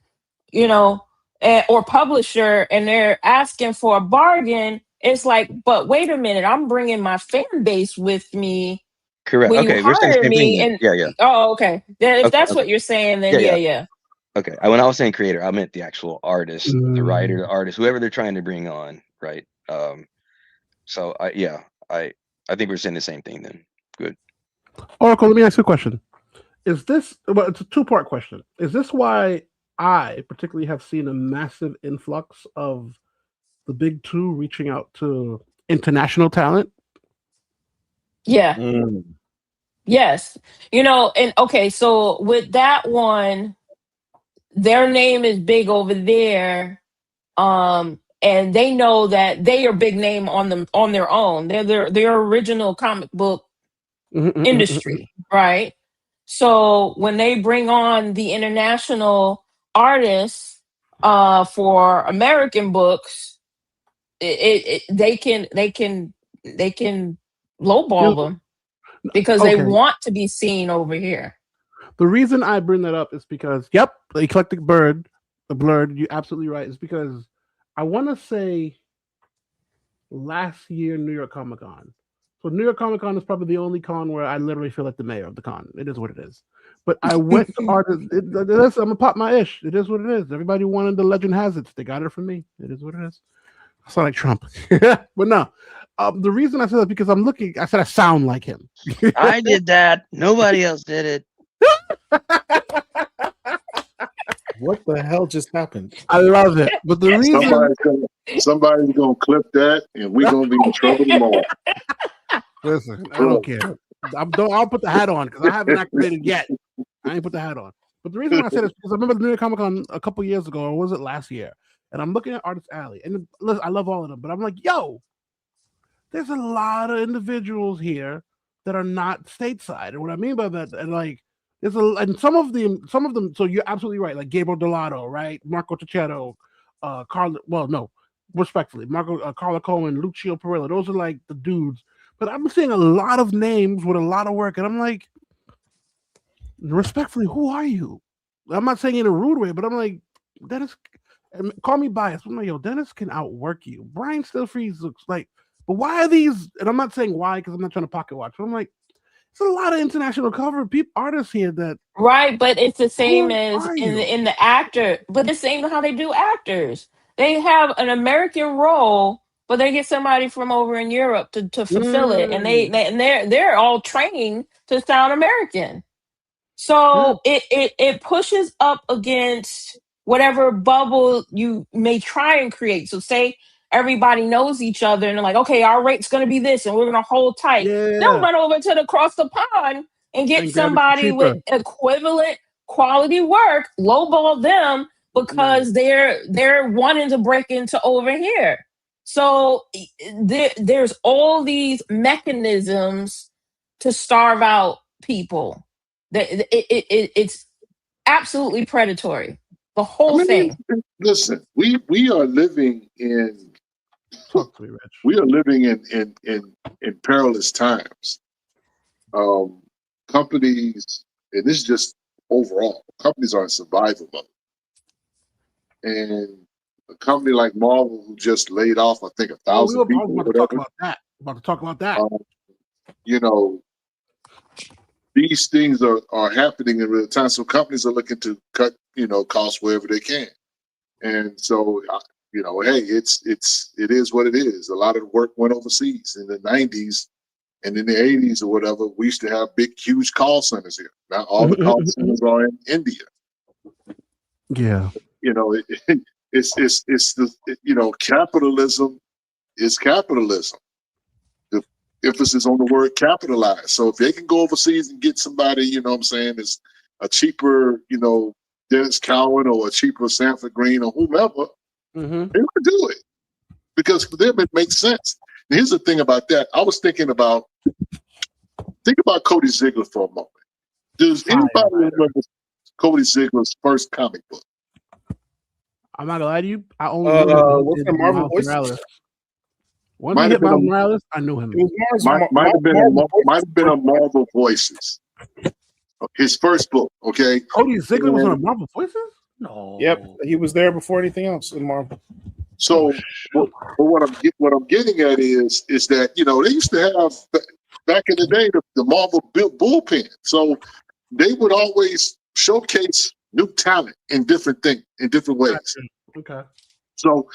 or publisher, and they're asking for a bargain, it's like, but wait a minute, I'm bringing my fan base with me. Correct. When okay, you hire me, and yeah. Oh, okay. Then if that's what you're saying, then yeah. Okay. When I was saying creator, I meant the actual artist, the writer, the artist, whoever they're trying to bring on, right? So I think we're saying the same thing then. Good. Oracle, let me ask you a question. Is this, well, it's a two-part question. Is this why I particularly have seen a massive influx of the big two reaching out to international talent? Yeah. Yes. And okay, so with that one, their name is big over there. And they know that they are big name on their own. They're their original comic book industry, right? So when they bring on the international artists for American books, they can lowball them because they want to be seen over here. The reason I bring that up is because, the eclectic blurred, you're absolutely right. It's because I want to say last year, New York Comic Con. So New York Comic Con is probably the only con where I literally feel like the mayor of the con. It is what it is. But I went to artists. I'm gonna pop my ish. It is what it is. Everybody wanted the Legend Has It. They got it from me. It is what it is. I sound like Trump. But no. The reason I said that because I said I sound like him. I did that. Nobody else did it. What the hell just happened? I love it. But the reason somebody's gonna clip that and we're gonna be in trouble tomorrow. Listen, I don't care. I'll put the hat on because I haven't activated yet. I ain't put the hat on. But the reason why I said it is because I remember the New York Comic Con a couple years ago, or was it last year? And I'm looking at Artist Alley, and listen, I love all of them, but I'm like, yo, there's a lot of individuals here that are not stateside. And what I mean by that, and like, and some of them. So you're absolutely right. Like Gabriel Delato, right? Marco Cicchetto, respectfully, Carla Cohen, Lucio Perillo. Those are like the dudes. But I'm seeing a lot of names with a lot of work, and I'm like, respectfully, who are you? I'm not saying in a rude way, but I'm like, Dennis, call me biased. I'm like, yo, Dennis can outwork you. Brian Stillfreeze looks like, but why are these? And I'm not saying why because I'm not trying to pocket watch, but I'm like, there's a lot of international cover artists here that right, but it's the same as in the actor, but the same how they do actors. They have an American role, but they get somebody from over in Europe to fulfill it, and they're all trained to sound American. So it pushes up against whatever bubble you may try and create. So say everybody knows each other and they're like, okay, our rate's going to be this and we're going to hold tight. They'll run over to the across the pond and get somebody with equivalent quality work, lowball them because they're wanting to break into over here. So there's all these mechanisms to starve out people. It's absolutely predatory. The whole thing. Listen, we are living in in perilous times. Companies, and this is just overall, companies are in survival mode. And a company like Marvel, who just laid off, I think, 1,000 people. About to talk about that. You know, these things are happening in real time. So companies are looking to cut, costs wherever they can. And so, hey, it is what it is. A lot of the work went overseas in the 90s and in the 80s or whatever. We used to have big, huge call centers here. Now all the call centers are in India. Yeah. Capitalism is capitalism. The emphasis on the word capitalize. So if they can go overseas and get somebody, is a cheaper, Dennis Cowan or a cheaper Sanford Green or whomever, they would do it because for them it makes sense. And here's the thing about that. I was thinking about Cody Ziegler for a moment. Does anybody remember Cody Ziegler's first comic book? I'm not gonna lie to you. I only knew him in Marvel Morales. Once he hit Miles Morales, I knew him. Might have been a Marvel Voices. His first book, okay. Cody Ziegler was on a Marvel Voices? No. Yep, he was there before anything else in Marvel. So, what I'm getting at is that they used to have back in the day the Marvel bullpen. So they would always showcase new talent in different things, in different ways. Okay. So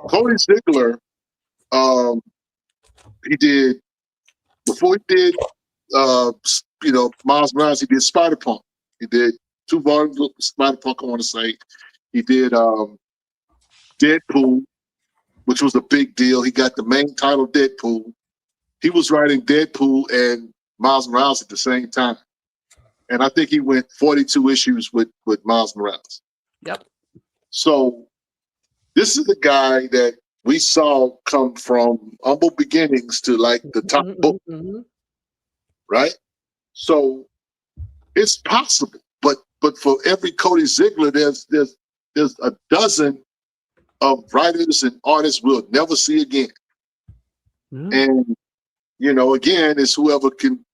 Cody Ziegler, he did before he did Miles Morales, he did Spider-Punk. He did 2 volumes of Spider-Punk, I want to say. He did Deadpool, which was a big deal. He got the main title, Deadpool. He was writing Deadpool and Miles Morales at the same time. And I think he went 42 issues with Miles Morales. Yep. So this is the guy that we saw come from humble beginnings to like the top book. Right? So it's possible, but for every Cody Ziegler, there's a dozen of writers and artists we'll never see again. And again, it's whoever can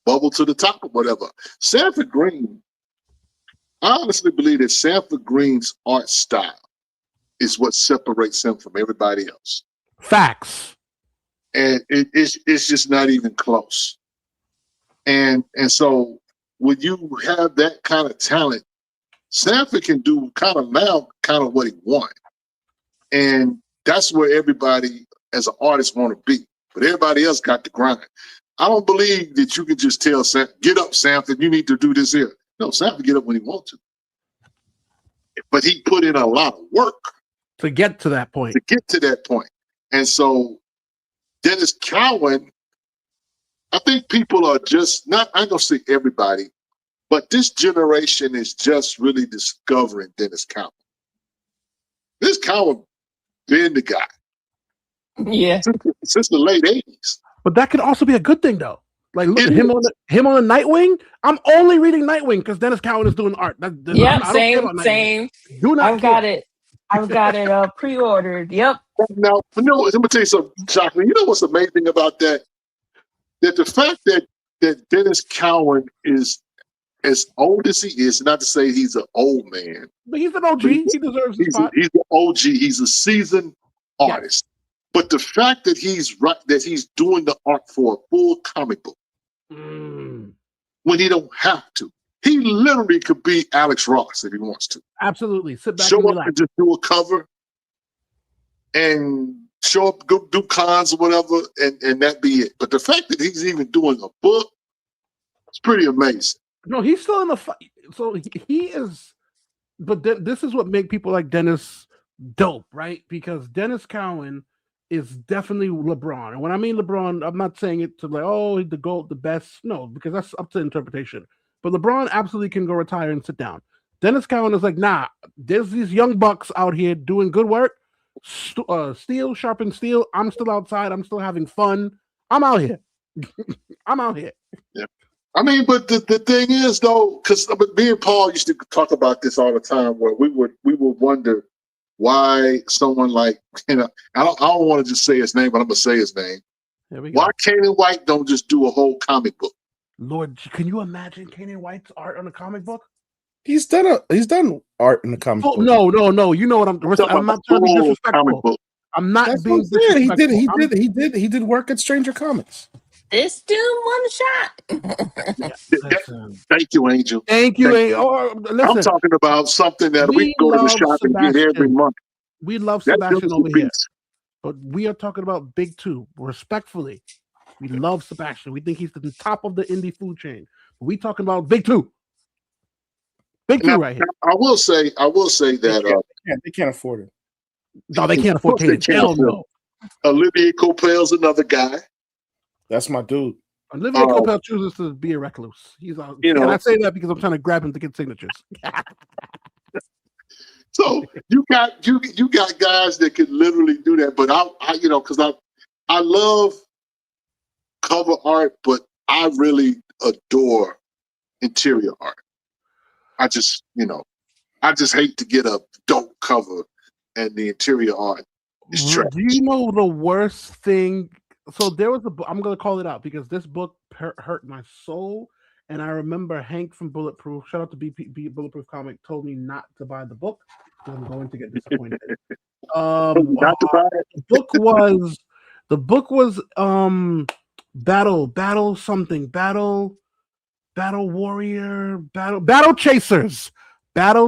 bubble to the top or whatever. Sanford Green, I honestly believe that Sanford Green's art style is what separates him from everybody else. Facts. And it's just not even close. And so when you have that kind of talent, Sanford can do kind of what he wants. And that's where everybody as an artist want to be. But everybody else got to grind. I don't believe that you can just tell Sanford, get up, Sanford, you need to do this here. No, Sanford get up when he wants to. But he put in a lot of work. To get to that point. And so Dennis Cowan, I think people are just not, I ain't gonna say everybody, but this generation is just really discovering Dennis Cowan. Dennis Cowan been the guy. Yeah. Since the late 80s. But that could also be a good thing though. Like look at him on the Nightwing. I'm only reading Nightwing because Dennis Cowan is doing art. Same. Do not I've got it pre-ordered. Yep. Now, let me tell you something, Jacqueline. You know what's amazing about that? That the fact that Dennis Cowan is as old as he is, not to say he's an old man. But he's an OG. He deserves his spot. He's an OG. He's a seasoned artist. But the fact that he's doing the art for a full comic book when he don't have to. He literally could be Alex Ross if he wants to. Absolutely. Sit back show and up relax. and just do a cover and show up, go do cons or whatever, and that be it. But the fact that he's even doing a book, It's pretty amazing. No, he's still in the fight. So he is. But this is what make people like Dennis dope, right? Because Dennis Cowan is definitely LeBron. And when I mean LeBron, I'm not saying it to like, oh, he's the GOAT, the best. No, because that's up to interpretation. But LeBron absolutely can go retire and sit down. Dennis Cowan is like, nah, there's these young bucks out here doing good work. Steel, sharpen steel. I'm still outside. I'm still having fun. I'm out here. I'm out here. Yeah. I mean, but the thing is, though, because me and Paul used to talk about this all the time, where we would wonder why someone like, I don't want to just say his name, but I'm gonna say his name. Why Canaan White don't just do a whole comic book? Lord, can you imagine Canaan White's art on a comic book? He's done art in the comic book. No. You know what I'm not trying to be disrespectful. I'm not being disrespectful. He did work at Stranger Comics. This dude one shot. Thank you, Angel. Thank you, Angel. Listen, I'm talking about something that we go to the shop and get every month. We love Sebastian over here, but we are talking about Big Two. Respectfully, we love Sebastian. We think he's the top of the indie food chain. But we talking about Big Two. Big Two right here. I will say that they can't afford it. No, they can't afford it. Hell no. Olivier Coipel's another guy. That's my dude. Olivier Coipel chooses to be a recluse. He's on. And I say that because I'm trying to grab him to get signatures. So you got guys that can literally do that. But because I love cover art, but I really adore interior art. I just hate to get a dope cover and the interior art is trash. Do you know the worst thing? So there was a book, I'm going to call it out because this book hurt my soul. And I remember Hank from Bulletproof, shout out to BP Bulletproof Comic, told me not to buy the book because I'm going to get disappointed. Not to buy it. The book was Battle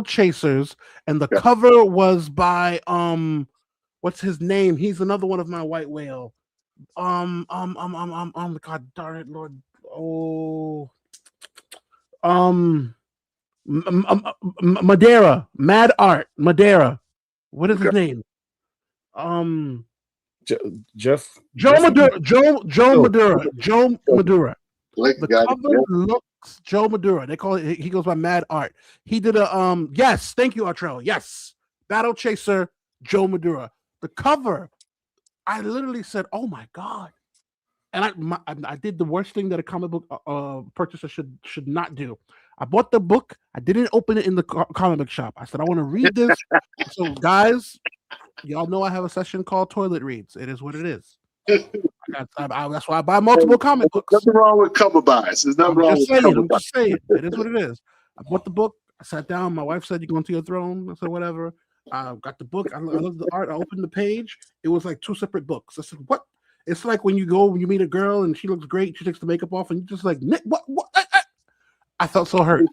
Chasers, and the cover was by what's his name? He's another one of my white whale. God darn it, Lord. Madeira, Mad Art, Madeira. What is his name? Joe Madura. The cover looks Joe Madura. They call it. He goes by Mad Art. He did a Yes, thank you, Artrell. Yes, Battle Chaser, Joe Madura. The cover. I literally said, "Oh my god!" And I did the worst thing that a comic book purchaser should not do. I bought the book. I didn't open it in the comic book shop. I said, "I want to read this." So, guys, y'all know I have a session called Toilet Reads. It is what it is. That's why I buy multiple comic books. Nothing wrong with cover buys. There's nothing wrong with cover buys. I'm just saying. It is what it is. I bought the book. I sat down. My wife said, "You going to your throne?" I said, "Whatever." I got the book. I looked at the art. I opened the page. It was like two separate books. I said, "What?" It's like when you meet a girl and she looks great. She takes the makeup off and you just like, "What?" I felt so hurt.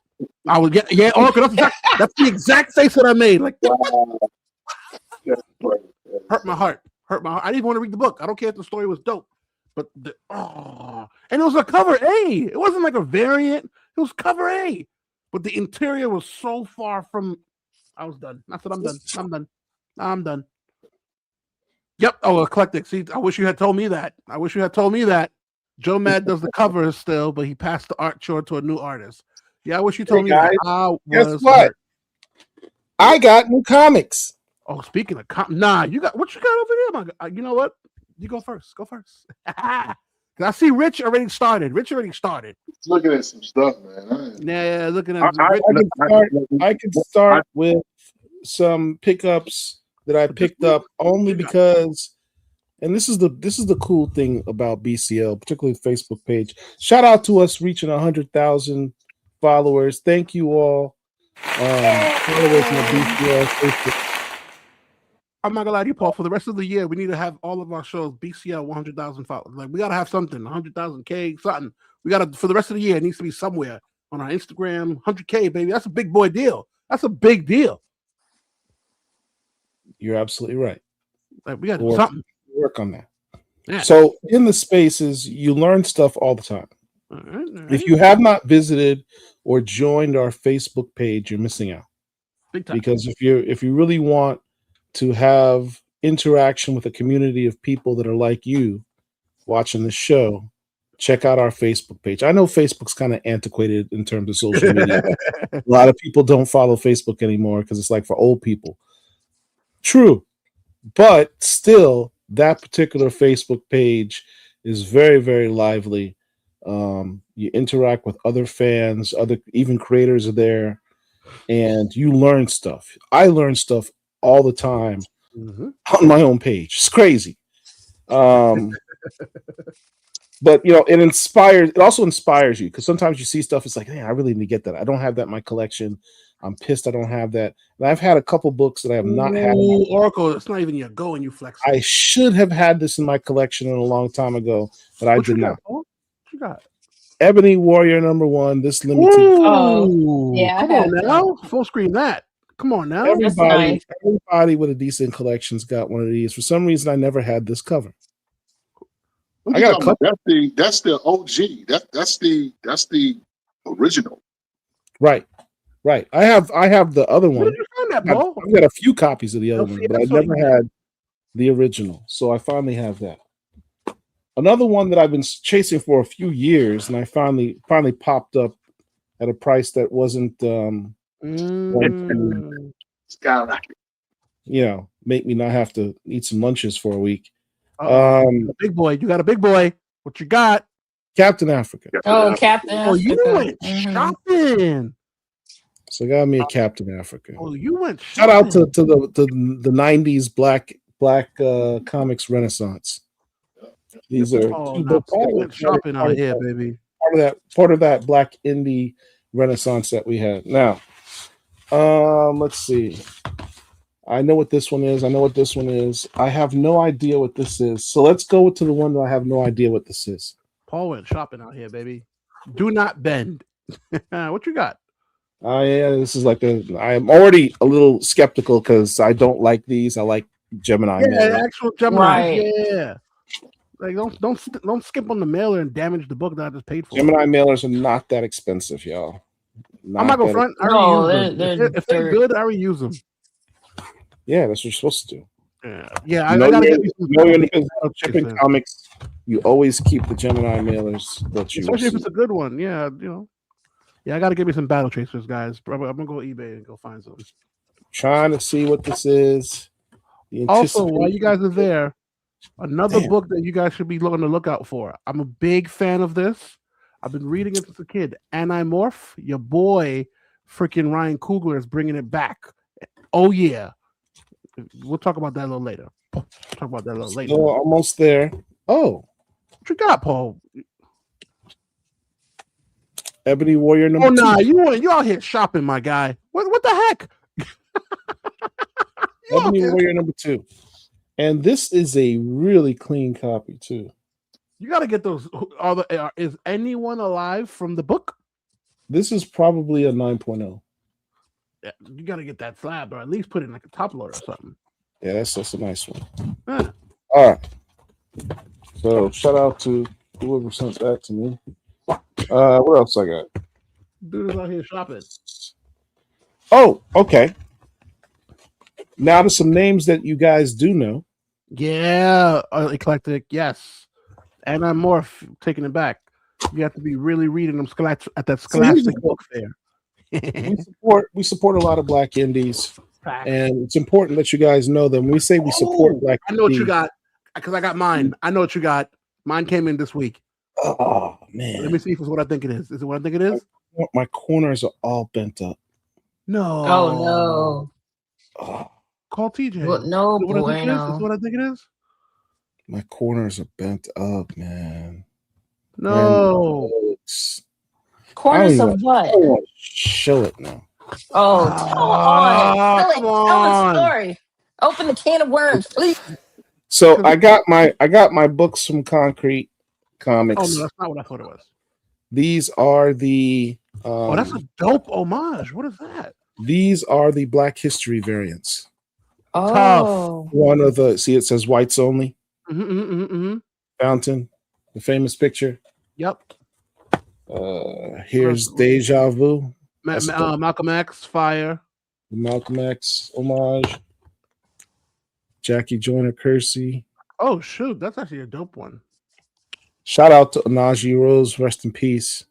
I would get that's the exact face that I made. Like, hurt my heart. I didn't want to read the book. I don't care if the story was dope, but and it was a cover A. It wasn't like a variant. It was cover A, but the interior was so far from. I was done. I said, I'm done. Yep. Oh, eclectic. See, I wish you had told me that. Joe Mad does the covers still, but he passed the art chore to a new artist. Yeah, I wish you told me guys, that. Guess what? Hurt. I got new comics. Oh, speaking of what you got over here? You know what? You go first. I see Rich already started. Looking at some stuff, man. Yeah, looking at. I can start with some pickups that I picked up only because, and this is the cool thing about BCL, particularly the Facebook page. Shout out to us reaching 100,000 followers. Thank you all. Followers on BCL Facebook. I'm not gonna lie to you, Paul. For the rest of the year, we need to have all of our shows BCL 100,000 followers. Like, we gotta have something, 100,000 K, something. We gotta, for the rest of the year, it needs to be somewhere on our Instagram. 100K, baby. That's a big boy deal. That's a big deal. You're absolutely right. Like, we gotta do something. Work on that. Yeah. So in the spaces, you learn stuff all the time. All right. If you have not visited or joined our Facebook page, you're missing out. Big time. Because if you really want to have interaction with a community of people that are like you watching the show, check out our Facebook page. I know Facebook's kind of antiquated in terms of social media. A lot of people don't follow Facebook anymore because it's like for old people. True. But still, that particular Facebook page is very, very lively. You interact with other fans, even creators are there, and you learn stuff. I learn stuff all the time on my own page. It's crazy. But it also inspires you, because sometimes you see stuff, it's like, man, I really need to get that. I don't have that in my collection. I'm pissed I don't have that. And I've had a couple books that I have not had. Oracle, it's not even your go and you flex. I should have had this in my collection a long time ago, but I did not. What you got? Ebony Warrior #1, this limited. Oh, yeah. Come on now. Full screen that. Come on now. Everybody with a decent collection's got one of these. For some reason, I never had this cover. I got a couple. That's the OG. That's the original. Right. I have the other one. Where did you find that, Paul? I've got a few copies of the other one, but I never had the original. So I finally have that. Another one that I've been chasing for a few years, and I finally popped up at a price that wasn't skyrocket. Make me not have to eat some lunches for a week. Big boy, you got a big boy. What you got? Captain Africa. Captain Africa. Oh, you went shopping. So I got me a Captain Africa. Oh, you went shopping. Shout out to the 90s black comics renaissance. These are two books that went shopping out here, baby. Part of that black indie renaissance that we had. Now, let's see. I know what this one is. I know what this one is. I have no idea what this is. So let's go to the one that I have no idea what this is. Paul went shopping out here, baby. Do not bend. What you got? Yeah, this is I'm already a little skeptical because I don't like these. I like Gemini. Yeah, actual Gemini. Right. Yeah. Like don't skip on the mailer and damage the book that I just paid for. Gemini mailers are not that expensive, y'all. I'm not gonna front. If they're good, I reuse them. Yeah, that's what you're supposed to do. Yeah. I gotta get you shipping comics. You always keep the Gemini mailers that you, especially if it's a good one. Yeah, Yeah, I gotta get me some battle chasers, guys. I'm gonna go eBay and go find some. Trying to see what this is. Also, while you guys are there, another book that you guys should be on the lookout for. I'm a big fan of this. I've been reading it since a kid. Animorph, your boy, freaking Ryan Coogler is bringing it back. Oh yeah. We'll talk about that a little later. Almost there. Oh, what you got, Paul? Ebony Warrior #2. Oh nah, you out here shopping, my guy. What the heck? Ebony Warrior #2, and this is a really clean copy too. You got to get those. Is anyone alive from the book? This is probably a 9.0. Yeah, you got to get that slab, or at least put it in like a top loader or something. Yeah, that's a nice one. All right. So shout out to whoever sent that to me. What else I got? Dude is out here shopping. Oh, okay. Now to some names that you guys do know. Yeah, eclectic. Yes, and I'm more taking it back. You have to be really reading them at that Scholastic book fair. we support a lot of black indies, and it's important that you guys know them. When we say we support black, I know what you got because I got mine. I know what you got. Mine came in this week. Oh man! Let me see if it's what I think it is. Is it what I think it is? My corners are all bent up. No. Oh no. Oh. Call TJ. Well, no, is what I think it is? Is what I think it is? My corners are bent up, man. No. Corners of what? I don't want to show it now. Oh, come on. Tell the story. Open the can of worms, please. So I got my books from Concrete Comics. Oh no, that's not what I thought it was. These are the that's a dope homage. What is that? These are the Black History variants. Oh. Tough. One of the it says whites only. Mm-hmm. Fountain, the famous picture. Yep. Here's Deja Vu. Malcolm X, Fire. Malcolm X homage. Jackie Joyner Kersey. Oh shoot, that's actually a dope one. Shout out to Najee Rose, rest in peace.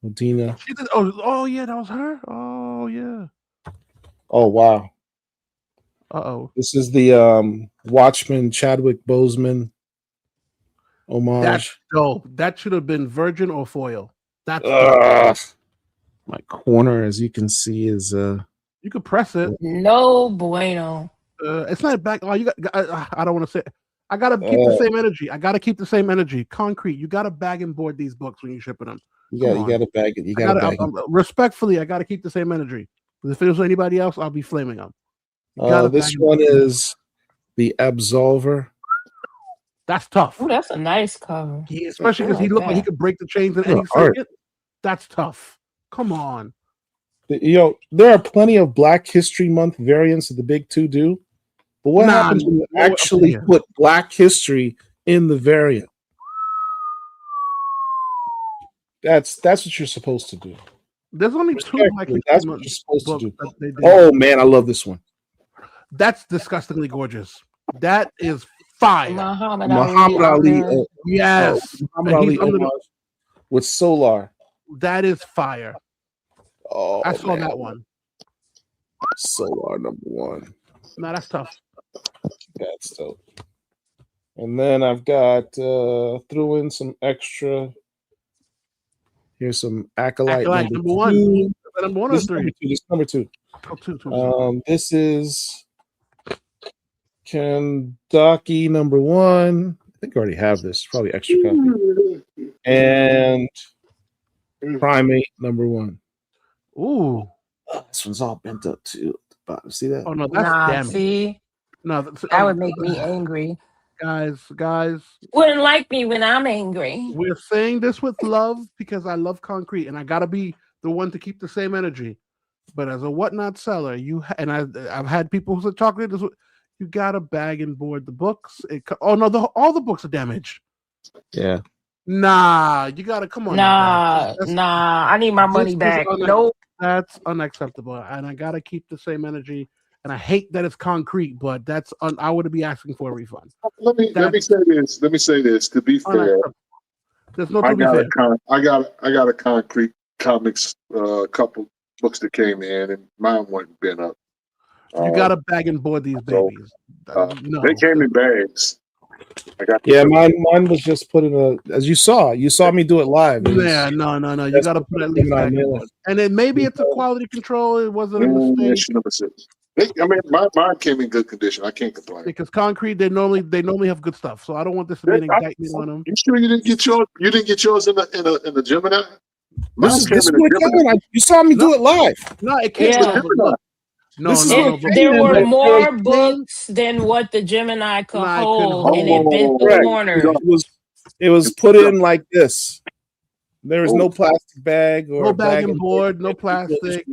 Medina. She did, oh yeah, that was her. Oh yeah. Oh wow. Uh-oh. This is the Watchmen Chadwick Boseman homage. That's dope. That should have been virgin or foil. That's my corner, as you can see, is you could press it. No bueno. It's not back. Oh, you got. I don't want to say. I gotta keep the same energy. I gotta keep the same energy. Concrete. You gotta bag and board these books when you're shipping them. You gotta bag it. You gotta bag it. Respectfully, I gotta keep the same energy. If it was anybody else, I'll be flaming them. This one is the Absolver. That's tough. Oh, that's a nice cover. Especially because he looked like he could break the chains in any second. That's tough. Come on. There are plenty of Black History Month variants that the big two do. But what happens when you actually put Black history in the variant? That's what you're supposed to do. There's only two Black History That's Month what you're supposed to do. do. Oh man, I love this one. That's disgustingly gorgeous. That is fire. Muhammad Ali. Yes. Muhammad Ali with Solar. That is fire. Oh, I saw that one. Solar #1. No, that's tough. That's dope. And then I've got threw in some extra. Here's some Acolyte number 1. Number 1 or 3? This is number 2. Oh, two. This is Kandaki #1. I think I already have this. Probably extra copy. And Primate #1. Ooh. This one's all bent up too. See that? Oh no, that's damn. See, no, that would make me angry. Guys, wouldn't like me when I'm angry. We're saying this with love because I love concrete, and I gotta be the one to keep the same energy. But as a whatnot seller, I've had people who said chocolate is. You gotta bag and board the books. All the books are damaged. Yeah. Nah, you gotta come on. Nah, I need my money back. Nope. That's unacceptable, and I gotta keep the same energy. And I hate that it's concrete, but that's I would be asking for a refund. Let me say this. Let me say this. To be fair, there's no. I got a concrete comics couple books that came in, and mine wasn't bent up. You got to bag and board these babies. No. They came in bags. Mine was just put in a. As you saw me do it live. No. You got to put at least bag and board. And then maybe it's a quality control. It wasn't a mistake. Mine came in good condition. I can't complain. Because concrete, they normally have good stuff. So I don't want this to be an indictment on them. You sure you didn't get yours? You didn't get yours in the Gemini? You saw me do it live. No, it can't. Yeah. No. There were more books than what the Gemini could hold, and it bent the corner. It was put in like this. There was no plastic bag or no bag and board, no plastic.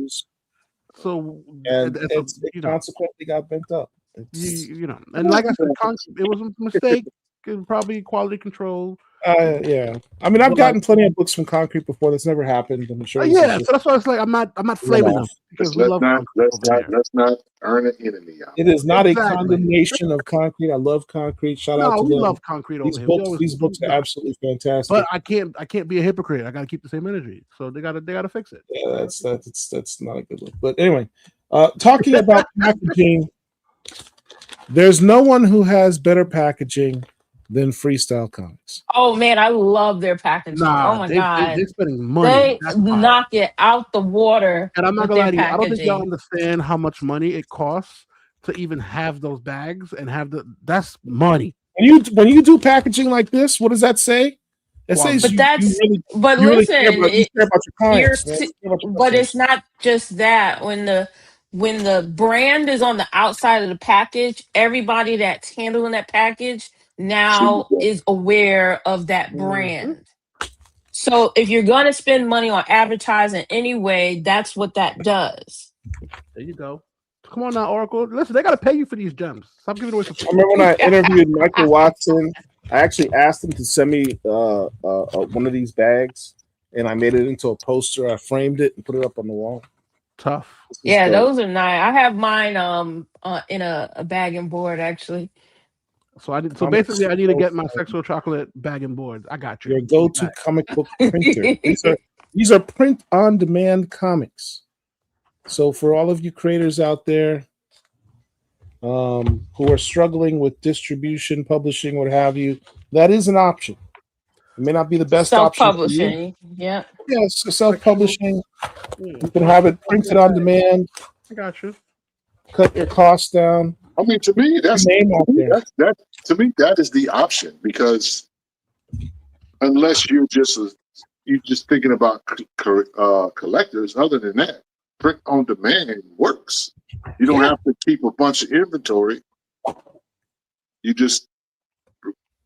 So it consequently got bent up. And like I said, it was a mistake. It was probably quality control. Yeah. I mean, I've gotten plenty of books from concrete before. That's never happened. I'm sure. So that's why it's like I'm not flaming them because let's not earn an enemy out. It is not a condemnation of concrete. I love concrete. Shout out to them. We love concrete over here. These books are absolutely fantastic. But I can't be a hypocrite. I got to keep the same energy. So they gotta fix it. Yeah, that's not a good look. But anyway, talking about packaging, there's no one who has better packaging than Freestyle Comics. Oh man, I love their packaging. Oh my god, they're spending money. They knock it out the water. And I'm not gonna lie to you, I don't think y'all understand how much money it costs to even have those bags and that's money. When you do packaging like this, what does that say? It says but it's not just that. When the brand is on the outside of the package, everybody that's handling that package now is aware of that brand. So if you're going to spend money on advertising anyway, that's what that does. There you go. Come on now, Oracle. Listen, they got to pay you for these gems. Stop giving away. I remember when I interviewed Michael Watson, I actually asked him to send me one of these bags, and I made it into a poster. I framed it and put it up on the wall. Tough. Yeah, those are nice. I have mine in a bag and board actually. So basically I need to get my sexual chocolate bag and board. I got you. Your go-to comic book printer. These are print-on-demand comics. So for all of you creators out there who are struggling with distribution, publishing, what have you, that is an option. It may not be the best option. Self-publishing. Yeah. Yes, self-publishing. You can have it printed on demand. I got you. Cut your costs down. I mean, to me, that is the option, because unless you're just thinking about collectors, other than that, print on demand works. You don't have to keep a bunch of inventory. You just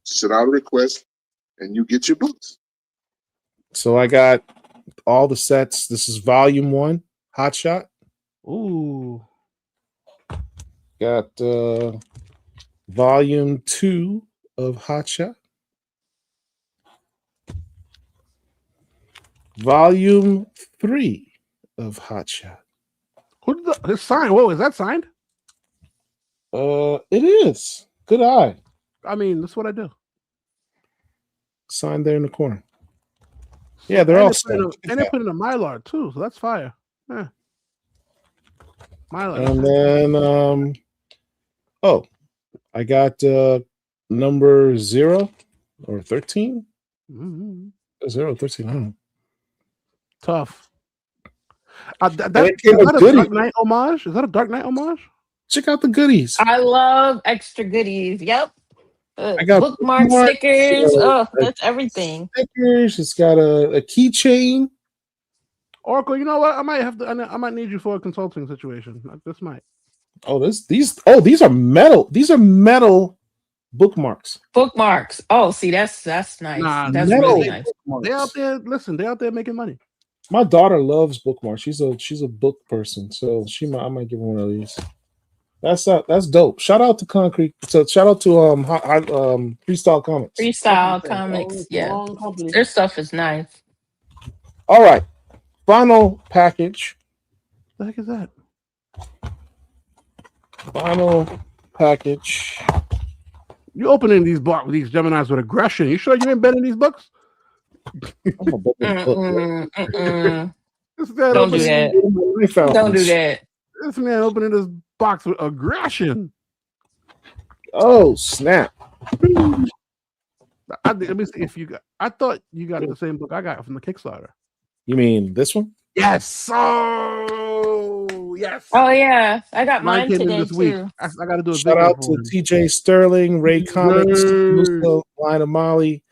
send out a request and you get your books. So I got all the sets. This is volume 1, Hot Shot. Ooh. Got volume 2 of Hot Shot. Volume 3 of Hot Shot. It's signed. Whoa, is that signed? It is. Good eye. I mean, that's what I do. Signed there in the corner. Yeah, they're all signed. And they put in a Mylar too, so that's fire. Yeah. Mylar. And then I got number 0 or 13. Mm-hmm. 0, 13, I don't know. Tough. Is that a Dark Knight homage? Is that a Dark Knight homage? Check out the goodies. I love extra goodies. Yep. I got bookmark stickers. That's everything. Stickers. It's got a keychain. Oracle, you know what? I might need you for a consulting situation. This might. These are metal. These are metal bookmarks. Bookmarks. Oh, see, that's nice. Nah, that's really nice. They out there. Listen, they out there making money. My daughter loves bookmarks. She's a book person, so I might give her one of these. That's dope. Shout out to Concrete. So shout out to Freestyle Comics. Freestyle Comics. Yeah, their stuff is nice. All right, final package. What the heck is that? Final package. You opening these Geminis with aggression? You sure you ain't been in these books? Don't do that. Don't do that. This man opening this box with aggression. Oh snap! Let me see if you got. I thought you got the same book I got from the Kickstarter. You mean this one? Yes. Oh yes. Oh yeah, I got mine today too. I got to do a shout out to TJ Sterling, Ray Comics, Musa, Line of Molly.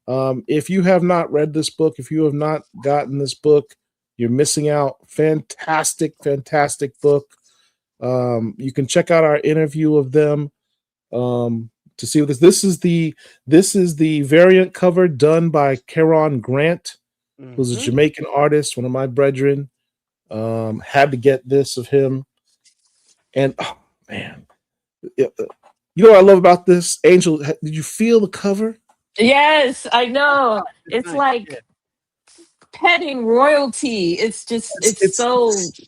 If you have not read this book, if you have not gotten this book, you're missing out. Fantastic book. You can check out our interview of them to see what this is the variant cover done by Caron Grant, who's a Jamaican artist, one of my brethren. Had to get this of him. And oh man, you know what I love about this? Angel, did you feel the cover? Yes, I know. It's nice. Like petting royalty. It's just it feels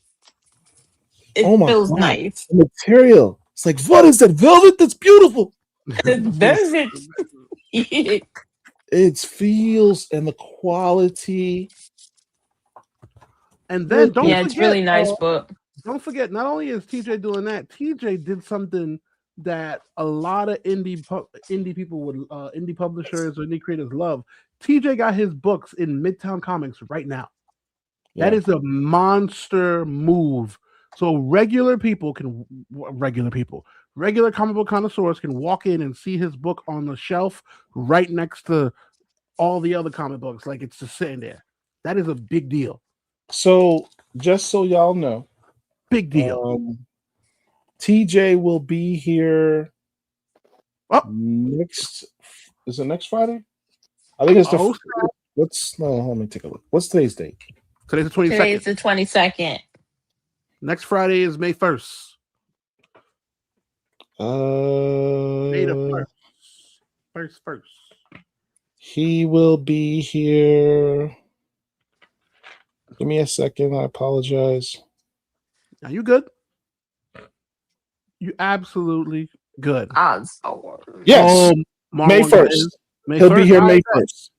nice. The material. It's like, what is that velvet? That's beautiful. Velvet. It feels and the quality. And then don't forget, it's really nice book. Don't forget, not only is TJ doing that, TJ did something that a lot of indie people would indie publishers or indie creators love. TJ got his books in Midtown Comics right now. Yeah. That is a monster move. So regular comic book connoisseurs can walk in and see his book on the shelf right next to all the other comic books, like it's just sitting there. That is a big deal. So just so y'all know, big deal. TJ will be here next. Is it next Friday? I think it's let me take a look. What's today's date? Today's the 22nd. Today's the 22nd. Next Friday is May 1st. May the 1st. He will be here. Give me a second. I apologize. Are you good? You absolutely good. Yes. May 1st. He'll be here May 1st.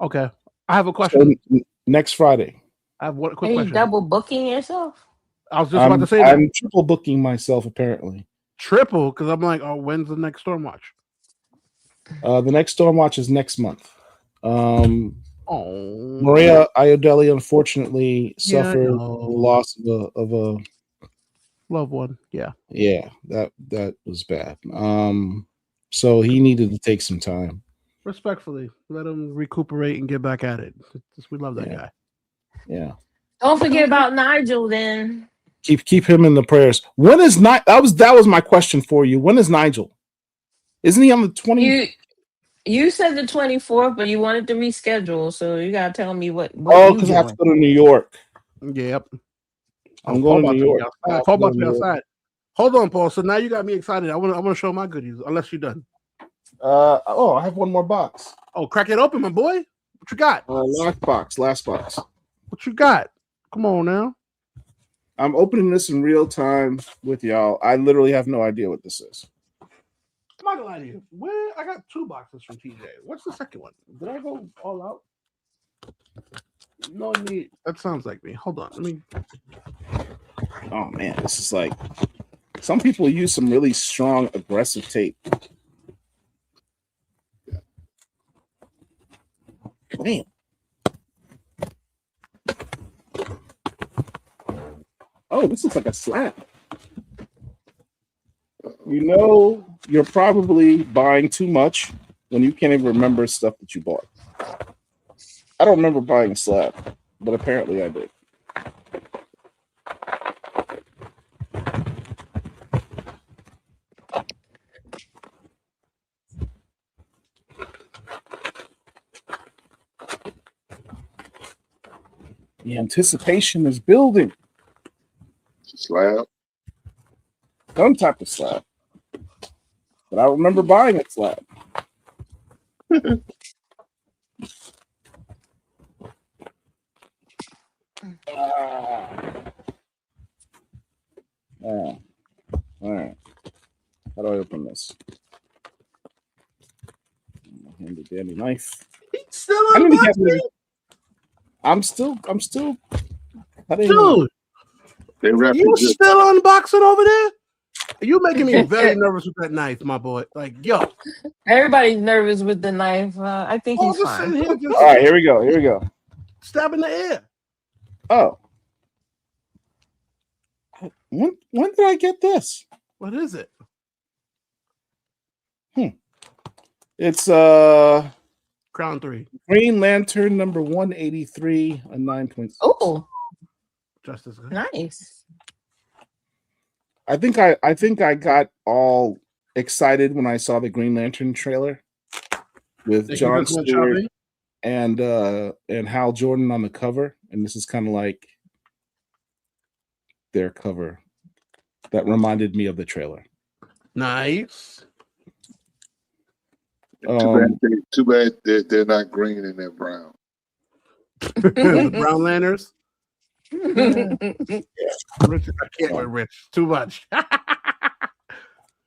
Okay. I have a question. So, next Friday. I have one quick Are you question. double booking yourself? I was just about to say that. I'm triple booking myself, apparently. Triple? Because I'm like, oh, when's the next Stormwatch? The next Stormwatch is next month. Oh, Maria Iodelli unfortunately suffered the no. loss of a Loved one. Yeah. Yeah, that was bad. So he needed to take some time. Respectfully, let him recuperate and get back at it. We love that guy. Yeah. Don't forget about Nigel then. Keep him in the prayers. When is that was my question for you. When is Nigel? Isn't he on the 20th? You said the 24th, but you wanted to reschedule, so you gotta tell me what because I have to go to New York. Yep. I'm going to New York. Paul about to be outside. Hold on, Paul. So now you got me excited. I want to show my goodies. Unless you're done. I have one more box. Oh, crack it open, my boy. What you got? Last box. What you got? Come on now. I'm opening this in real time with y'all. I literally have no idea what this is. I'm not gonna lie to you. I got 2 boxes from TJ. What's the second one? Did I go all out? No need. That sounds like me. Hold on. Let me. Oh man, this is like some people use some really strong aggressive tape. Man. Oh, this is like a slab. You know, you're probably buying too much when you can't even remember stuff that you bought. I don't remember buying a slab, but apparently I did. The anticipation is building. Slab. Some type of slab. But I remember buying a slab. All right. How do I open this? Handy dandy knife. He's still unboxing. I'm still. Dude, you still unboxing over there? You making me very nervous with that knife, my boy. Like, yo. Everybody's nervous with the knife. I think he's fine. All right, here we go. Stab in the air. Oh. When did I get this? What is it? It's Crown 3. Green Lantern number 183 on 9.6. Oh, just as good. Nice. I think I got all excited when I saw the Green Lantern trailer with John Stewart and Hal Jordan on the cover, and this is kind of like their cover that reminded me of the trailer. Nice. Too bad they're not green and they're brown. The Brown Lanterns. Rich, I can't with Rich. Too much.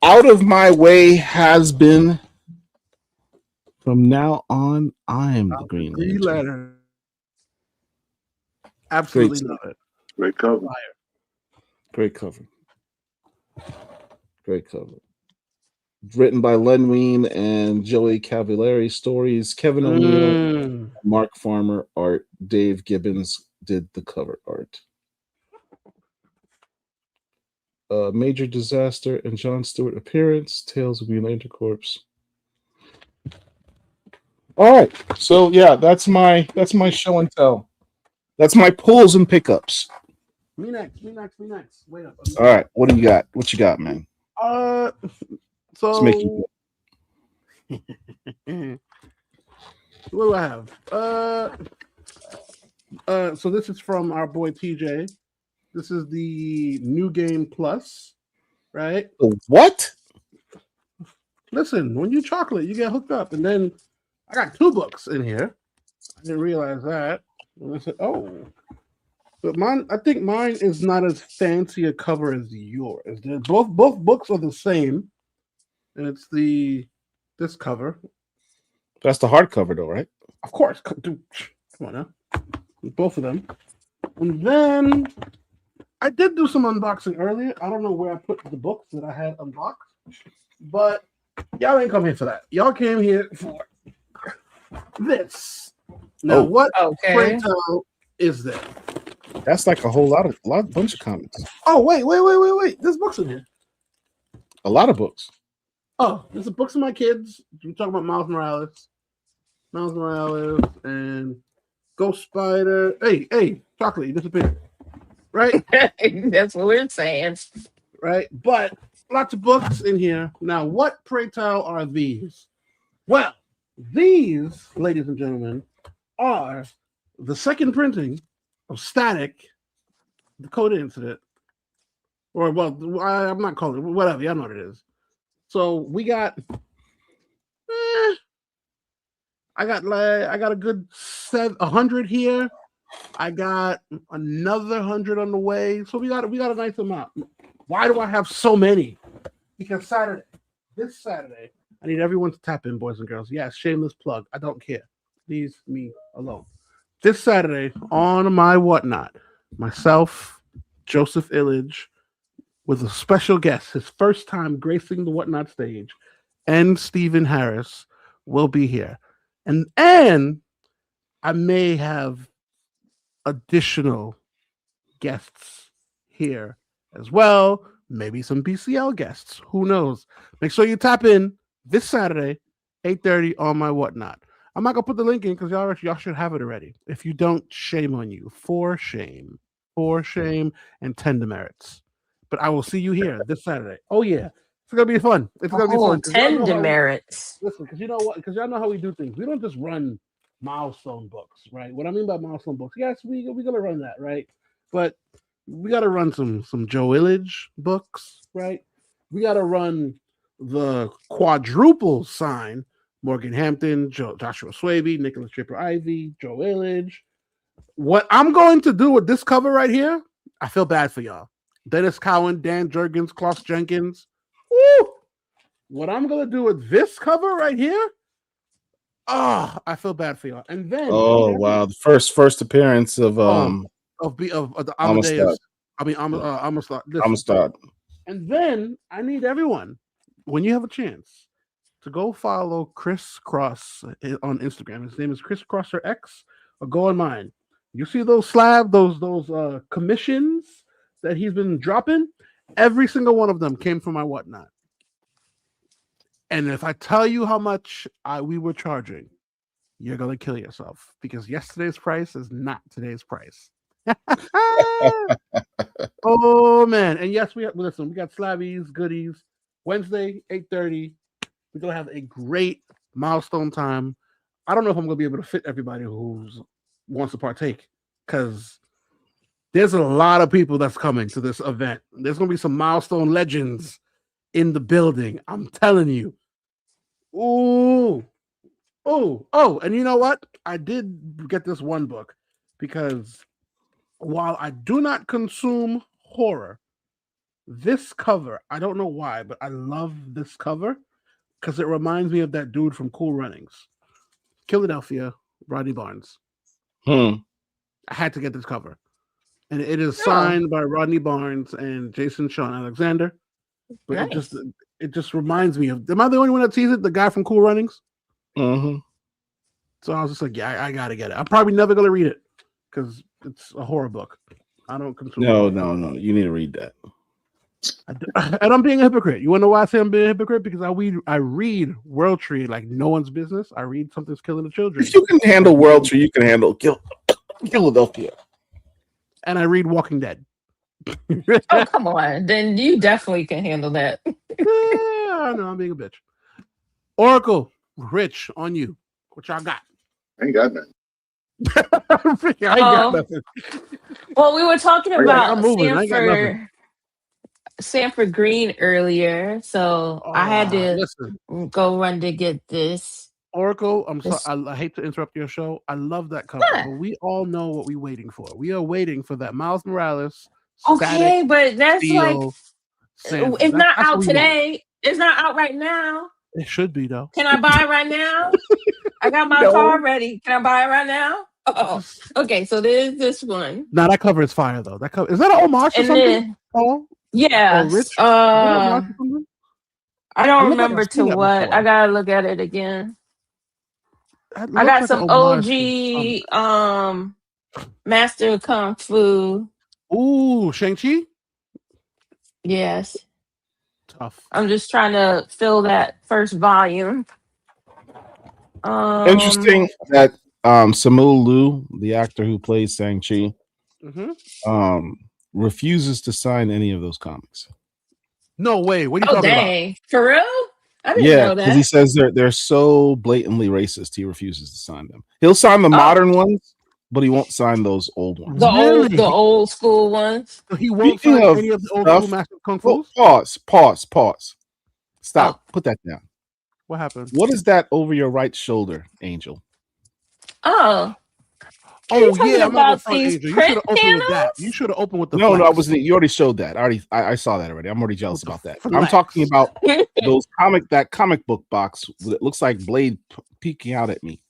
Out of my way has been. From now on, I am the Green Lantern. Absolutely love it. Great cover. Great cover. Written by Len Wein and Joey Cavallari. Stories Kevin O'Neill, Mark Farmer. Art Dave Gibbons did the cover art. Major Disaster and John Stewart appearance. Tales of Green Lantern Corps. All right, so yeah, that's my show and tell. That's my pulls and pickups. Me next. Wait up. All right, what do you got? What you got, man? So what do I have? So this is from our boy TJ. This is the New Game Plus, right? What? Listen, when you chocolate, you get hooked up, and then I got 2 books in here. I didn't realize that. And I said, oh. But I think mine is not as fancy a cover as yours. Both books are the same, and it's this cover. That's the hardcover, though, right? Of course. Come on now. Both of them. And then I did do some unboxing earlier. I don't know where I put the books that I had unboxed, but y'all ain't come here for that. Y'all came here for this. Now, what pray tell is that? That's like a bunch of comics. Oh, wait. There's books in here. A lot of books. Oh, there's the books of my kids. We're talking about Miles Morales, and Ghost Spider. Hey, Chocolate, you disappeared. Right? That's what we're saying. Right? But lots of books in here. Now, what, pray tell, are these? Well, these, ladies and gentlemen, are the second printing of Static, the Code Incident. Or, well, I'm not calling it, whatever. Y'all know what it is. So we got, I got a good 100 here. I got another 100 on the way. So we got a nice amount. Why do I have so many? Because this Saturday, I need everyone to tap in, boys and girls. Yes, shameless plug. I don't care. Leave me alone. This Saturday on my Whatnot, myself, Joseph Illidge, with a special guest, his first time gracing the Whatnot stage, and Stephen Harris will be here. And I may have additional guests here as well. Maybe some BCL guests. Who knows? Make sure you tap in this Saturday, 8:30 on my Whatnot. I'm not going to put the link in because y'all should have it already. If you don't, shame on you. For shame and 10 demerits. But I will see you here this Saturday. Oh, yeah. It's going to be fun. It's going to be fun. 10 demerits. Listen, because you know what? Because y'all know how we do things. We don't just run milestone books, right? What I mean by milestone books, yes, we're going to run that, right? But we got to run some Joe Illidge books, right? We got to run the quadruple sign, Morgan Hampton, Joshua Swaby, Nicholas Draper-Ivey, Joe Illidge. What I'm going to do with this cover right here, I feel bad for y'all. Dennis Cowan, Dan Jurgens, Klaus Jenkins. Woo! What I'm going to do with this cover right here, I feel bad for y'all. And then wow, the first appearance of the Amadeus. Amistad. And then I need everyone, when you have a chance, to go follow Chris Cross on Instagram. His name is Chris Crosser X, or go on mine. You see those those commissions that he's been dropping? Every single one of them came from my Whatnot. And if I tell you how much we were charging, you're going to kill yourself, because yesterday's price is not today's price. Oh, man. And yes, we got slabbies, goodies. Wednesday, 8:30. We're going to have a great milestone time. I don't know if I'm going to be able to fit everybody who wants to partake, because there's a lot of people that's coming to this event. There's going to be some milestone legends in the building. I'm telling you. Oh, and you know what? I did get this one book, because while I do not consume horror, this cover, I don't know why, but I love this cover because it reminds me of that dude from Cool Runnings, Philadelphia, Rodney Barnes. I had to get this cover. And it is signed by Rodney Barnes and Jason Sean Alexander. But nice. it just reminds me of, am I the only one that sees it? The guy from Cool Runnings? Mm-hmm. So I was just like, yeah, I got to get it. I'm probably never going to read it because it's a horror book. I don't consume No. You need to read that. And I'm being a hypocrite. You want to know why I say I'm being a hypocrite? Because I read World Tree like no one's business. I read Something's Killing the Children. If you can handle World Tree, you can handle Philadelphia. And I read Walking Dead. Oh, come on. Then you definitely can handle that. I know, I'm being a bitch. Oracle, Rich, on you. What y'all got? I ain't got nothing. I ain't got nothing. Well, we were talking about Sanford Green earlier, so I had to go run to get this. Oracle, I'm sorry. It's I hate to interrupt your show. I love that cover, not. but we all know what we're waiting for. We are waiting for that Miles Morales static Okay, but that's like steel Sandra. it's not That's what out we want. today. It's not out right now. It should be though. Can I buy it right now? I got my No. card ready. Can I buy it right now? Oh, okay. So there's this one, Now that cover is fire though. That cover is that an homage to and something? then Paul or yes, Rich? Is that an homage to something? I It don't looked like remember I've to seen that what. before. I gotta look at it again. That I looks got like some an homage to OG Master of Kung Fu. Ooh, Shang-Chi? Yes, Tough. I'm just trying to fill that first volume. Interesting that Samu Liu, the actor who plays Shang-Chi, refuses to sign any of those comics. No way. What are you Oh talking about? dang, for real? I didn't Yeah, know because he that. says they're so blatantly racist, he refuses to sign them. He'll sign the modern ones, but he won't sign those old ones. The old school ones. So he won't Speaking sign of any of the old stuff, school Master of Kung oh, Fu's? pause. Stop. Put that down. What happened? What is that over your right shoulder, Angel? Oh. Oh yeah, I'm about on front, these Angel. You should have opened print with that. You should have opened with the No, flex. I wasn't. You already showed that. I saw that already. I'm already jealous about that. I'm flex. talking about that comic book box that looks like Blade peeking out at me.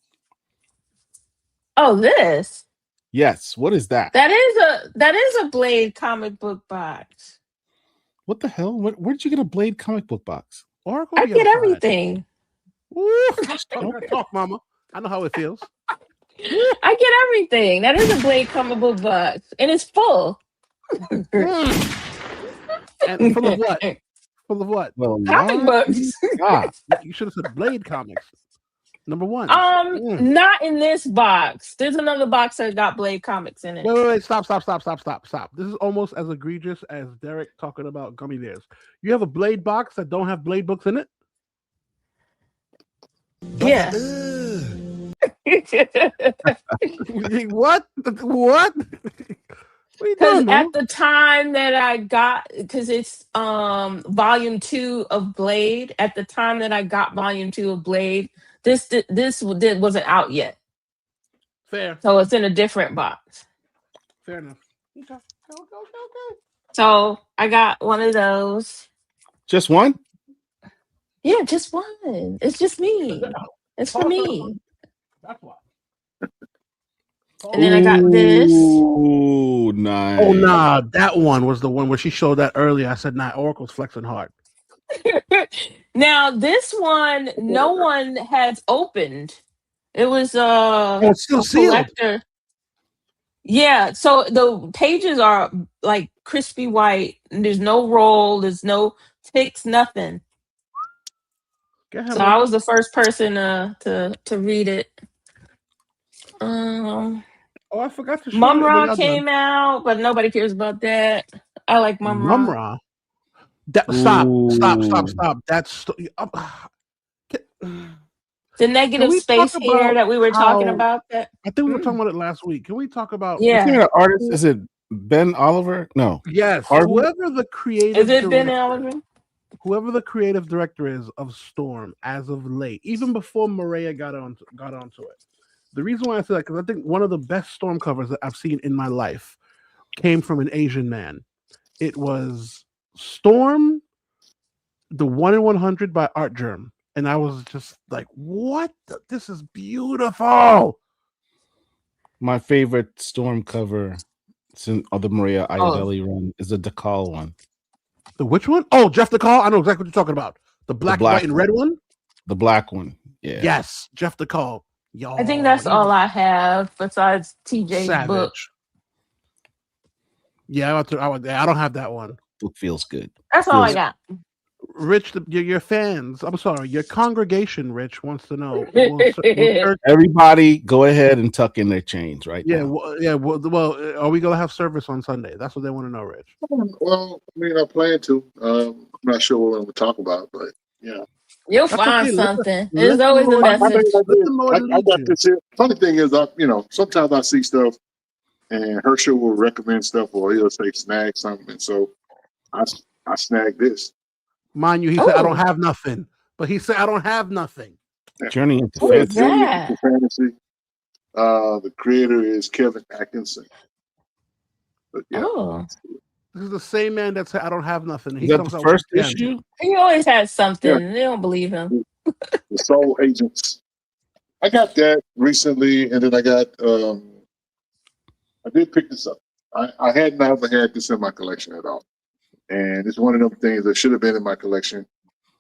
Oh, this. Yes. What is that? That is a Blade comic book box. What the hell? Where'd you get a Blade comic book box? Oracle, I get everything. Talk, mama. I know how it feels. I get everything. That is a Blade comic book box, and it's full. And full of what? Full of what? Well, comic books. You should have said Blade comics. Number one. Not in this box. There's another box that got Blade comics in it. Wait. Stop. This is almost as egregious as Derek talking about gummy bears. You have a Blade box that don't have Blade books in it? Yeah. What? Because at the time that I got, because it's volume 2 of Blade. At the time that I got volume 2 of Blade, this wasn't out yet. Fair. So it's in a different box. Fair enough. Okay. So I got one of those. Just one? Yeah, just one. It's just me. It's for me. That's why. And then I got this. Ooh, nice. Oh, nah. That one was the one where she showed that earlier. I said, nah, Oracle's flexing hard. Now, this one, no one has opened. It was it's still sealed. Collector. Yeah, so the pages are like crispy white. There's no roll. There's no ticks, nothing. So I was the first person to read it. Oh, I forgot to show Mumra came out, but nobody cares about that. I like Mumra. Stop. That's the negative space here that we were talking about. That I think we were talking about it last week. Can we talk about? Yeah, the artist is it Ben Oliver? No. Yes. Harvey? Whoever the creative is it Ben Oliver? Whoever the creative director is of Storm as of late, even before Maria got onto it. The reason why I say that because I think one of the best Storm covers that I've seen in my life came from an Asian man. It was Storm, the 1 in 100 by Art Germ. And I was just like, what? This is beautiful. My favorite Storm cover since the Maria Iodelli run is the Dakal one. The which one? Oh, Jeff Dakal. I know exactly what you're talking about. The black, white, and red one? The black one. Yeah. Yes, Jeff Dakal. Yo, I think that's all I have besides TJ's book. Yeah, I don't have that one. Book feels good. That's all I got. Rich, your fans, I'm sorry, your congregation, Rich, wants to know. Everybody go ahead and tuck in their chains right now. Well, are we going to have service on Sunday? That's what they want to know, Rich. Well, I mean, I plan to. I'm not sure what we're going to talk about, but yeah. You'll find something. There's always a message. I got this here. Funny thing is, sometimes I see stuff and Herschel will recommend stuff or he'll say snag something. And so I snagged this. Mind you, he said, I don't have nothing. But he said, I don't have nothing. Journey into What is Fantasy. Journey that? into Fantasy. The creator is Kevin Atkinson. But yeah, Oh, This is the same man that said I don't have nothing. Is He that comes the out first with 10. issue? he always has something. Yeah. They don't believe him. the Soul Agents. I got that recently, and then I got. I did pick this up. I had never had this in my collection at all, and it's one of them things that should have been in my collection,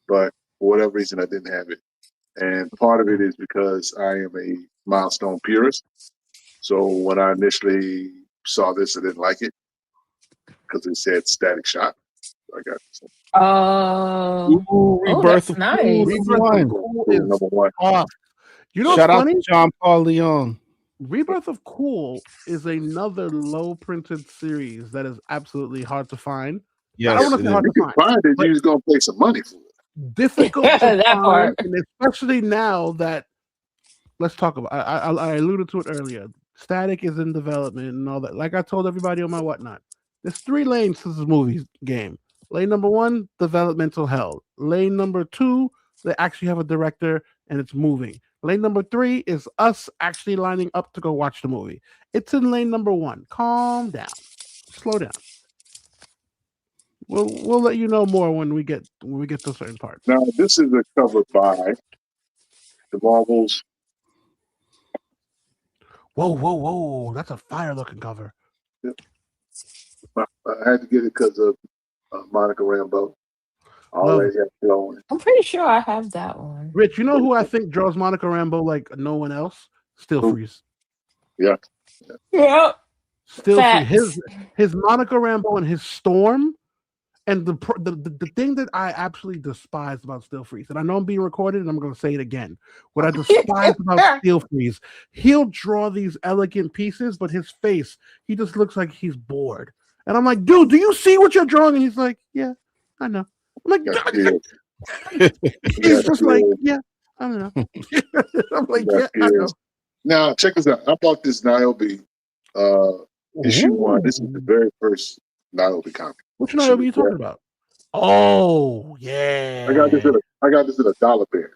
but for whatever reason I didn't have it. And part of it is because I am a milestone purist. So when I initially saw this, I didn't like it because it said Static Shock. I got this. Oh, Ooh, Rebirth that's of nice. Cool, Rebirth #1. of Cool is Number one. off. You know Shout what's out funny? to John Paul Leon. Rebirth of Cool is another low printed series that is absolutely hard to find. Yes, I don't want to it say is. hard You to can find. find it. But- You're just gonna pay some money for it. Difficult to That find, part. and especially now that let's talk about. I alluded to it earlier. Static is in development and all that. Like I told everybody on my whatnot, there's 3 lanes to this movie game. Lane number 1, developmental hell. Lane number 2, they actually have a director and it's moving. Lane number 3 is us actually lining up to go watch the movie. It's in lane number 1. Calm down, slow down. We'll let you know more when we get to certain parts. Now this is a cover by the Marvels. Whoa! That's a fire looking cover. I had to get it because of Monica Rambeau. Already have flowing. I'm pretty sure I have that one. Rich, you know who I think draws Monica Rambeau like no one else? Still Who? Freeze. Yeah. Yep. Still Facts. Freeze. His Monica Rambeau and his Storm, and the thing that I absolutely despise about Still Freeze, and I know I'm being recorded, and I'm going to say it again. What I despise about Still Freeze, he'll draw these elegant pieces, but his face, he just looks like he's bored. And I'm like, dude, do you see what you're drawing? And he's like, yeah, I know. I'm like, he's just like, yeah, I don't know. I'm like, yeah, I know. Now check this out. I bought this Niobe issue 1. This is the very first Niobe comic. Which Niobe are you talking about? Oh, yeah. I got this at a dollar bin.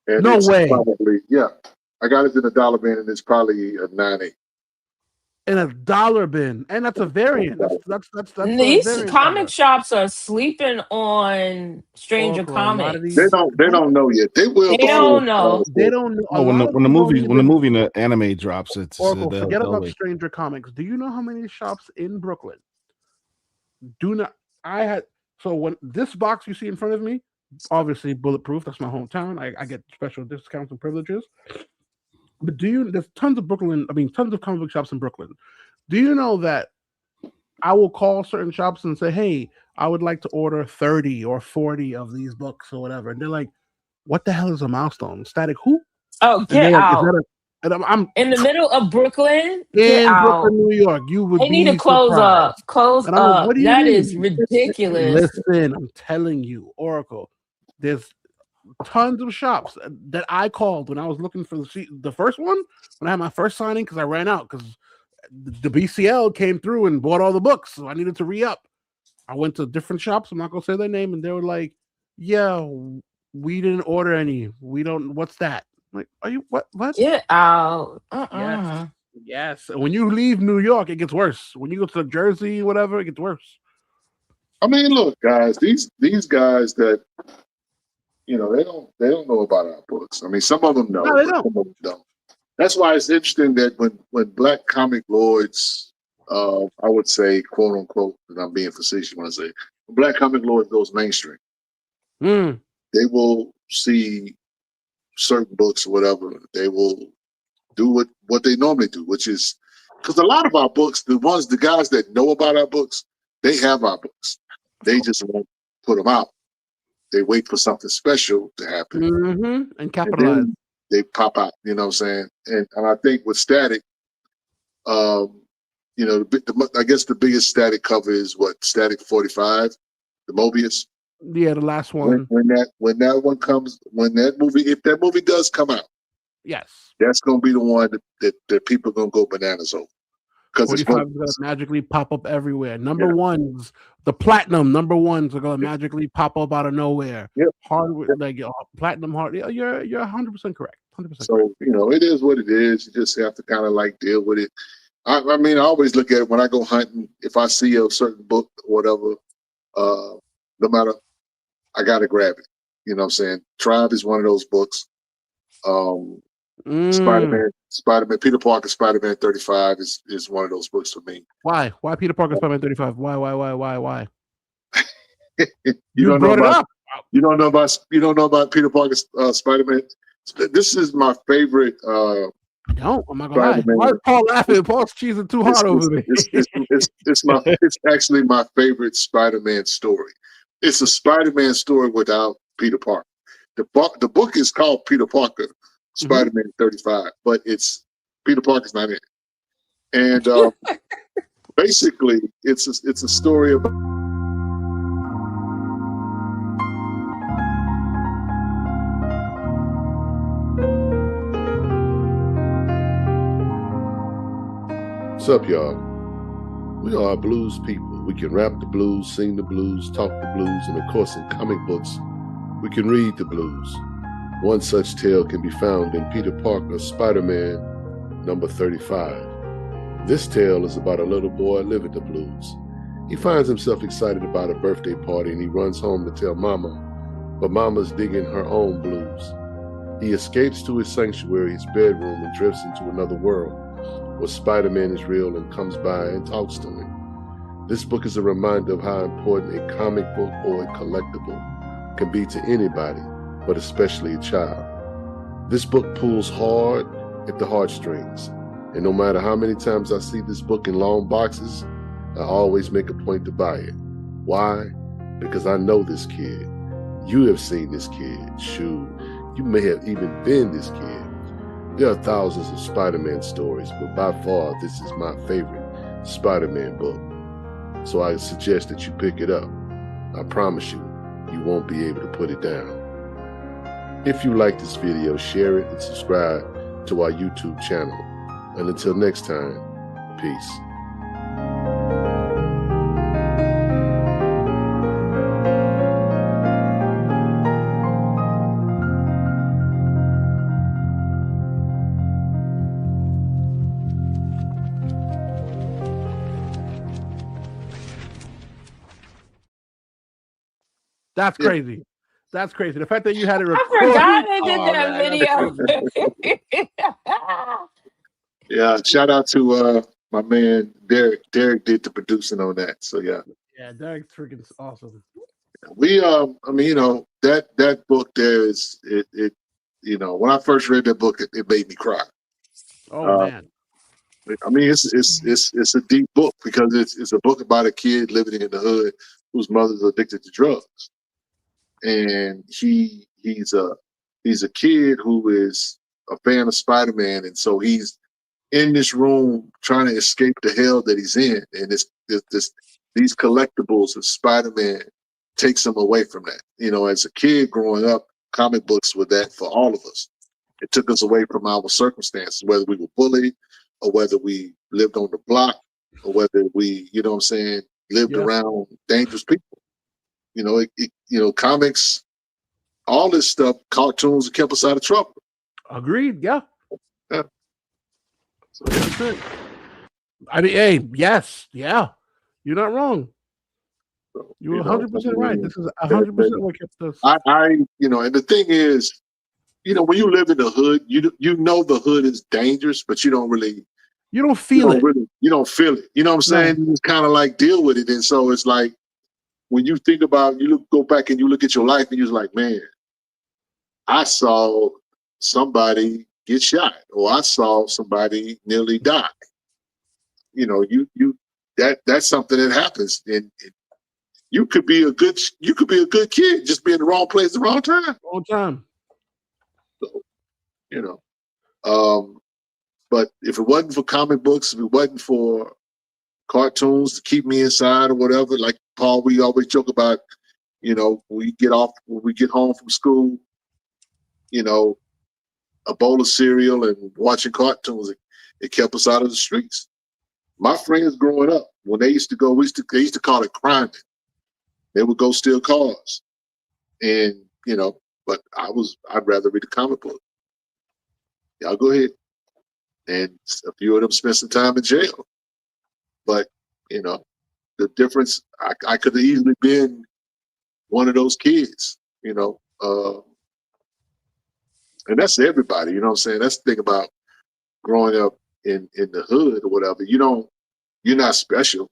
And No it's way. Probably, yeah. I got it in a dollar bin, and it's probably a 9.8. In a dollar bin, and that's a variant. That's These variant comic cover. shops are sleeping on Stranger Oracle, Comics. They don't know yet. They will. They don't know. They don't know. Oh, when the movie and the anime drops, it's Oracle, they'll- forget they'll about wait. Stranger Comics. Do you know how many shops in Brooklyn do not? I had so when this box you see in front of me, obviously bulletproof. That's my hometown. I get special discounts and privileges. But there's tons of tons of comic book shops in Brooklyn. Do you know that I will call certain shops and say, hey, I would like to order 30 or 40 of these books or whatever. And they're like, what the hell is a milestone? Static who? Oh, get out. And I'm in the middle of Brooklyn. in out. Brooklyn, New York. You would They need be to close surprised. up. Close And I'm like, up. what do you That mean? is ridiculous. Listen, I'm telling you, Oracle, there's tons of shops that I called when I was looking for the first one, when I had my first signing, because I ran out because the BCL came through and bought all the books, so I needed to re-up. I went to different shops. I'm not gonna say their name, and they were like, "Yeah, we didn't order any. We don't. What's that?" I'm like, are you what? Get out. Yes. When you leave New York, it gets worse. When you go to Jersey, whatever, it gets worse. I mean, look, guys, these guys that they don't know about our books. I mean, some of them know, No, they but don't. some of them don't. That's why it's interesting that when Black Comic Lords, I would say, quote unquote, and I'm being facetious when I say Black Comic Lords goes mainstream, they will see certain books or whatever. They will do what they normally do, which is because a lot of our books, the guys that know about our books, they have our books. They just won't put them out. They wait for something special to happen and capitalize. And they pop out. You know what I'm saying? And I think with Static, I guess the biggest Static cover is Static 45, the Mobius. Yeah, the last one. When that one comes, if that movie does come out, yes, that's gonna be the one that people are gonna go bananas over. because it's 45 is gonna magically pop up everywhere. Number ones, the platinum number ones are gonna magically pop up out of nowhere. Hard like platinum hard. You're 100% correct. 100%. So it is what it is. You just have to kind of like deal with it. I mean, I always look at it when I go hunting. If I see a certain book or whatever, no matter, I gotta grab it. You know what I'm saying? Tribe is one of those books. Spider-Man, Peter Parker, Spider-Man 35 is one of those books for me. Why Peter Parker, Spider-Man 35? Why? You don't know about you don't know about Peter Parker, Spider-Man. This is my favorite. I don't. I'm not gonna lie. Why is Paul laughing? Paul's cheesing too hard over me. It's actually my favorite Spider-Man story. It's a Spider-Man story without Peter Parker. The book is called Peter Parker, Spider-Man 35, but it's Peter Parker's not in it. And basically, it's a story about. What's up, y'all? We are blues people. We can rap the blues, sing the blues, talk the blues, and of course in comic books, we can read the blues. One such tale can be found in Peter Parker, Spider-Man, number 35. This tale is about a little boy living the blues. He finds himself excited about a birthday party and he runs home to tell Mama, but Mama's digging her own blues. He escapes to his sanctuary, his bedroom, and drifts into another world where Spider-Man is real and comes by and talks to him. This book is a reminder of how important a comic book or a collectible can be to anybody, but especially a child. This book pulls hard at the heartstrings, and no matter how many times I see this book in long boxes, I always make a point to buy it. Why? Because I know this kid. You have seen this kid. Shoot, you may have even been this kid. There are thousands of Spider-Man stories, but by far, this is my favorite Spider-Man book. So I suggest that you pick it up. I promise you, you won't be able to put it down. If you like this video, share it and subscribe to our YouTube channel. And until next time, peace. That's crazy. That's crazy. The fact that you had it recorded. I forgot I did that video. Yeah, shout out to my man Derek. Derek did the producing on that. So yeah. Yeah, Derek's freaking awesome. We I mean, that book there is it when I first read that book, it made me cry. Oh man. I mean, it's a deep book because it's a book about a kid living in the hood whose mother's addicted to drugs. And he's a kid who is a fan of Spider-Man, and so he's in this room trying to escape the hell that he's in, and these collectibles of Spider-Man takes him away from that. As a kid growing up, comic books were that for all of us. It took us away from our circumstances, whether we were bullied or whether we lived on the block or whether we, lived around dangerous people. Comics, all this stuff, cartoons kept us out of trouble. Agreed. Yeah. Yeah. So that's it. I mean, hey, yes, yeah, you're not wrong. You're 100% right. This is 100% what kept us. And the thing is, when you live in the hood, you know the hood is dangerous, but you don't feel it. You don't feel it. You know what I'm saying? You just kind of like deal with it, and so it's like. When you think about, go back and you look at your life and you're like, man, I saw somebody get shot, or I saw somebody nearly die. That's something that happens, and you could be a good kid, just be in the wrong place at the wrong time. Wrong time. So, but if it wasn't for comic books, if it wasn't for cartoons to keep me inside or whatever, like Paul, we always joke about, when we get home from school, a bowl of cereal and watching cartoons, it kept us out of the streets. My friends growing up, when they used to go, they used to call it crime. They would go steal cars, and but I'd rather read the comic book. Y'all go ahead, and a few of them spent some time in jail. But the difference, I could have easily been one of those kids, and that's everybody. You know what I'm saying? That's the thing about growing up in the hood or whatever. You're not special.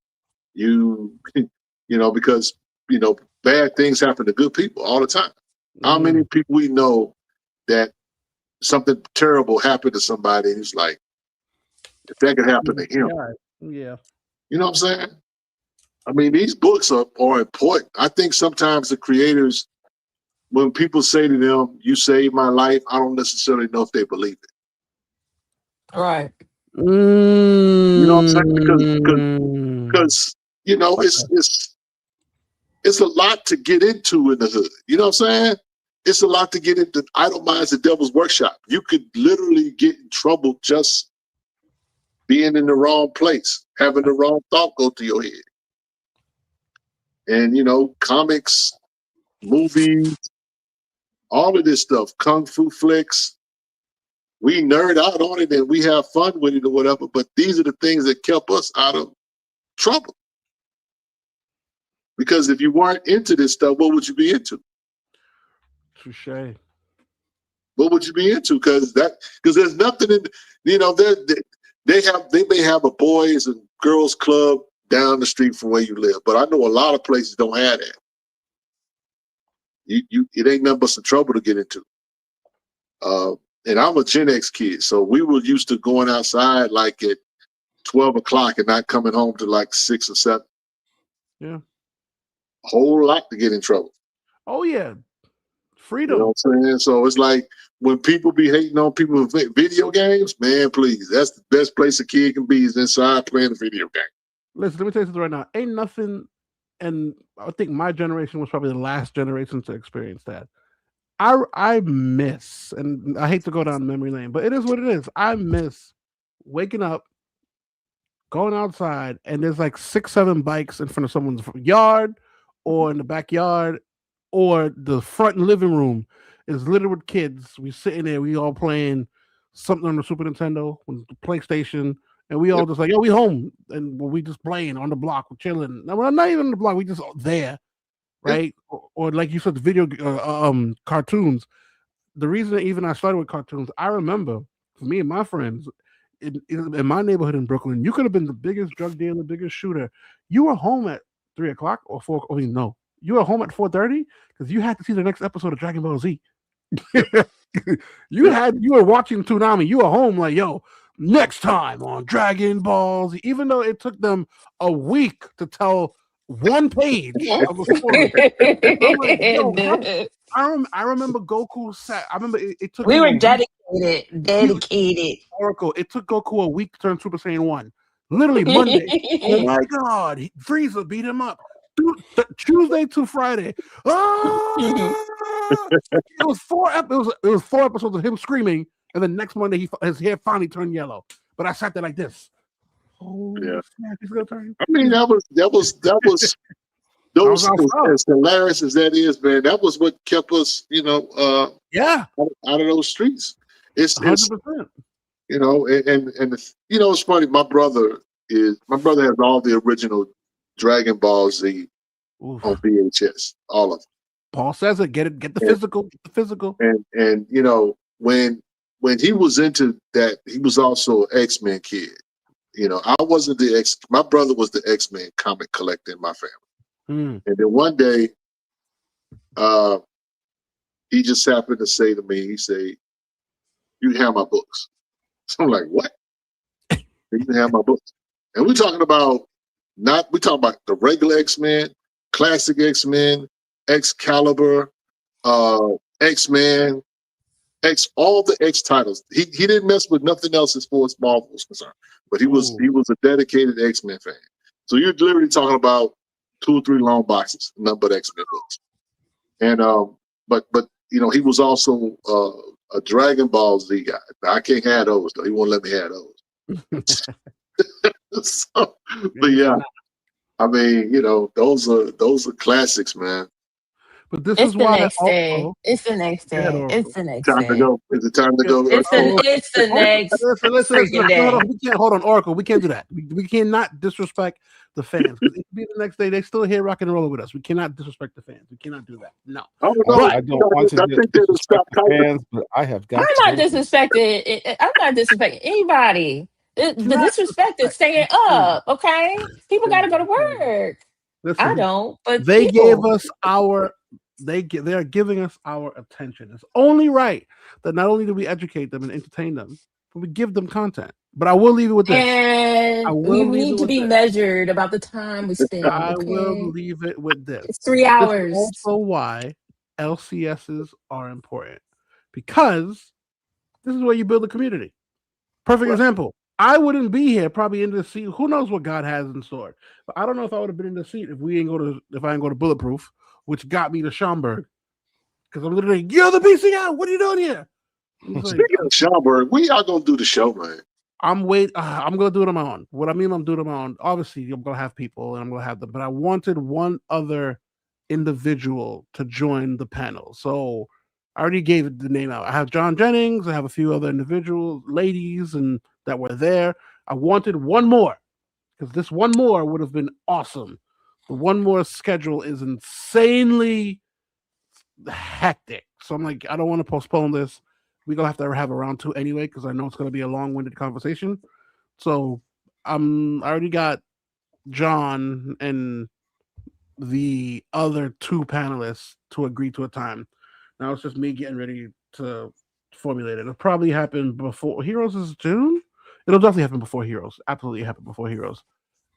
Because bad things happen to good people all the time. How many people we know that something terrible happened to somebody and it's like, if that could happen to him. Yeah. You know what I'm saying? I mean, these books are important. I think sometimes the creators, when people say to them, "You saved my life," I don't necessarily know if they believe it. Right. You know what I'm saying? Because it's a lot to get into in the hood. You know what I'm saying? It's a lot to get into. I don't mind the devil's workshop. You could literally get in trouble just being in the wrong place, having the wrong thought go through your head. And comics, movies, all of this stuff, kung fu flicks, we nerd out on it and we have fun with it or whatever, but these are the things that kept us out of trouble. Because if you weren't into this stuff, what would you be into? Touche. What would you be into? Because there's nothing in, they may have a boys and girls club down the street from where you live, but I know a lot of places don't have that. It ain't nothing but some trouble to get into. And I'm a Gen X kid, so we were used to going outside like at 12 o'clock and not coming home till like 6 or 7. Yeah. A whole lot to get in trouble. Oh yeah. Freedom. You know what I'm saying? So it's like when people be hating on people with video games, man, please, that's the best place a kid can be is inside playing a video game. Listen, let me tell you something right now. Ain't nothing, and I think my generation was probably the last generation to experience that. I miss, and I hate to go down memory lane, but it is what it is. I miss waking up, going outside, and there's like 6, 7 bikes in front of someone's yard or in the backyard or the front living room is littered with kids. We sitting there, we all playing something on the Super Nintendo, on the PlayStation, and we all just like, yo, we home. And we just playing on the block, we're chilling. No, we're not even on the block, we just there, right? Or like you said, the video cartoons. The reason even I started with cartoons, I remember for me and my friends in my neighborhood in Brooklyn, you could have been the biggest drug dealer, the biggest shooter. You were home at 3 o'clock or 4. I mean, no, you were home at 4:30 because you had to see the next episode of Dragon Ball Z. You were watching Toonami. You were home like, yo, next time on Dragon Ball Z. Even though it took them a week to tell one page of a story. I'm like, yo, I remember Goku sat. I remember it took. We were dedicated. Oracle. It took Goku a week to turn Super Saiyan 1. Literally Monday. Oh my God, Frieza beat him up. Tuesday to Friday. It was 4 episodes of him screaming, and then next Monday his hair finally turned yellow. But I sat there like this. Oh yeah, snap, he's gonna turn. I mean, that was those as hilarious as that is, man. That was what kept us, out of those streets. It's 100%. And it's funny. My brother has all the original Dragon Ball Z on VHS, all of them. Paul says it. Get the physical. Get the physical. And when he was into that, he was also an X-Men kid. I wasn't the X. My brother was the X-Men comic collector in my family. And then one day, he just happened to say to me, he said, "You have my books." So I'm like, "What? You can have my books?" And we're talking about the regular X-Men, classic X-Men, Excalibur, X-Men, all the X titles. He didn't mess with nothing else as far as Marvel was concerned. But he was a dedicated X-Men fan. So you're literally talking about 2 or 3 long boxes, nothing but X-Men books. And but he was also a Dragon Ball Z guy. Now, I can't have those though. He won't let me have those. So, but yeah, I mean, those are classics, man. But this It's is the why next day. also It's the next Go ahead, day. Oracle. It's the next Time to day. go. Is it time to go? It's the next Listen. freaking Hold on. day. We can't hold on, Oracle. We can't do that. We cannot disrespect the fans. Because it could be the next day. They still here rocking and rolling with us. We cannot disrespect the fans. We cannot do that. No. I don't know. I don't want to I think they would disrespect stop the talking. fans, but I have got I'm to not go. disrespecting. I'm not disrespecting anybody. The Not disrespect is staying up. Okay, people got to go to work. Listen, I don't, but they people. gave us they are giving us our attention. It's only right that not only do we educate them and entertain them, but we give them content. But I will leave it with this. And we need to be measured about the time we spend. I will Okay? leave it with this. It's 3 This hours. is also why LCSs are important, because this is where you build a community. Perfect example. I wouldn't be here probably in this seat. Who knows what God has in store? But I don't know if I would have been in the seat if I didn't go to Bulletproof, which got me to Schaumburg. Because I'm literally, you're the BCO. What are you doing here? Speaking of Schaumburg, we are gonna do the show, man. I'm gonna do it on my own. What I mean, I'm doing it on my own. Obviously, I'm gonna have people and I'm gonna have them, but I wanted one other individual to join the panel. So I already gave the name out. I have John Jennings. I have a few other individual ladies and that were there. I wanted one more because this one more would have been awesome. The one more schedule is insanely hectic. So I'm like, I don't want to postpone this. We're gonna have to have a round 2 anyway, because I know it's gonna be a long-winded conversation. So I already got John and the other 2 panelists to agree to a time. Now it's just me getting ready to formulate it. It'll probably happen before Heroes is June. It'll definitely happen before Heroes. Absolutely happen before Heroes.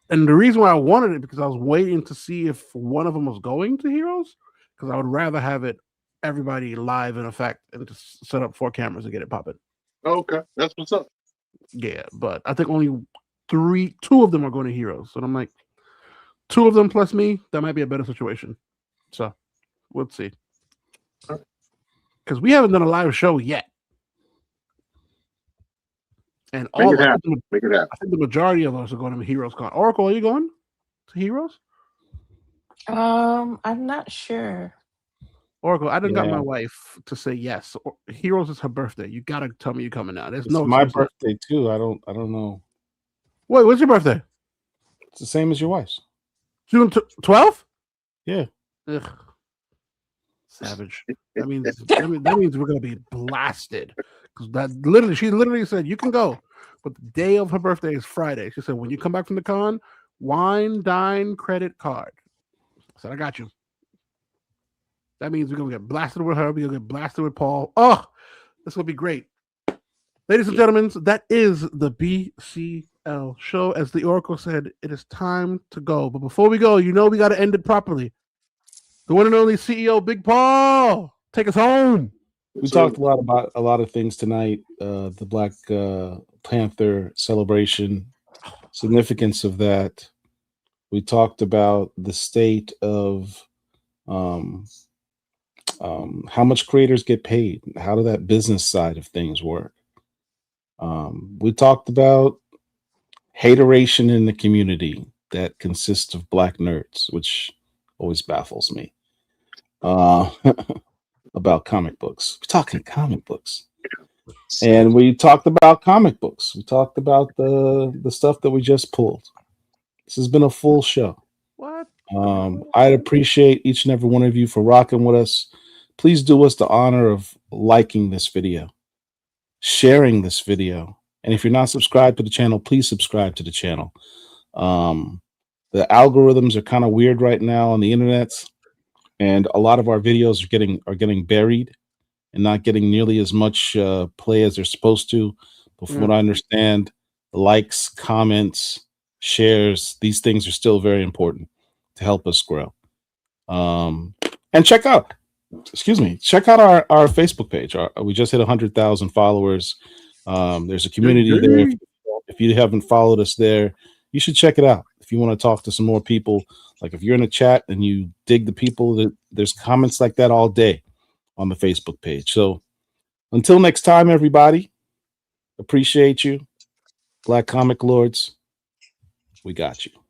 And the reason why I wanted it because I was waiting to see if one of them was going to Heroes, because I would rather have it everybody live in effect and just set up 4 cameras and get it popping. Okay, that's what's up. Yeah, but I think only 2 of them are going to Heroes. So I'm like, 2 of them plus me, that might be a better situation. So we'll see. Because we haven't done a live show yet. And Make it happen. I think the majority of us are going to Heroes Con. Oracle, are you going to Heroes? I'm not sure. Oracle, I done got my wife to say yes. Heroes is her birthday. You gotta tell me you're coming out. There's It's no my birthday too. I don't know. Wait, what's your birthday? It's the same as your wife's. June 12th? Yeah. Ugh. Savage. That means we're gonna be blasted. Because she literally said you can go, but the day of her birthday is Friday. She said when you come back from the con, wine, dine, credit card. I said I got you. That means we're gonna get blasted with her. We're gonna get blasted with Paul. Oh, this will be great. Ladies and gentlemen, that is the BCL show. As the Oracle said, it is time to go. But before we go, we got to end it properly. The one and only CEO, Big Paul, take us home. We talked a lot about a lot of things tonight. The Black Panther celebration, significance of that. We talked about the state of how much creators get paid. How do that business side of things work? We talked about hateration in the community that consists of Black nerds, which always baffles me. About comic books. We're talking comic books. And we talked about comic books. We talked about the stuff that we just pulled. This has been a full show. What? I'd appreciate each and every one of you for rocking with us. Please do us the honor of liking this video, sharing this video. And if you're not subscribed to the channel, please subscribe to the channel. The algorithms are kind of weird right now on the internet, and a lot of our videos are getting buried and not getting nearly as much play as they're supposed to. But from what I understand, likes, comments, shares, these things are still very important to help us grow. And check out our Facebook page. We just hit 100,000 followers. There's a community there. If you haven't followed us there, you should check it out. If you want to talk to some more people, like if you're in a chat and you dig the people, there's comments like that all day on the Facebook page. So until next time, everybody, appreciate you. Black Comic Lords, We got you.